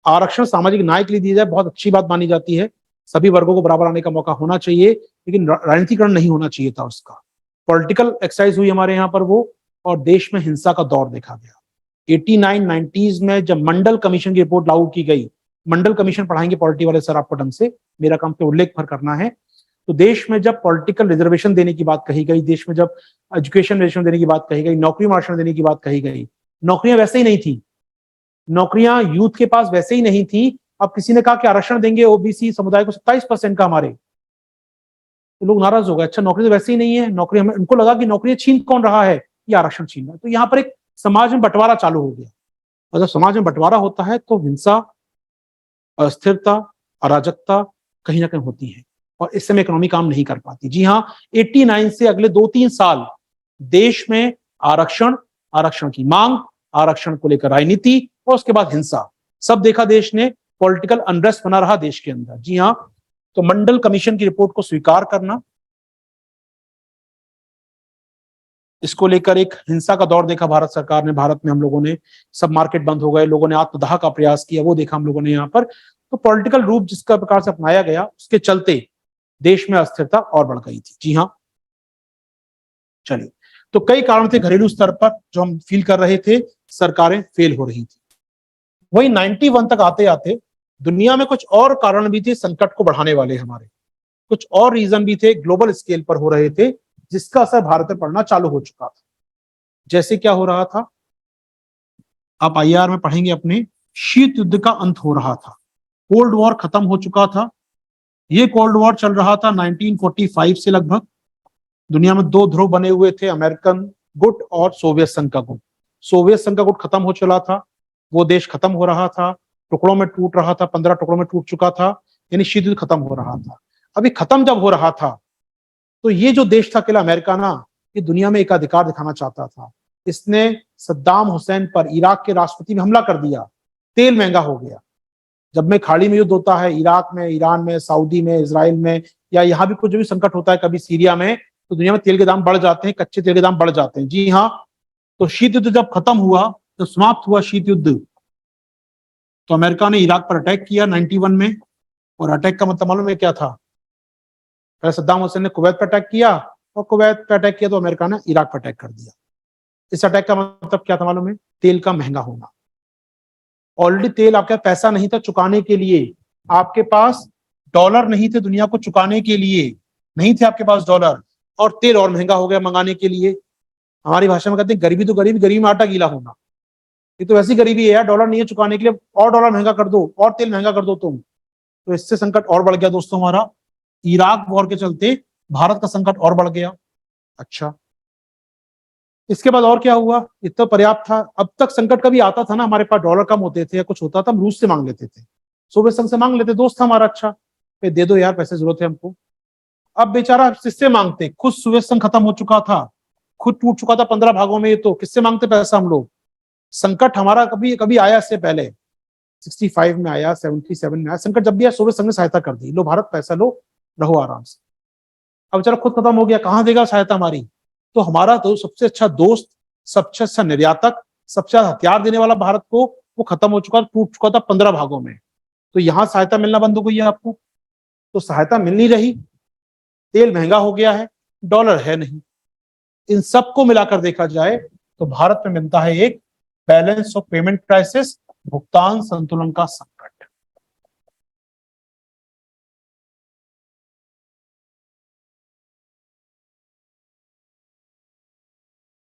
Speaker 1: आरक्षण सामाजिक न्याय के लिए दिया जाए, बहुत अच्छी बात मानी जाती है, सभी वर्गों को बराबर आने का मौका होना चाहिए, लेकिन राजनीतिकरण नहीं होना चाहिए था उसका। पॉलिटिकल एक्सरसाइज हुई हमारे यहाँ पर वो, और देश में हिंसा का दौर देखा गया। 89-90s में जब मंडल कमीशन की रिपोर्ट लागू की गई, मंडल कमीशन पढ़ाएंगे पॉलिटी वाले सर आपको ढंग से, मेरा काम पे उल्लेख भर करना है। तो देश में जब पॉलिटिकल रिजर्वेशन देने की बात कही गई, देश में जब एजुकेशन रिजर्वेशन देने की बात कही गई, नौकरी में आरक्षण देने की बात कही गई, नौकरियां वैसे ही नहीं थी, नौकरियां यूथ के पास वैसे ही नहीं थी। अब किसी ने कहा कि आरक्षण देंगे ओबीसी समुदाय को 27% का हमारे, तो लोग नाराज हो गए। अच्छा, नौकरी तो वैसे ही नहीं है, नौकरी हमें, उनको लगा कि नौकरी छीन कौन रहा है, ये आरक्षण छीन रहा है। तो यहाँ पर एक समाज में बंटवारा चालू हो गया, और जब समाज में बंटवारा होता है तो हिंसा, अस्थिरता, अराजकता कहीं ना कहीं होती है, और इस समय इकोनॉमी काम नहीं कर पाती। जी हाँ, 89 से अगले 2-3 साल देश में आरक्षण, आरक्षण की मांग, आरक्षण को लेकर राजनीति, और उसके बाद हिंसा, सब देखा देश ने। पॉलिटिकल अनरेस्ट बना रहा देश के अंदर। जी हाँ, तो मंडल कमीशन की रिपोर्ट को स्वीकार करना, इसको लेकर एक हिंसा का दौर देखा भारत सरकार ने, भारत में हम लोगों ने, सब मार्केट बंद हो गए, लोगों ने आत्मदाह का प्रयास किया, वो देखा हम लोगों ने यहाँ पर। तो पॉलिटिकल रूप जिसका प्रकार से अपनाया गया, उसके चलते देश में अस्थिरता और बढ़ गई थी। जी हाँ, चलिए, तो कई कारण थे घरेलू स्तर पर जो हम फील कर रहे थे, सरकारें फेल हो रही थी। वही 91 तक आते आते दुनिया में कुछ और कारण भी थे संकट को बढ़ाने वाले, हमारे कुछ और रीजन भी थे, ग्लोबल स्केल पर हो रहे थे, जिसका असर भारत में पड़ना चालू हो चुका था। जैसे क्या हो रहा था, आप आईआर में पढ़ेंगे अपने, शीत युद्ध का अंत हो रहा था, कोल्ड वॉर खत्म हो चुका था। ये कोल्ड वॉर चल रहा था 1945 से लगभग। दुनिया में 2 ध्रुव बने हुए थे, अमेरिकन गुट और सोवियत संघ का गुट। सोवियत संघ का गुट खत्म हो चला था, वो देश खत्म हो रहा था, टुकड़ों में टूट रहा था, 15 टुकड़ों में टूट चुका था, यानी शीत युद्ध खत्म हो रहा था। अभी खत्म जब हो रहा था, तो ये जो देश था अकेला अमेरिका ना, ये दुनिया में एकाधिकार दिखाना चाहता था। इसने सद्दाम हुसैन पर इराक के राष्ट्रपति में हमला कर दिया, तेल महंगा हो गया। जब में खाड़ी में युद्ध होता है, इराक में, ईरान में, सऊदी में, इजराइल में, या यहाँ भी कुछ जो भी संकट होता है, कभी सीरिया में, तो दुनिया में तेल के दाम बढ़ जाते हैं, कच्चे तेल के दाम बढ़ जाते हैं। जी हाँ, तो शीत युद्ध जब खत्म हुआ, जब समाप्त हुआ शीत युद्ध, तो अमेरिका ने इराक पर अटैक किया 91 में। और अटैक का मतलब मालूम है क्या था? पहले सद्दाम हुसैन ने कुवैत पर अटैक किया, और कुवैत पर अटैक किया तो अमेरिका ने इराक पर अटैक कर दिया। इस अटैक का मतलब क्या था मालूम है? तेल का महंगा होना। ऑलरेडी तेल, आपका पैसा नहीं था चुकाने के लिए, आपके पास डॉलर नहीं थे दुनिया को चुकाने के लिए, नहीं थे आपके पास डॉलर, और तेल और महंगा हो गया मंगाने के लिए। हमारी भाषा में कहते हैं गरीबी तो गरीबी, गरीबी में आटा गीला होना। ये तो वैसी गरीबी है यार, डॉलर नहीं है चुकाने के लिए, और डॉलर महंगा कर दो, और तेल महंगा कर दो तुम। तो इससे संकट और बढ़ गया दोस्तों हमारा। इराक वॉर के चलते भारत का संकट और बढ़ गया। अच्छा, इसके बाद और क्या हुआ? इतना पर्याप्त था। अब तक संकट कभी आता था ना, हमारे पास डॉलर कम होते थे या कुछ होता था, हम रूस से मांग लेते थे, सोवियत संघ से मांग लेते, दोस्त था हमारा, अच्छा दे दो यार पैसे, जरूरत है हमको। अब बेचारा किससे मांगते? खुद सोवियत संघ खत्म हो चुका था, खुद टूट चुका था 15 भागों में, ये तो किससे मांगते पैसा हम लोग? संकट हमारा कभी कभी आया इससे पहले, 65 में आया, 77 में आया संकट, जब भी आया सोवियत संघ ने सहायता कर दी, लो भारत पैसा लो, रहो आराम से। अब बेचारा खुद खत्म हो गया, कहां देगा सहायता हमारी? तो हमारा तो सबसे अच्छा दोस्त, सबसे अच्छा निर्यातक, सबसे अच्छा हथियार देने वाला भारत को, वो खत्म हो चुका, टूट चुका था 15 भागों में। तो यहां सहायता मिलना बंद हो गई है आपको, तो सहायता मिल नहीं रही, तेल महंगा हो गया है, डॉलर है नहीं। इन सबको मिलाकर देखा जाए तो भारत में मिलता है एक बैलेंस ऑफ पेमेंट क्राइसिस, भुगतान संतुलन का संकट।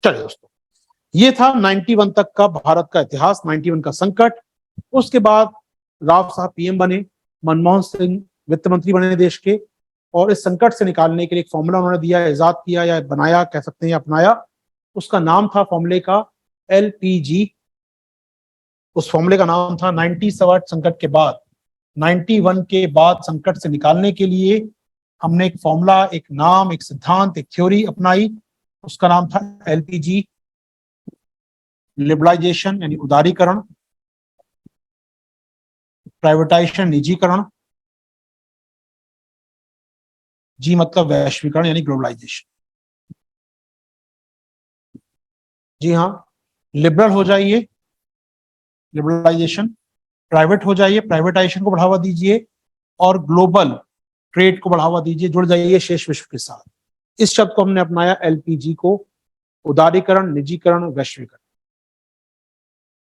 Speaker 1: चलिए दोस्तों, ये था 91 तक का भारत का इतिहास, 91 का संकट। उसके बाद राव साहब पीएम बने, मनमोहन सिंह वित्त मंत्री बने देश के, और इस संकट से निकालने के लिए एक फॉर्मूला उन्होंने दिया, इजाद किया या बनाया कह सकते हैं, अपनाया। उसका नाम था फॉर्मूले का एलपीजी। उस फॉर्मूले का नाम था 97 संकट के बाद, 91 के बाद संकट से निकालने के लिए हमने एक फॉर्मूला, एक नाम, एक सिद्धांत, एक थ्योरी अपनाई। उसका नाम था एलपीजी, लिबरलाइजेशन यानी उदारीकरण, प्राइवेटाइजेशन निजीकरण, जी मतलब वैश्वीकरण यानी ग्लोबलाइजेशन। जी हाँ, लिबरल हो जाइए, लिबरलाइजेशन, प्राइवेट हो जाइए, प्राइवेटाइजेशन को बढ़ावा दीजिए, और ग्लोबल ट्रेड को बढ़ावा दीजिए, जुड़ जाइए शेष विश्व के साथ। इस शब्द को हमने अपनाया एलपीजी को, उदारीकरण, निजीकरण, वैश्वीकरण।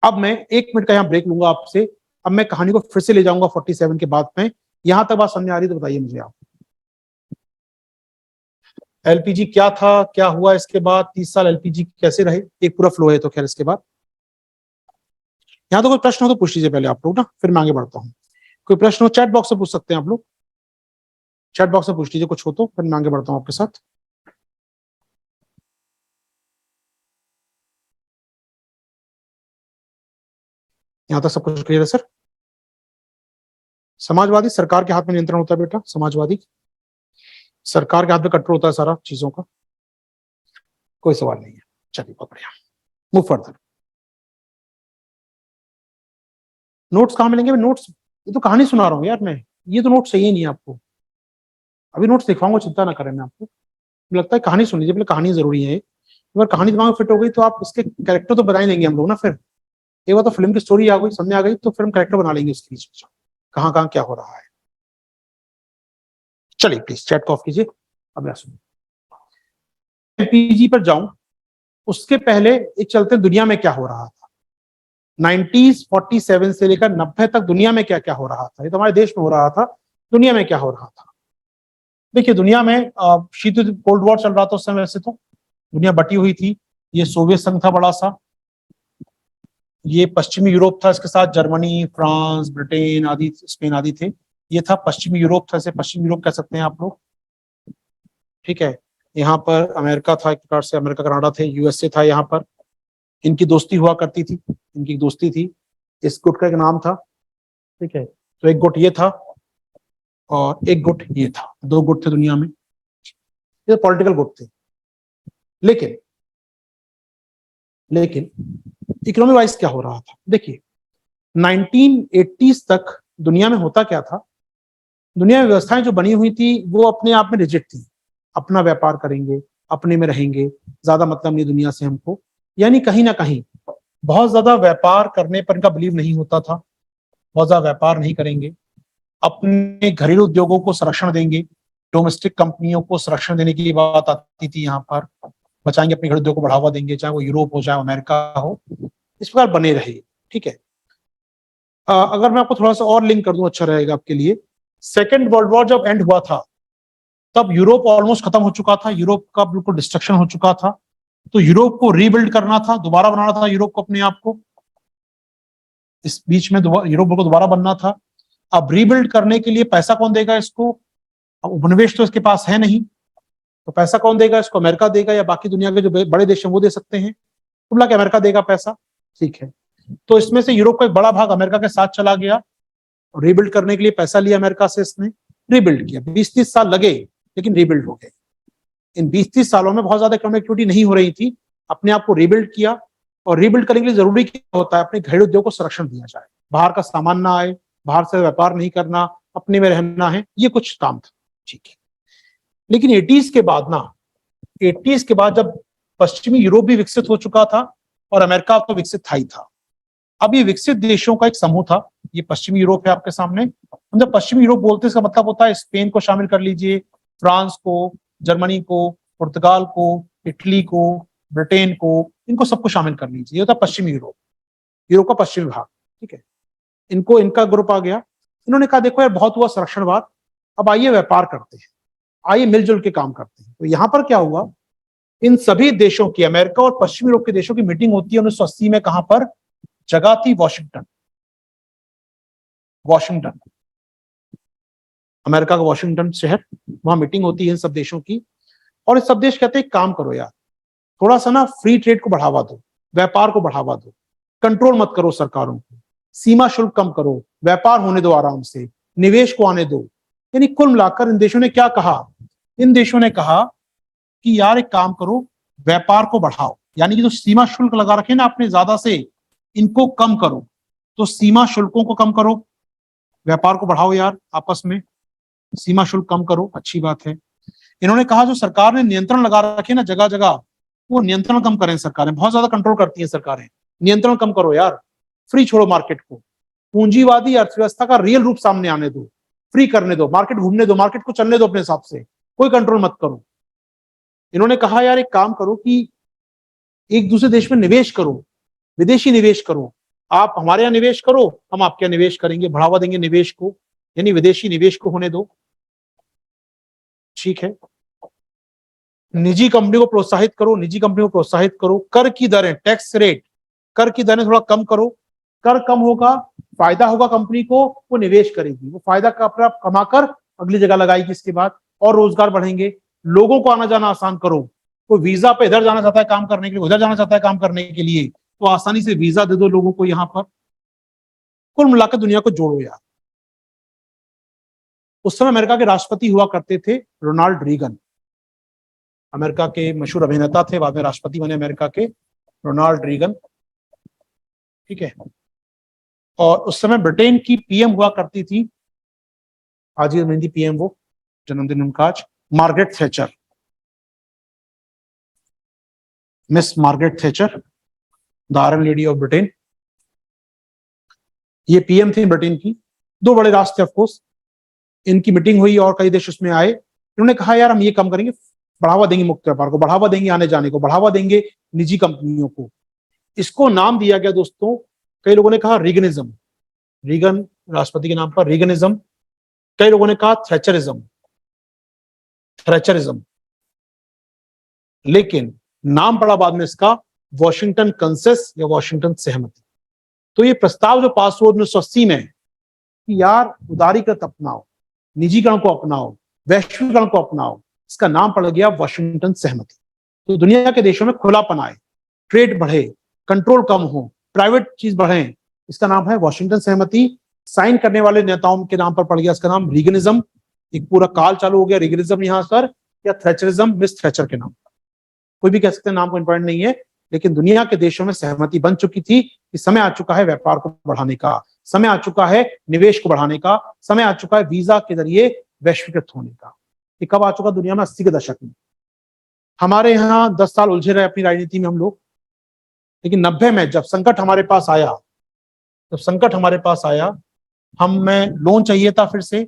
Speaker 1: अब मैं 1 मिनट का यहाँ ब्रेक लूंगा आपसे। अब मैं कहानी को फिर से ले जाऊंगा 47 के बाद में। यहां तक बात समझ आ रही तो बताइए मुझे आप, एलपीजी क्या था, क्या हुआ इसके बाद, 30 साल एलपीजी कैसे रहे, एक पूरा फ्लो है। तो खैर इसके बाद यहाँ तो कोई प्रश्न हो तो पूछ लीजिए पहले आप लोग ना, फिर मैं आगे बढ़ता हूँ। कोई प्रश्न हो चैट बॉक्स से पूछ सकते हैं आप लोग, चैट बॉक्स से पूछ लीजिए कुछ हो तो, फिर मैं आगे बढ़ता हूँ आपके साथ। यहाँ तक सब कुछ क्लियर है सर? समाजवादी सरकार के हाथ में नियंत्रण होता है बेटा, समाजवादी सरकार के हाथ में कंट्रोल होता है सारा चीजों का, कोई सवाल नहीं है। चलिए बहुत बढ़िया, मूव फर्दर। नोट्स कहाँ मिलेंगे? नोट्स, ये तो कहानी सुना रहा हूँ यार मैं, ये तो नोट्स चाहिए नहीं आपको। अभी नोट्स दिखाऊंगा, चिंता ना करें मैं आपको। लगता है कहानी सुन लीजिए पहले, कहानी जरूरी है। अगर कहानी दिमाग में फिट हो गई तो आप इसके कैरेक्टर तो बना ही लेंगे हम लोग ना। फिर एक बार तो फिल्म की स्टोरी आ गई, समझ आ गई, तो फिल्म कैरेक्टर बना लेंगे उसके बीच में, कहाँ कहाँ क्या हो रहा है। चलिए प्लीज चैट को ऑफ कीजिए। अब मैं सुन एलपीजी पर जाऊं उसके पहले एक चलते दुनिया में क्या हो रहा था। 1947 से लेकर 90 तक दुनिया में क्या क्या हो रहा था। ये तो हमारे देश में हो रहा था, दुनिया में क्या हो रहा था। देखिए दुनिया में शीत युद्ध, कोल्ड वॉर चल रहा था उस समय। वैसे तो दुनिया बटी हुई थी। ये सोवियत संघ था बड़ा सा, ये पश्चिमी यूरोप था, इसके साथ जर्मनी, फ्रांस, ब्रिटेन आदि, स्पेन आदि थे। ये था पश्चिमी यूरोप था, इसे पश्चिमी यूरोप कह सकते हैं आप लोग, ठीक है। यहाँ पर अमेरिका था, एक प्रकार से अमेरिका, कनाडा थे, यूएसए था यहाँ पर। इनकी दोस्ती हुआ करती थी, इनकी दोस्ती थी। इस गुट का एक नाम था, ठीक है। तो एक गुट ये था और एक गुट ये था, दो गुट थे दुनिया में, ये पॉलिटिकल गुट थे। लेकिन लेकिन इकोनॉमी वाइज क्या हो रहा था, देखिए 1980s तक दुनिया में होता क्या था। दुनिया में व्यवस्थाएं जो बनी हुई थी वो अपने आप में रिजिड थी। अपना व्यापार करेंगे, अपने में रहेंगे, ज्यादा मतलब नहीं दुनिया से हमको। यानी कहीं ना कहीं बहुत ज्यादा व्यापार करने पर इनका बिलीव नहीं होता था। बहुत ज्यादा व्यापार नहीं करेंगे, अपने घरेलू उद्योगों को संरक्षण देंगे, डोमेस्टिक कंपनियों को संरक्षण देने की बात आती थी यहाँ पर। बचाएंगे, अपने घरेलू उद्योग को बढ़ावा देंगे, चाहे वो यूरोप हो चाहे अमेरिका हो, इस प्रकार बने रहे, ठीक है। अगर मैं आपको थोड़ा सा और लिंक कर दूं अच्छा रहेगा आपके लिए। सेकेंड वर्ल्ड वॉर जब एंड हुआ था तब यूरोप ऑलमोस्ट खत्म हो चुका था, यूरोप का बिल्कुल डिस्ट्रक्शन हो चुका था। तो यूरोप को रीबिल्ड करना था, दोबारा बनाना था यूरोप को, अपने आप को। इस बीच में यूरोप को दोबारा बनना था। अब रीबिल्ड करने के लिए पैसा कौन देगा इसको? अब उपनिवेश तो इसके पास है नहीं, तो पैसा कौन देगा इसको? अमेरिका देगा या बाकी दुनिया के जो बड़े देश हैं वो दे सकते हैं? बोला कि अमेरिका देगा पैसा, ठीक है। तो इसमें से यूरोप का एक बड़ा भाग अमेरिका के साथ चला गया, रीबिल्ड करने के लिए पैसा लिया अमेरिका से, इसने रीबिल्ड किया। 20-30 साल लगे लेकिन रीबिल्ड हो गए। इन 20-30 सालों में बहुत ज्यादा इकोनॉमिक एक्टिविटी नहीं हो रही थी, अपने आप को रीबिल्ड किया। और रीबिल्ड करने के लिए जरूरी क्या होता है? अपने घरेलू उद्योग को संरक्षण दिया जाए, बाहर का सामान ना आए, बाहर से व्यापार नहीं करना, अपने में रहना है, ये कुछ काम था, ठीक है। लेकिन 80s के बाद ना, 80s के बाद जब पश्चिमी यूरोप भी विकसित हो चुका था और अमेरिका तो विकसित था ही था, अब ये विकसित देशों का एक समूह था। ये पश्चिमी यूरोप है आपके सामने। हम जब पश्चिमी यूरोप बोलते हैं इसका मतलब होता है स्पेन को शामिल कर लीजिए, फ्रांस को, जर्मनी को, पुर्तगाल को, इटली को, ब्रिटेन को, इनको सबको शामिल कर लीजिए, ये होता है पश्चिमी यूरोप। यूरोप का पश्चिमी भाग, ठीक है, इनको इनका ग्रुप आ गया। इन्होंने कहा देखो यार बहुत हुआ संरक्षणवाद, अब आइए व्यापार करते हैं, आइए मिलजुल के काम करते हैं। तो यहां पर क्या हुआ, इन सभी देशों की, अमेरिका और पश्चिमी यूरोप के देशों की मीटिंग होती है 1980 में। कहां पर जगह थी? वॉशिंगटन। वॉशिंगटन, अमेरिका का वॉशिंगटन शहर, वहां मीटिंग होती है इन सब देशों की। और इस सब देश कहते हैं काम करो यार, थोड़ा सा ना फ्री ट्रेड को बढ़ावा दो, व्यापार को बढ़ावा दो, कंट्रोल मत करो सरकारों को, सीमा शुल्क कम करो, व्यापार होने दो आराम से, निवेश को आने दो। यानी कुल मिलाकर इन देशों ने क्या कहा? इन देशों ने कहा कि यार एक काम करो, व्यापार को बढ़ाओ, यानी कि जो सीमा शुल्क लगा रखे ना आपने ज्यादा से, इनको कम करो। तो सीमा शुल्कों को कम करो, व्यापार को बढ़ाओ यार, आपस में सीमा शुल्क कम करो, अच्छी बात है। इन्होंने कहा जो सरकार ने नियंत्रण लगा रखे ना जगह जगह, वो नियंत्रण कम करें। सरकारें बहुत ज्यादा कंट्रोल करती हैं, सरकारें, नियंत्रण कम करो यार, फ्री छोड़ो मार्केट को, पूंजीवादी अर्थव्यवस्था का रियल रूप सामने आने दो, फ्री करने दो, मार्केट घूमने दो, मार्केट को चलने दो अपने हिसाब से, कोई कंट्रोल मत करो। इन्होंने कहा यार एक काम करो कि एक दूसरे देश में निवेश करो, विदेशी निवेश करो, आप हमारे यहाँ निवेश करो, हम आपके यहाँ निवेश करेंगे, बढ़ावा देंगे निवेश को, यानी विदेशी निवेश को होने दो, ठीक है। निजी कंपनी को प्रोत्साहित करो, निजी कंपनी को प्रोत्साहित करो। कर की दरें, टैक्स रेट, कर की दरें थोड़ा कम करो, कर कम होगा, फायदा होगा कंपनी को, वो निवेश करेगी, वो फायदा कमाकर अगली जगह लगाएगी इसके बाद, और रोजगार बढ़ेंगे। लोगों को आना जाना आसान करो, कोई वीजा पे इधर जाना चाहता है काम करने के लिए, उधर जाना चाहता है काम करने के लिए, तो आसानी से वीजा दे दो लोगों को यहाँ पर। कुल मिलाकर दुनिया को जोड़ो यार। उस समय अमेरिका के राष्ट्रपति हुआ करते थे रोनाल्ड रीगन, अमेरिका के मशहूर अभिनेता थे, बाद में राष्ट्रपति बने अमेरिका के, रोनाल्ड रीगन, ठीक है। और उस समय ब्रिटेन की पीएम हुआ करती थी, आज ही मेहंदी पीएम, वो जन्मदिन उनका आज, Margaret Thatcher, miss Margaret Thatcher, the iron lady of Britain. ये पीएम थी ब्रिटेन की। दो बड़े राष्ट्र थे ऑफकोर्स, इनकी मीटिंग हुई और कई देश उसमें आए। इन्होंने कहा यार हम ये काम करेंगे, बढ़ावा देंगे मुक्त व्यापार को, बढ़ावा देंगे आने जाने को, बढ़ावा देंगे निजी कंपनियों को। इसको नाम दिया गया दोस्तों, कई लोगों ने कहा रीगनिज्म, रीगन राष्ट्रपति के नाम पर रीगनिज्म, कई लोगों ने कहा थैचरिज्म, थैचरिज्म, लेकिन नाम पड़ा बाद में इसका वॉशिंगटन कंसेंसस या वॉशिंगटन सहमति। तो ये प्रस्ताव जो पास हुआ 1980 में कि यार उदारीकृत अपनाओ, निजीकरण को अपनाओ, वैश्वीकरण को अपनाओ, इसका नाम पड़ गया वॉशिंगटन सहमति। तो दुनिया के देशों में खुलापन आए, ट्रेड बढ़े, कंट्रोल कम हो, प्राइवेट चीज बढ़े, इसका नाम है वॉशिंगटन सहमति। साइन करने वाले नेताओं के नाम पर पड़ गया इसका नाम रीगनिज्म। एक पूरा काल चालू हो गया रीगनिज्म यहां पर, या थैचरिज्म मिस थैचर के नाम पर, कोई भी कह सकते हैं, नाम को इंपॉर्टेंट नहीं है। लेकिन दुनिया के देशों में सहमति बन चुकी थी कि समय आ चुका है व्यापार को बढ़ाने का, समय आ चुका है निवेश को बढ़ाने का, समय आ चुका है वीजा के जरिए वैश्वीकृत होने का। ये कब आ चुका? दुनिया में 80 के दशक में। हमारे यहाँ 10 साल उलझे रहे अपनी राजनीति में हम लोग, लेकिन 90 में जब संकट हमारे पास आया, जब संकट हमारे पास आया, हमें लोन चाहिए था, फिर से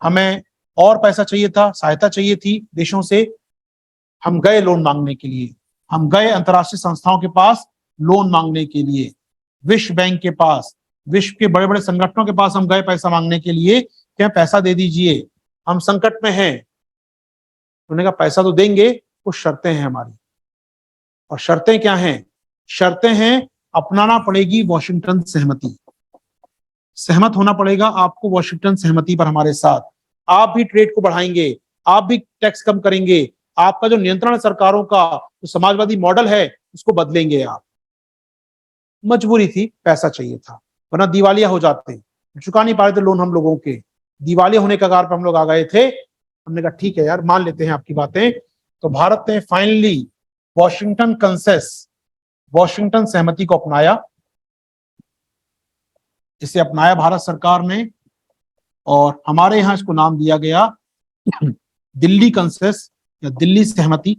Speaker 1: हमें और पैसा चाहिए था, सहायता चाहिए थी देशों से, हम गए लोन मांगने के लिए, हम गए अंतर्राष्ट्रीय संस्थाओं के पास लोन मांगने के लिए, विश्व बैंक के पास, विश्व के बड़े बड़े संगठनों के पास हम गए पैसा मांगने के लिए कि पैसा दे दीजिए, हम संकट में हैं। उन्होंने कहा पैसा तो देंगे, कुछ शर्तें हैं हमारी। और शर्तें क्या हैं? शर्तें हैं अपनाना पड़ेगी वॉशिंगटन सहमति, सहमत होना पड़ेगा आपको वॉशिंगटन सहमति पर हमारे साथ। आप भी ट्रेड को बढ़ाएंगे, आप भी टैक्स कम करेंगे, आपका जो नियंत्रण सरकारों का जो समाजवादी मॉडल है उसको बदलेंगे आप। मजबूरी थी, पैसा चाहिए था, वरना दिवालिया हो जाते, चुका नहीं पा रहे थे लोन हम लोगों के, दिवालिया होने के कगार पर हम लोग आ गए थे। हमने कहा ठीक है यार, मान लेते हैं आपकी बातें। तो भारत ने फाइनली वॉशिंगटन कंसेंसस, वॉशिंगटन सहमति को अपनाया। इसे अपनाया भारत सरकार ने, और हमारे यहाँ इसको नाम दिया गया दिल्ली कंसेंसस या दिल्ली सहमति,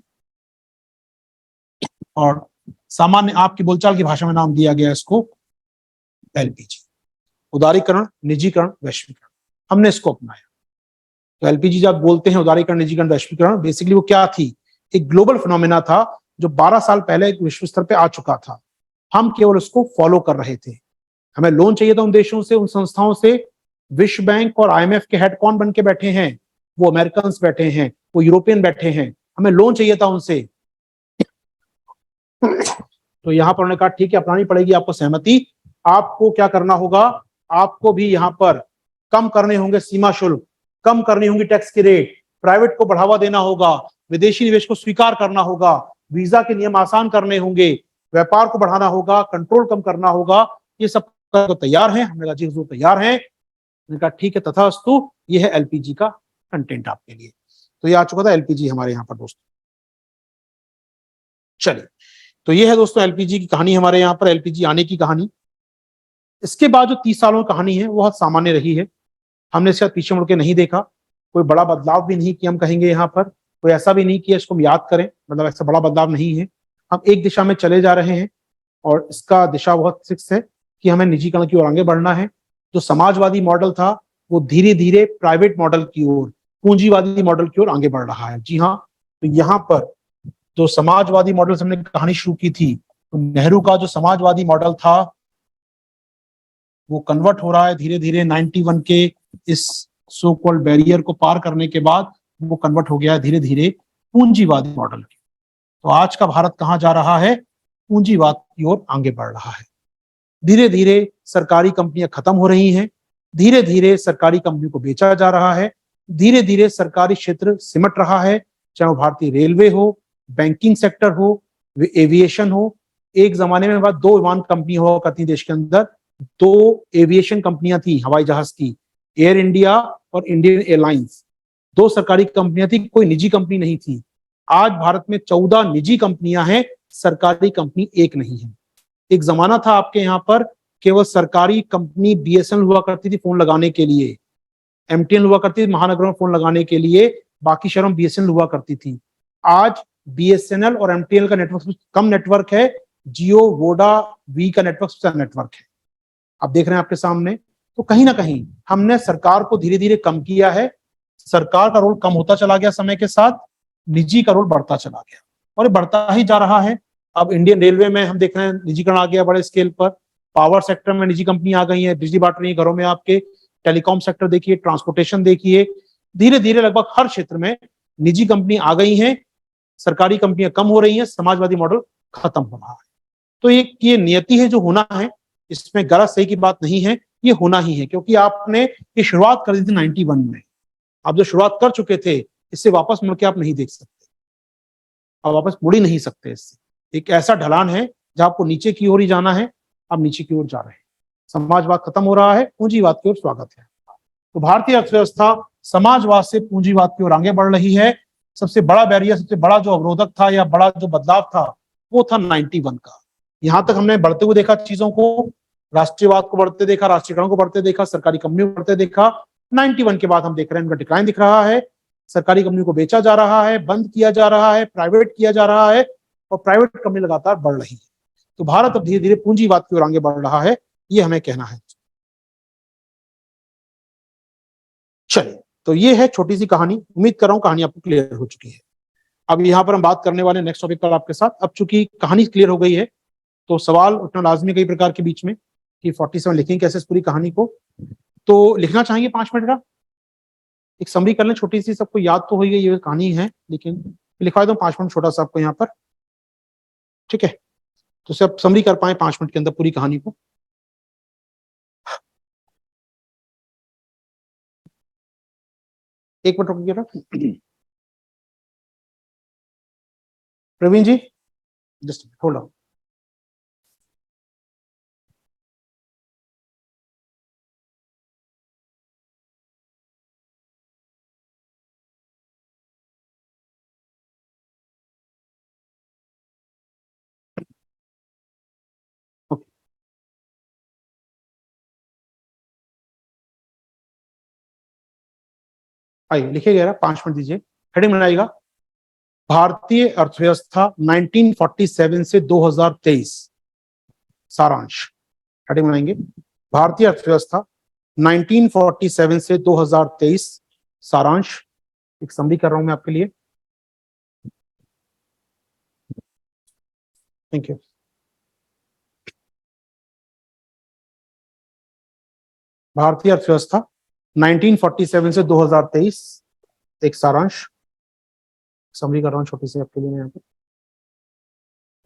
Speaker 1: और सामान्य आपकी बोलचाल की भाषा में नाम दिया गया इसको एलपीजी, उदारीकरण, निजीकरण, वैश्वीकरण। हमने इसको अपनाया। तो एलपीजी जब बोलते हैं उदारीकरण, निजीकरण, वैश्वीकरण, बेसिकली वो क्या थी? एक ग्लोबल फिनोमेना था जो 12 साल पहले एक विश्व स्तर पे आ चुका था। हम केवल उसको फॉलो कर रहे थे। हमें लोन चाहिए था उन देशों से, उन संस्थाओं से। विश्व बैंक और आईएमएफ के हेड कौन बन के बैठे हैं? वो अमेरिकन बैठे हैं, वो यूरोपियन बैठे हैं। हमें लोन चाहिए था उनसे। तो यहां पर उन्होंने कहा ठीक है, अपनानी पड़ेगी आपको सहमति। आपको क्या करना होगा? आपको भी यहां पर कम करने होंगे सीमा शुल्क, कम करनी होंगी टैक्स की रेट, प्राइवेट को बढ़ावा देना होगा, विदेशी निवेश को स्वीकार करना होगा, वीजा के नियम आसान करने होंगे, व्यापार को बढ़ाना होगा, कंट्रोल कम करना होगा। ये सब तो तैयार है। हमने कहा जी हुजूर तैयार है। मैंने कहा ठीक है, तथास्तु। ये है एलपीजी का कंटेंट आपके लिए। तो ये आ चुका था एलपीजी हमारे यहाँ पर दोस्तों। चलिए, तो ये है दोस्तों एलपीजी की कहानी, हमारे यहाँ पर एलपीजी आने की कहानी। इसके बाद जो 30 सालों की कहानी है वो बहुत सामान्य रही है। हमने इसका पीछे मुड़ के नहीं देखा, कोई बड़ा बदलाव भी नहीं किया। हम कहेंगे यहाँ पर कोई ऐसा भी नहीं किया इसको हम याद करें, मतलब ऐसा बड़ा बदलाव नहीं है। हम एक दिशा में चले जा रहे हैं और इसका दिशा बहुत फिक्स है कि हमें निजीकरण की ओर आगे बढ़ना है। जो समाजवादी मॉडल था वो धीरे धीरे प्राइवेट मॉडल की ओर, पूंजीवादी मॉडल की ओर आगे बढ़ रहा है। जी हाँ, तो यहाँ पर जो समाजवादी मॉडल से हमने कहानी शुरू की थी, तो नेहरू का जो समाजवादी मॉडल था वो कन्वर्ट हो रहा है धीरे धीरे 91 के इस सो कॉल्ड बैरियर को पार करने के बाद वो कन्वर्ट हो गया है धीरे धीरे पूंजीवादी मॉडल की। तो आज का भारत कहाँ जा रहा है? पूंजीवाद की ओर आगे बढ़ रहा है। धीरे धीरे सरकारी कंपनियां खत्म हो रही हैं, धीरे धीरे सरकारी कंपनी को बेचा जा रहा है, धीरे धीरे सरकारी क्षेत्र सिमट रहा है, चाहे वो भारतीय रेलवे हो, बैंकिंग सेक्टर हो, एविएशन हो। एक जमाने में बाद 2 विमान कंपनी हुआ करती देश के अंदर, 2 एविएशन कंपनियां थी हवाई जहाज की, एयर इंडिया और इंडियन एयरलाइंस। 2 सरकारी कंपनियां थी, कोई निजी कंपनी नहीं थी। आज भारत में 14 निजी कंपनियां हैं, सरकारी कंपनी एक नहीं है। एक जमाना था आपके यहाँ पर केवल सरकारी कंपनी बीएसएनएल हुआ करती थी फोन लगाने के लिए, एमटीएनएल हुआ करती थी महानगरों में फोन लगाने के लिए, बाकी शहरों में बीएसएनएल हुआ करती थी। आज बीएसएनएल और एमटीएनएल का नेटवर्क कम नेटवर्क है, जियो वोडा वी का नेटवर्क सबसे नेटवर्क है। आप देख रहे हैं आपके सामने। तो कहीं ना कहीं हमने सरकार को धीरे धीरे कम किया है। सरकार का रोल कम होता चला गया समय के साथ, निजी का रोल बढ़ता चला गया और ये बढ़ता ही जा रहा है। अब इंडियन रेलवे में हम देख रहे हैं निजीकरण आ गया बड़े स्केल पर, पावर सेक्टर में निजी कंपनी आ गई है, बिजली बांट रही है घरों में आपके, टेलीकॉम सेक्टर देखिए, ट्रांसपोर्टेशन देखिए, धीरे धीरे लगभग हर क्षेत्र में निजी कंपनी आ गई हैं, सरकारी कंपनियां कम हो रही हैं, समाजवादी मॉडल खत्म हो रहा है। तो ये नियति है जो होना है, इसमें गलत सही की बात नहीं है, ये होना ही है, क्योंकि आपने ये शुरुआत कर दी थी 91 में। आप जो शुरुआत कर चुके थे इससे वापस मुड़ के आप नहीं देख सकते, आप वापस मुड़ ही नहीं सकते। इससे एक ऐसा ढलान है जहां आपको नीचे की ओर ही जाना है, आप नीचे की ओर जा रहे हैं। समाजवाद खत्म हो रहा है, पूंजीवाद की ओर स्वागत है। तो भारतीय अर्थव्यवस्था समाजवाद से पूंजीवाद की ओर आगे बढ़ रही है। सबसे बड़ा बैरियर, सबसे बड़ा जो अवरोधक था या बड़ा जो बदलाव था वो था 91 का। यहां तक हमने बढ़ते हुए देखा चीजों को, राष्ट्रीयवाद को बढ़ते देखा, राष्ट्रीयकरण को बढ़ते देखा, सरकारी कंपनियों को बढ़ते देखा। 91 के बाद हम देख रहे हैं उनका डिक्लाइन दिख रहा है। सरकारी कंपनी को बेचा जा रहा है, बंद किया जा रहा है, प्राइवेट किया जा रहा है और प्राइवेट कंपनी लगातार बढ़ रही है। तो भारत अब धीरे धीरे पूंजीवाद की ओर आगे बढ़ रहा है, ये हमें कहना है। चलिए, तो ये है छोटी सी कहानी। उम्मीद कर रहा हूं कहानी आपको क्लियर हो चुकी है। अब यहाँ पर हम बात करने वाले नेक्स्ट टॉपिक पर आपके साथ। अब चूंकि कहानी क्लियर हो गई है तो सवाल उठना लाजमी कई प्रकार के बीच में कि 47 लिखेंगे कैसे इस पूरी कहानी को। तो लिखना चाहेंगे 5 मिनट का एक समरी कर लें छोटी सी, सबको याद तो हुई ये कहानी है लेकिन लिखवा दो 5 मिनट छोटा सा आपको यहाँ पर, ठीक है? तो सब समरी कर पाए 5 मिनट के अंदर पूरी कहानी को। एक मिनट रुकिएगा Praveen ji, just hold on. आइए लिखिएगा, 5 मिनट दीजिए। हेडिंग बनाइएगा, भारतीय अर्थव्यवस्था 1947 से 2023 सारांश। हेडिंग बनाएंगे, भारतीय अर्थव्यवस्था 1947 से 2023 सारांश। एक समरी कर रहा हूं मैं आपके लिए। Thank you. भारतीय अर्थव्यवस्था 1947 से 2023, एक सारांश समरी कर रहा हूँ छोटी सी आपके लिए। यहाँ पे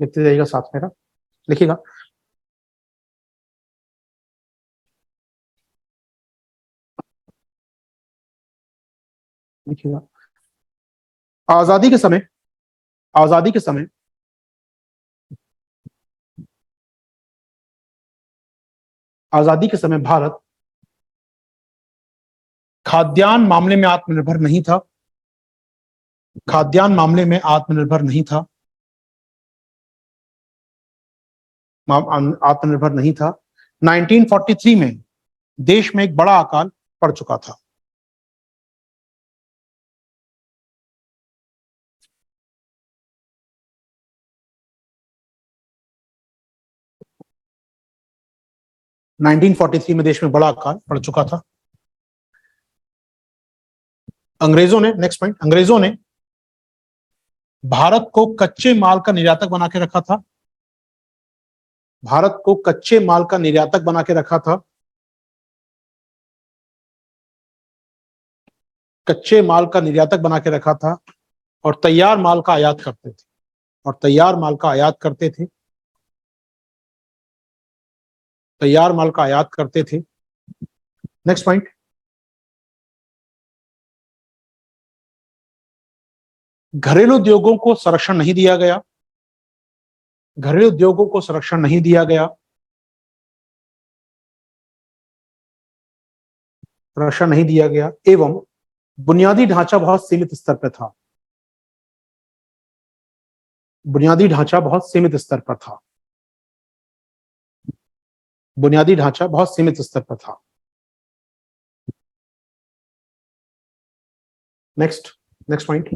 Speaker 1: लिखते जाइएगा साथ मेरा, लिखिएगा। लिखिएगा। आजादी के समय, आजादी के समय आजादी के समय भारत खाद्यान्न मामले में आत्मनिर्भर नहीं था। खाद्यान्न मामले में आत्मनिर्भर नहीं था। आत्मनिर्भर नहीं था। 1943 में देश में एक बड़ा अकाल पड़ चुका था। में देश में बड़ा अकाल पड़ चुका था। अंग्रेजों ने, नेक्स्ट पॉइंट, अंग्रेजों ने भारत को कच्चे माल का निर्यातक बना के रखा था। भारत को कच्चे माल का निर्यातक बना के रखा था। कच्चे माल का निर्यातक बना के रखा था और तैयार माल का आयात करते थे। और तैयार माल का आयात करते थे। तैयार माल का आयात करते थे। नेक्स्ट पॉइंट, घरेलू उद्योगों को संरक्षण नहीं दिया गया। घरेलू उद्योगों को संरक्षण नहीं दिया गया। संरक्षण नहीं दिया गया एवं बुनियादी ढांचा बहुत सीमित स्तर पर था। बुनियादी ढांचा बहुत सीमित स्तर पर था। बुनियादी ढांचा बहुत सीमित स्तर पर था। नेक्स्ट पॉइंट,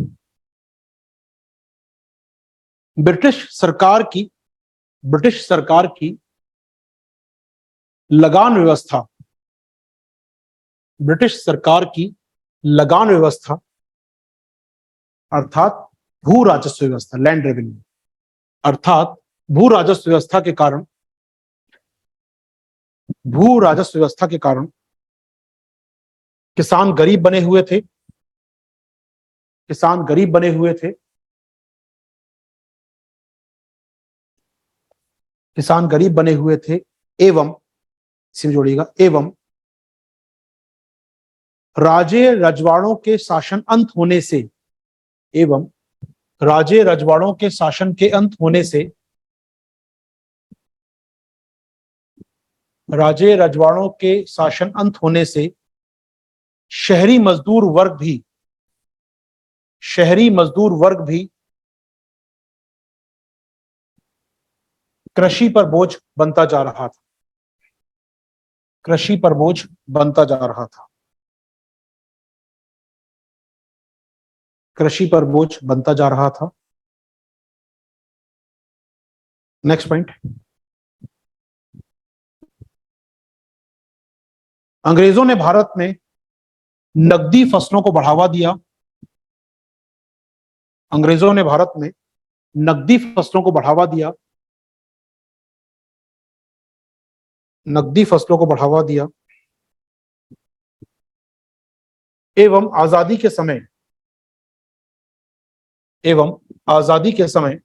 Speaker 1: ब्रिटिश सरकार की लगान व्यवस्था, ब्रिटिश सरकार की लगान व्यवस्था अर्थात भू राजस्व व्यवस्था, लैंड रेवेन्यू, अर्थात भू राजस्व व्यवस्था के कारण, भू राजस्व व्यवस्था के कारण किसान गरीब बने हुए थे। किसान गरीब बने हुए थे। किसान गरीब बने हुए थे एवं, इसी जोड़िएगा, एवं राजे रजवाड़ों के शासन अंत होने से, एवं राजे रजवाड़ों के शासन के अंत होने से, राजे रजवाड़ों के शासन अंत होने से शहरी मजदूर वर्ग भी, शहरी मजदूर वर्ग भी कृषि पर बोझ बनता जा रहा था। कृषि पर बोझ बनता जा रहा था। कृषि पर बोझ बनता जा रहा था। नेक्स्ट पॉइंट, अंग्रेजों ने भारत में नकदी फसलों को बढ़ावा दिया। अंग्रेजों ने भारत में नकदी फसलों को बढ़ावा दिया। नकदी फसलों को बढ़ावा दिया एवं आजादी के समय, एवं आजादी के समय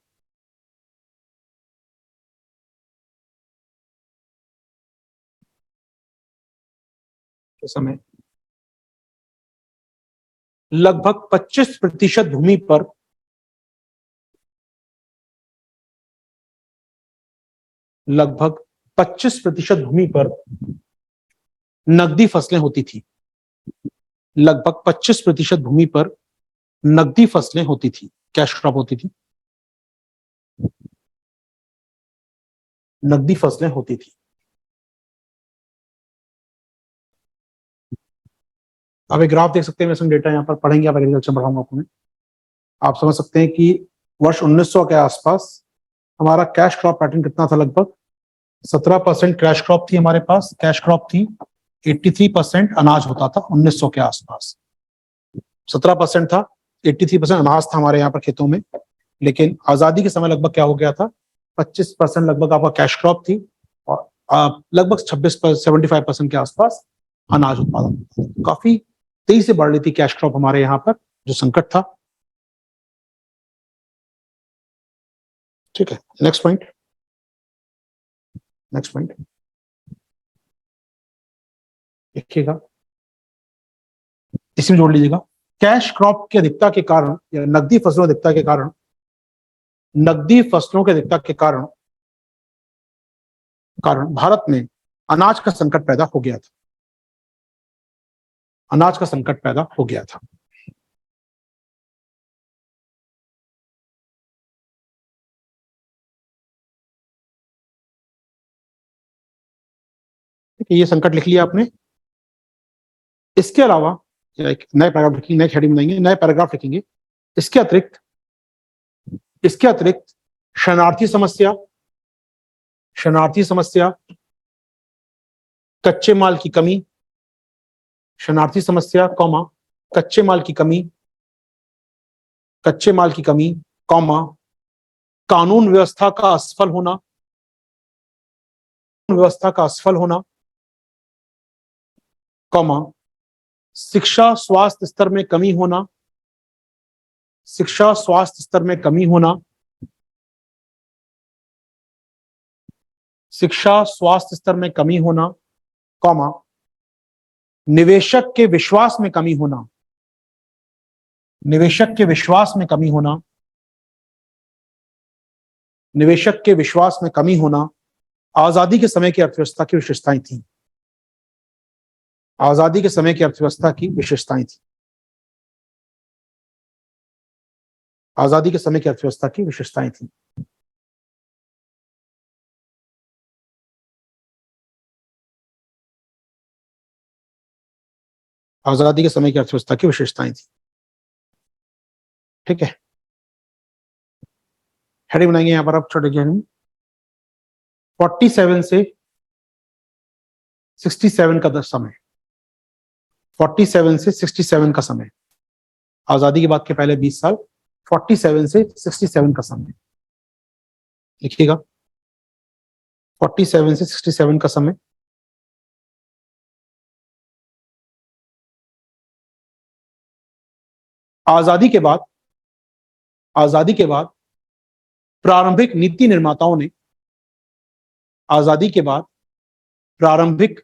Speaker 1: लगभग 25% भूमि पर, लगभग 25% भूमि पर नकदी फसलें होती थी। लगभग 25% भूमि पर नकदी फसलें होती थी, कैश क्रॉप होती थी, नकदी फसलें होती थी। अब एक ग्राफ देख सकते हैं, मैं डेटा यहाँ पर पढ़ेंगे, आप एग्रीकल्चर बढ़ाऊंगा आपको मैं। आप समझ सकते हैं कि वर्ष 1900 के आसपास हमारा कैश क्रॉप पैटर्न कितना था, लगभग 17% कैश क्रॉप थी हमारे पास। कैश क्रॉप थी, 83% अनाज होता था 1900 के आसपास। 17% था, 83% अनाज था हमारे यहाँ पर खेतों में। लेकिन आजादी के समय लगभग क्या हो गया था, 25% लगभग आपका कैश क्रॉप थी और लगभग 75% के आसपास अनाज उत्पादन। काफी तेजी से बढ़ रही थी कैश क्रॉप हमारे यहाँ पर, जो संकट था। ठीक है, नेक्स्ट पॉइंट, नेक्स्ट पॉइंट देखिएगा, इसमें जोड़ लीजिएगा। कैश क्रॉप की अधिकता के कारण या नकदी फसलों की अधिकता के कारण, नकदी फसलों की अधिकता के कारण भारत में अनाज का संकट पैदा हो गया था। अनाज का संकट पैदा हो गया था। ये संकट लिख लिया आपने। इसके अलावा एक नए पैराग्राफ लिखेंगे, नए हेडिंग बनाएंगे, नए पैराग्राफ लिखेंगे। इसके अतिरिक्त शरणार्थी समस्या, शरणार्थी समस्या, कच्चे माल की कमी, शरणार्थी समस्या कौमा कच्चे माल की कमी, कच्चे माल की कमी कौमा कानून व्यवस्था का असफल होना, व्यवस्था का असफल होना, कौमा शिक्षा स्वास्थ्य स्तर में कमी होना, शिक्षा स्वास्थ्य स्तर में कमी होना, शिक्षा स्वास्थ्य स्तर में कमी होना, कौमा निवेशक के विश्वास में कमी होना, निवेशक के विश्वास में कमी होना, निवेशक के विश्वास में कमी होना आजादी के समय की अर्थव्यवस्था की विशेषताएं थी। आजादी के समय की अर्थव्यवस्था की विशेषताएं थी। आजादी के समय की अर्थव्यवस्था की विशेषताएं थी। आजादी के समय की अर्थव्यवस्था की विशेषताएं थी। ठीक है, हेडिंग बनाएंगे यहां पर आप छोटे हेडिंग 47 से 67 का समय, 47 से 67 का समय, आजादी की बात के पहले 20 साल, 47 से 67 का समय लिखिएगा। 47 से 67 का समय। आजादी के बाद, आजादी के बाद प्रारंभिक नीति निर्माताओं ने, आजादी के बाद प्रारंभिक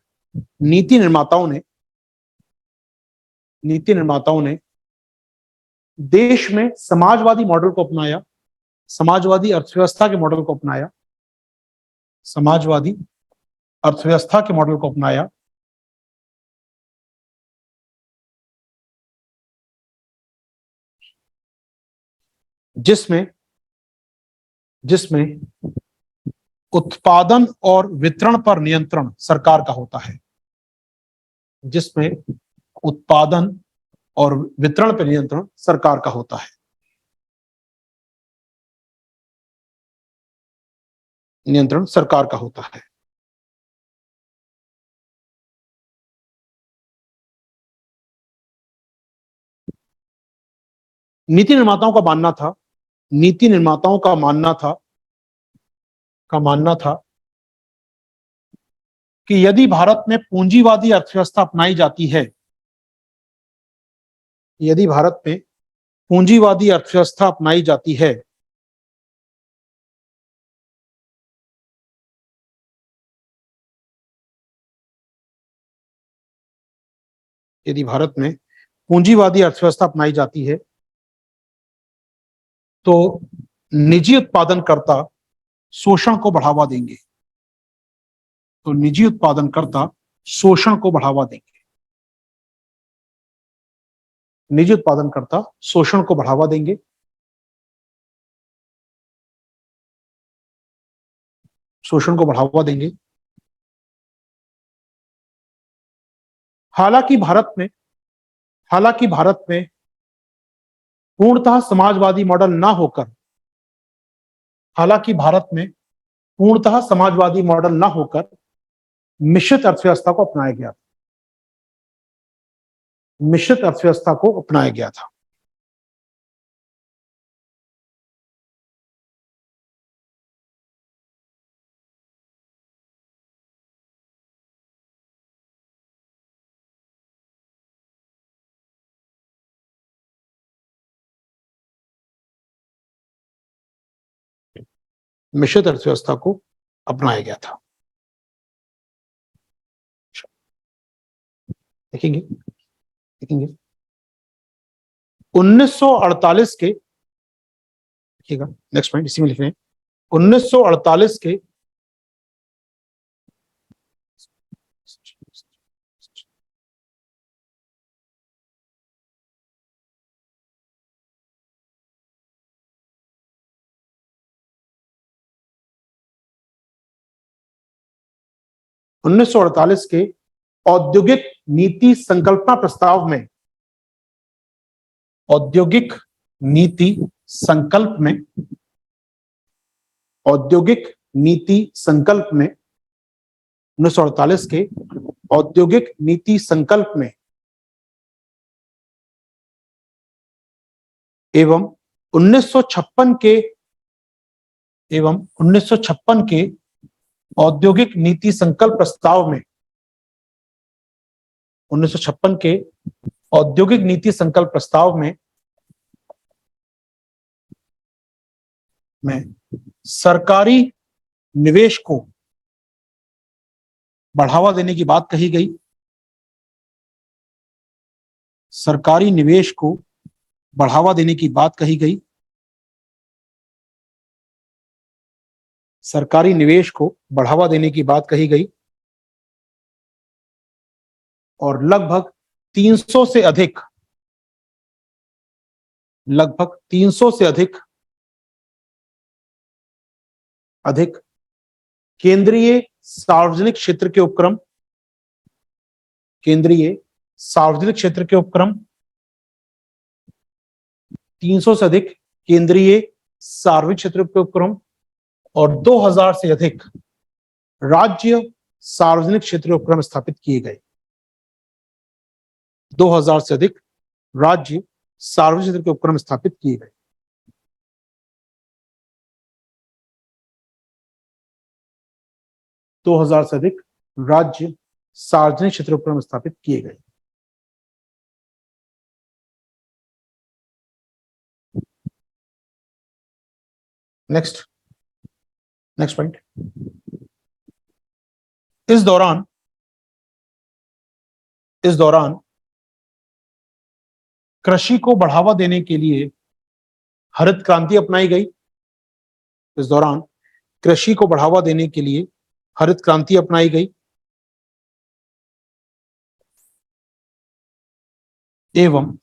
Speaker 1: नीति निर्माताओं ने, नीति निर्माताओं ने देश में समाजवादी मॉडल को अपनाया, समाजवादी अर्थव्यवस्था के मॉडल को अपनाया, समाजवादी अर्थव्यवस्था के मॉडल को अपनाया, जिसमें जिसमें उत्पादन और वितरण पर नियंत्रण सरकार का होता है, जिसमें उत्पादन और वितरण पर नियंत्रण सरकार का होता है, नियंत्रण सरकार का होता है। नीति निर्माताओं का मानना था, नीति निर्माताओं का मानना था, कि यदि भारत में पूंजीवादी अर्थव्यवस्था अपनाई जाती है, यदि भारत में पूंजीवादी अर्थव्यवस्था अपनाई जाती है, यदि भारत में पूंजीवादी अर्थव्यवस्था अपनाई जाती है, तो निजी उत्पादनकर्ता शोषण को बढ़ावा देंगे, तो निजी उत्पादनकर्ता शोषण को बढ़ावा देंगे, निजी उत्पादनकर्ता शोषण को बढ़ावा देंगे, शोषण को बढ़ावा देंगे। हालांकि भारत में, हालांकि भारत में पूर्णतः समाजवादी मॉडल ना होकर, हालांकि भारत में पूर्णतः समाजवादी मॉडल ना होकर मिश्रित अर्थव्यवस्था को अपनाया गया था, मिश्रित अर्थव्यवस्था को अपनाया गया था। मिश्रित अर्थव्यवस्था को अपनाया गया था। देखेंगे देखेंगे 1948 के, देखिएगा नेक्स्ट पॉइंट इसी में लिख रहे हैं, 1948 के 1948 के औद्योगिक नीति संकल्पना प्रस्ताव में, औद्योगिक नीति संकल्प में, औद्योगिक नीति संकल्प में, 1948 के औद्योगिक नीति संकल्प में एवं 1956 के औद्योगिक नीति संकल्प प्रस्ताव में, 1956 के औद्योगिक नीति संकल्प प्रस्ताव में सरकारी निवेश को बढ़ावा देने की बात कही गई। सरकारी निवेश को बढ़ावा देने की बात कही गई। सरकारी निवेश को बढ़ावा देने की बात कही गई और लगभग 300 से अधिक केंद्रीय सार्वजनिक क्षेत्र के उपक्रम, 300 से अधिक केंद्रीय सार्वजनिक क्षेत्र के उपक्रम और 2000 से अधिक राज्य सार्वजनिक क्षेत्र के उपक्रम स्थापित किए गए। 2000 से अधिक राज्य सार्वजनिक क्षेत्र के उपक्रम स्थापित किए गए। दो हजार से अधिक राज्य सार्वजनिक क्षेत्र उपक्रम स्थापित किए गए। नेक्स्ट पॉइंट, इस दौरान कृषि को बढ़ावा देने के लिए हरित क्रांति अपनाई गई। इस दौरान कृषि को बढ़ावा देने के लिए हरित क्रांति अपनाई गई एवं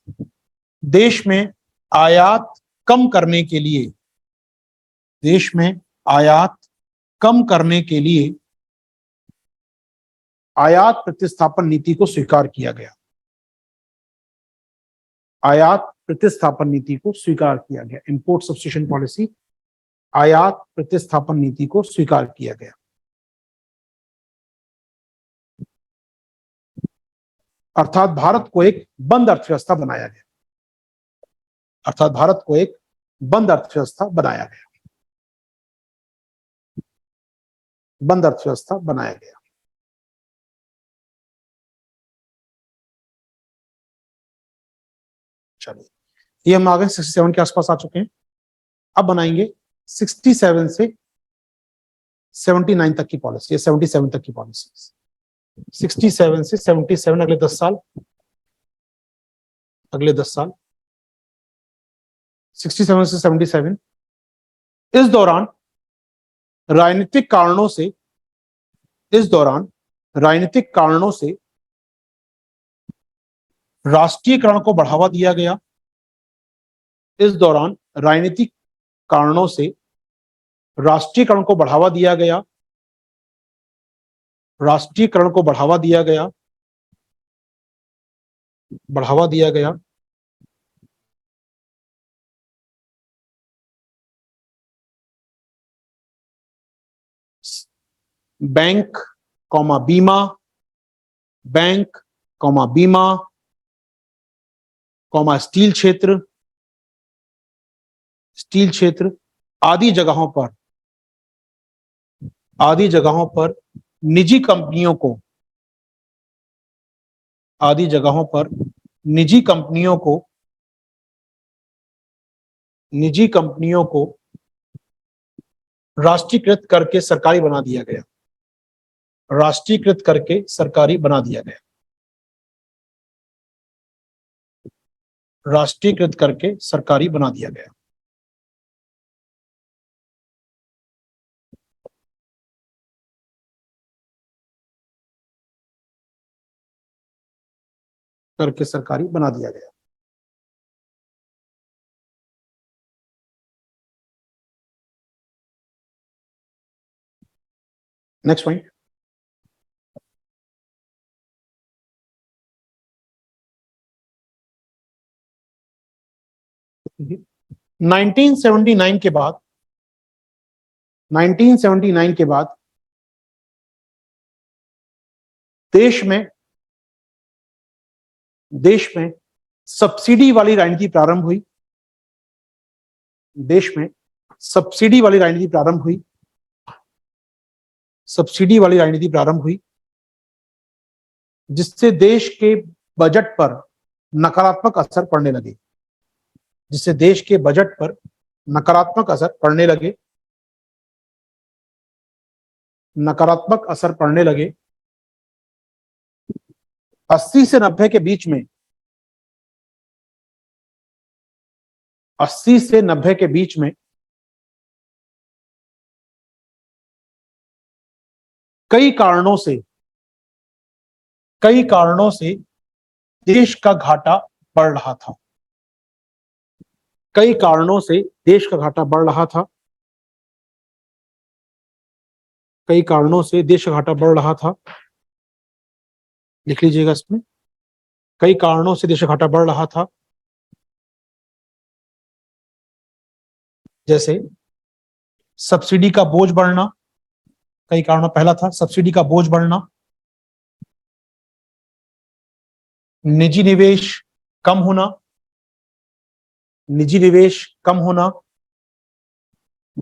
Speaker 1: देश में आयात कम करने के लिए आयात प्रतिस्थापन नीति को स्वीकार किया गया। आयात प्रतिस्थापन नीति को स्वीकार किया गया। इंपोर्ट सब्स्टिट्यूशन पॉलिसी, आयात प्रतिस्थापन नीति को स्वीकार किया गया। अर्थात भारत को एक बंद अर्थव्यवस्था बनाया गया। बंद अर्थव्यवस्था बनाया गया। चलिए, ये हम आगे 67 के आसपास आ चुके हैं। अब बनाएंगे 67 से 79 तक की पॉलिसी, 77 तक की पॉलिसी। 67 से 77 अगले 10 साल, 67 से 77। इस दौरान राजनीतिक कारणों से राष्ट्रीयकरण को बढ़ावा दिया गया। इस दौरान राजनीतिक कारणों से राष्ट्रीयकरण को बढ़ावा दिया गया। बैंक कॉमा बीमा कॉमा स्टील क्षेत्र आदि जगहों पर निजी कंपनियों को राष्ट्रीयकृत करके सरकारी बना दिया गया, राष्ट्रीयकृत करके सरकारी बना दिया गया, राष्ट्रीयकृत करके सरकारी बना दिया गया। करके सरकारी बना दिया गया। नेक्स्ट पॉइंट, नाइनटीन 1979 के बाद 1979 के बाद देश में सब्सिडी वाली राजनीति प्रारंभ हुई, देश में सब्सिडी वाली राजनीति प्रारंभ हुई, सब्सिडी वाली राजनीति प्रारंभ हुई, जिससे देश के बजट पर नकारात्मक असर पड़ने लगे, जिससे देश के बजट पर नकारात्मक असर पड़ने लगे, नकारात्मक असर पड़ने लगे। 80 से 90 के बीच में, 80 से 90 के बीच में कई कारणों से देश का घाटा बढ़ रहा था, कई कारणों से देश का घाटा बढ़ रहा था, कई कारणों से देश का घाटा बढ़ रहा था। लिख लीजिएगा इसमें, कई कारणों से देश का घाटा बढ़ रहा था। जैसे सब्सिडी का बोझ बढ़ना, कई कारणों, पहला था सब्सिडी का बोझ बढ़ना, निजी निवेश कम होना, निजी निवेश कम होना,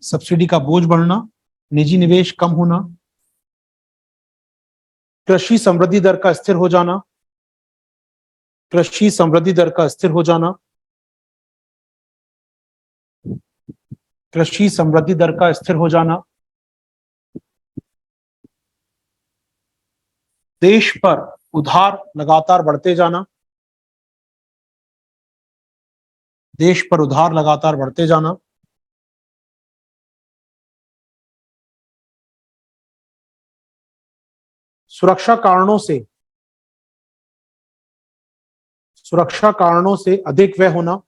Speaker 1: सब्सिडी का बोझ बढ़ना, निजी निवेश कम होना, कृषि समृद्धि दर का स्थिर हो जाना, कृषि समृद्धि दर का स्थिर हो जाना, कृषि समृद्धि दर का स्थिर हो जाना, देश पर उधार लगातार बढ़ते जाना, देश पर उधार लगातार बढ़ते जाना, सुरक्षा कारणों से अधिक व्यय होना,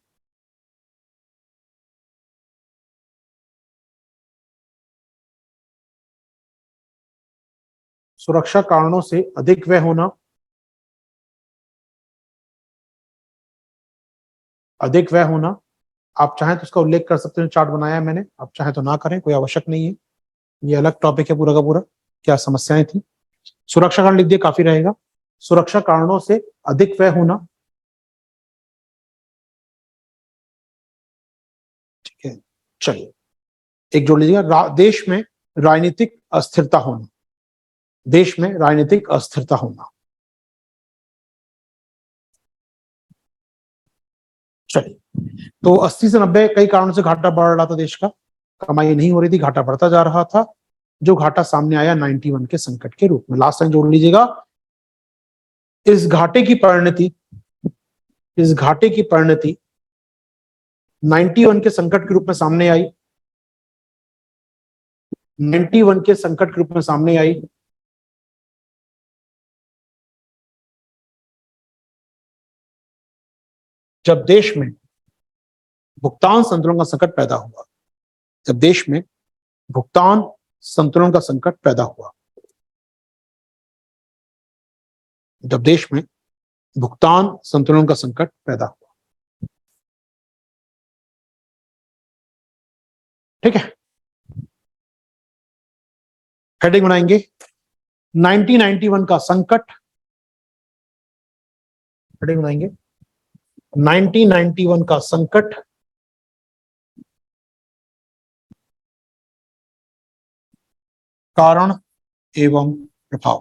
Speaker 1: सुरक्षा कारणों से अधिक व्यय होना, अधिक व्यय होना। आप चाहें तो उसका उल्लेख कर सकते हैं, चार्ट बनाया है मैंने, आप चाहें तो ना करें, कोई आवश्यक नहीं है, ये अलग टॉपिक है पूरा का पूरा, क्या समस्याएं थी। सुरक्षा कारण लिख दिए, काफी रहेगा। सुरक्षा कारणों से अधिक व्यय होना, ठीक है। चलिए एक जोड़ लीजिएगा, देश में राजनीतिक अस्थिरता होना, देश में राजनीतिक अस्थिरता होना। चलिए, तो 80 से 90 कई कारणों से घाटा बढ़ रहा था, देश का कमाई नहीं हो रही थी, घाटा बढ़ता जा रहा था, जो घाटा सामने आया 91 के संकट के रूप में। लास्ट टाइम जोड़ लीजिएगा, इस घाटे की परिणति 91 के संकट के रूप में सामने आई, 91 के संकट के रूप में सामने आई। जब देश में भुगतान संतुलन का संकट पैदा हुआ, जब देश में भुगतान संतुलन का संकट पैदा हुआ, जब देश में भुगतान संतुलन का संकट पैदा हुआ। ठीक है, हेडिंग बनाएंगे 1991 का संकट, हेडिंग बनाएंगे 1991 का संकट, कारण एवं प्रभाव,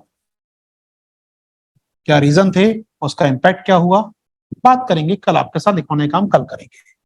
Speaker 1: क्या रीजन थे, उसका इंपैक्ट क्या हुआ, बात करेंगे कल, आपके साथ लिखवाने का काम कल करेंगे।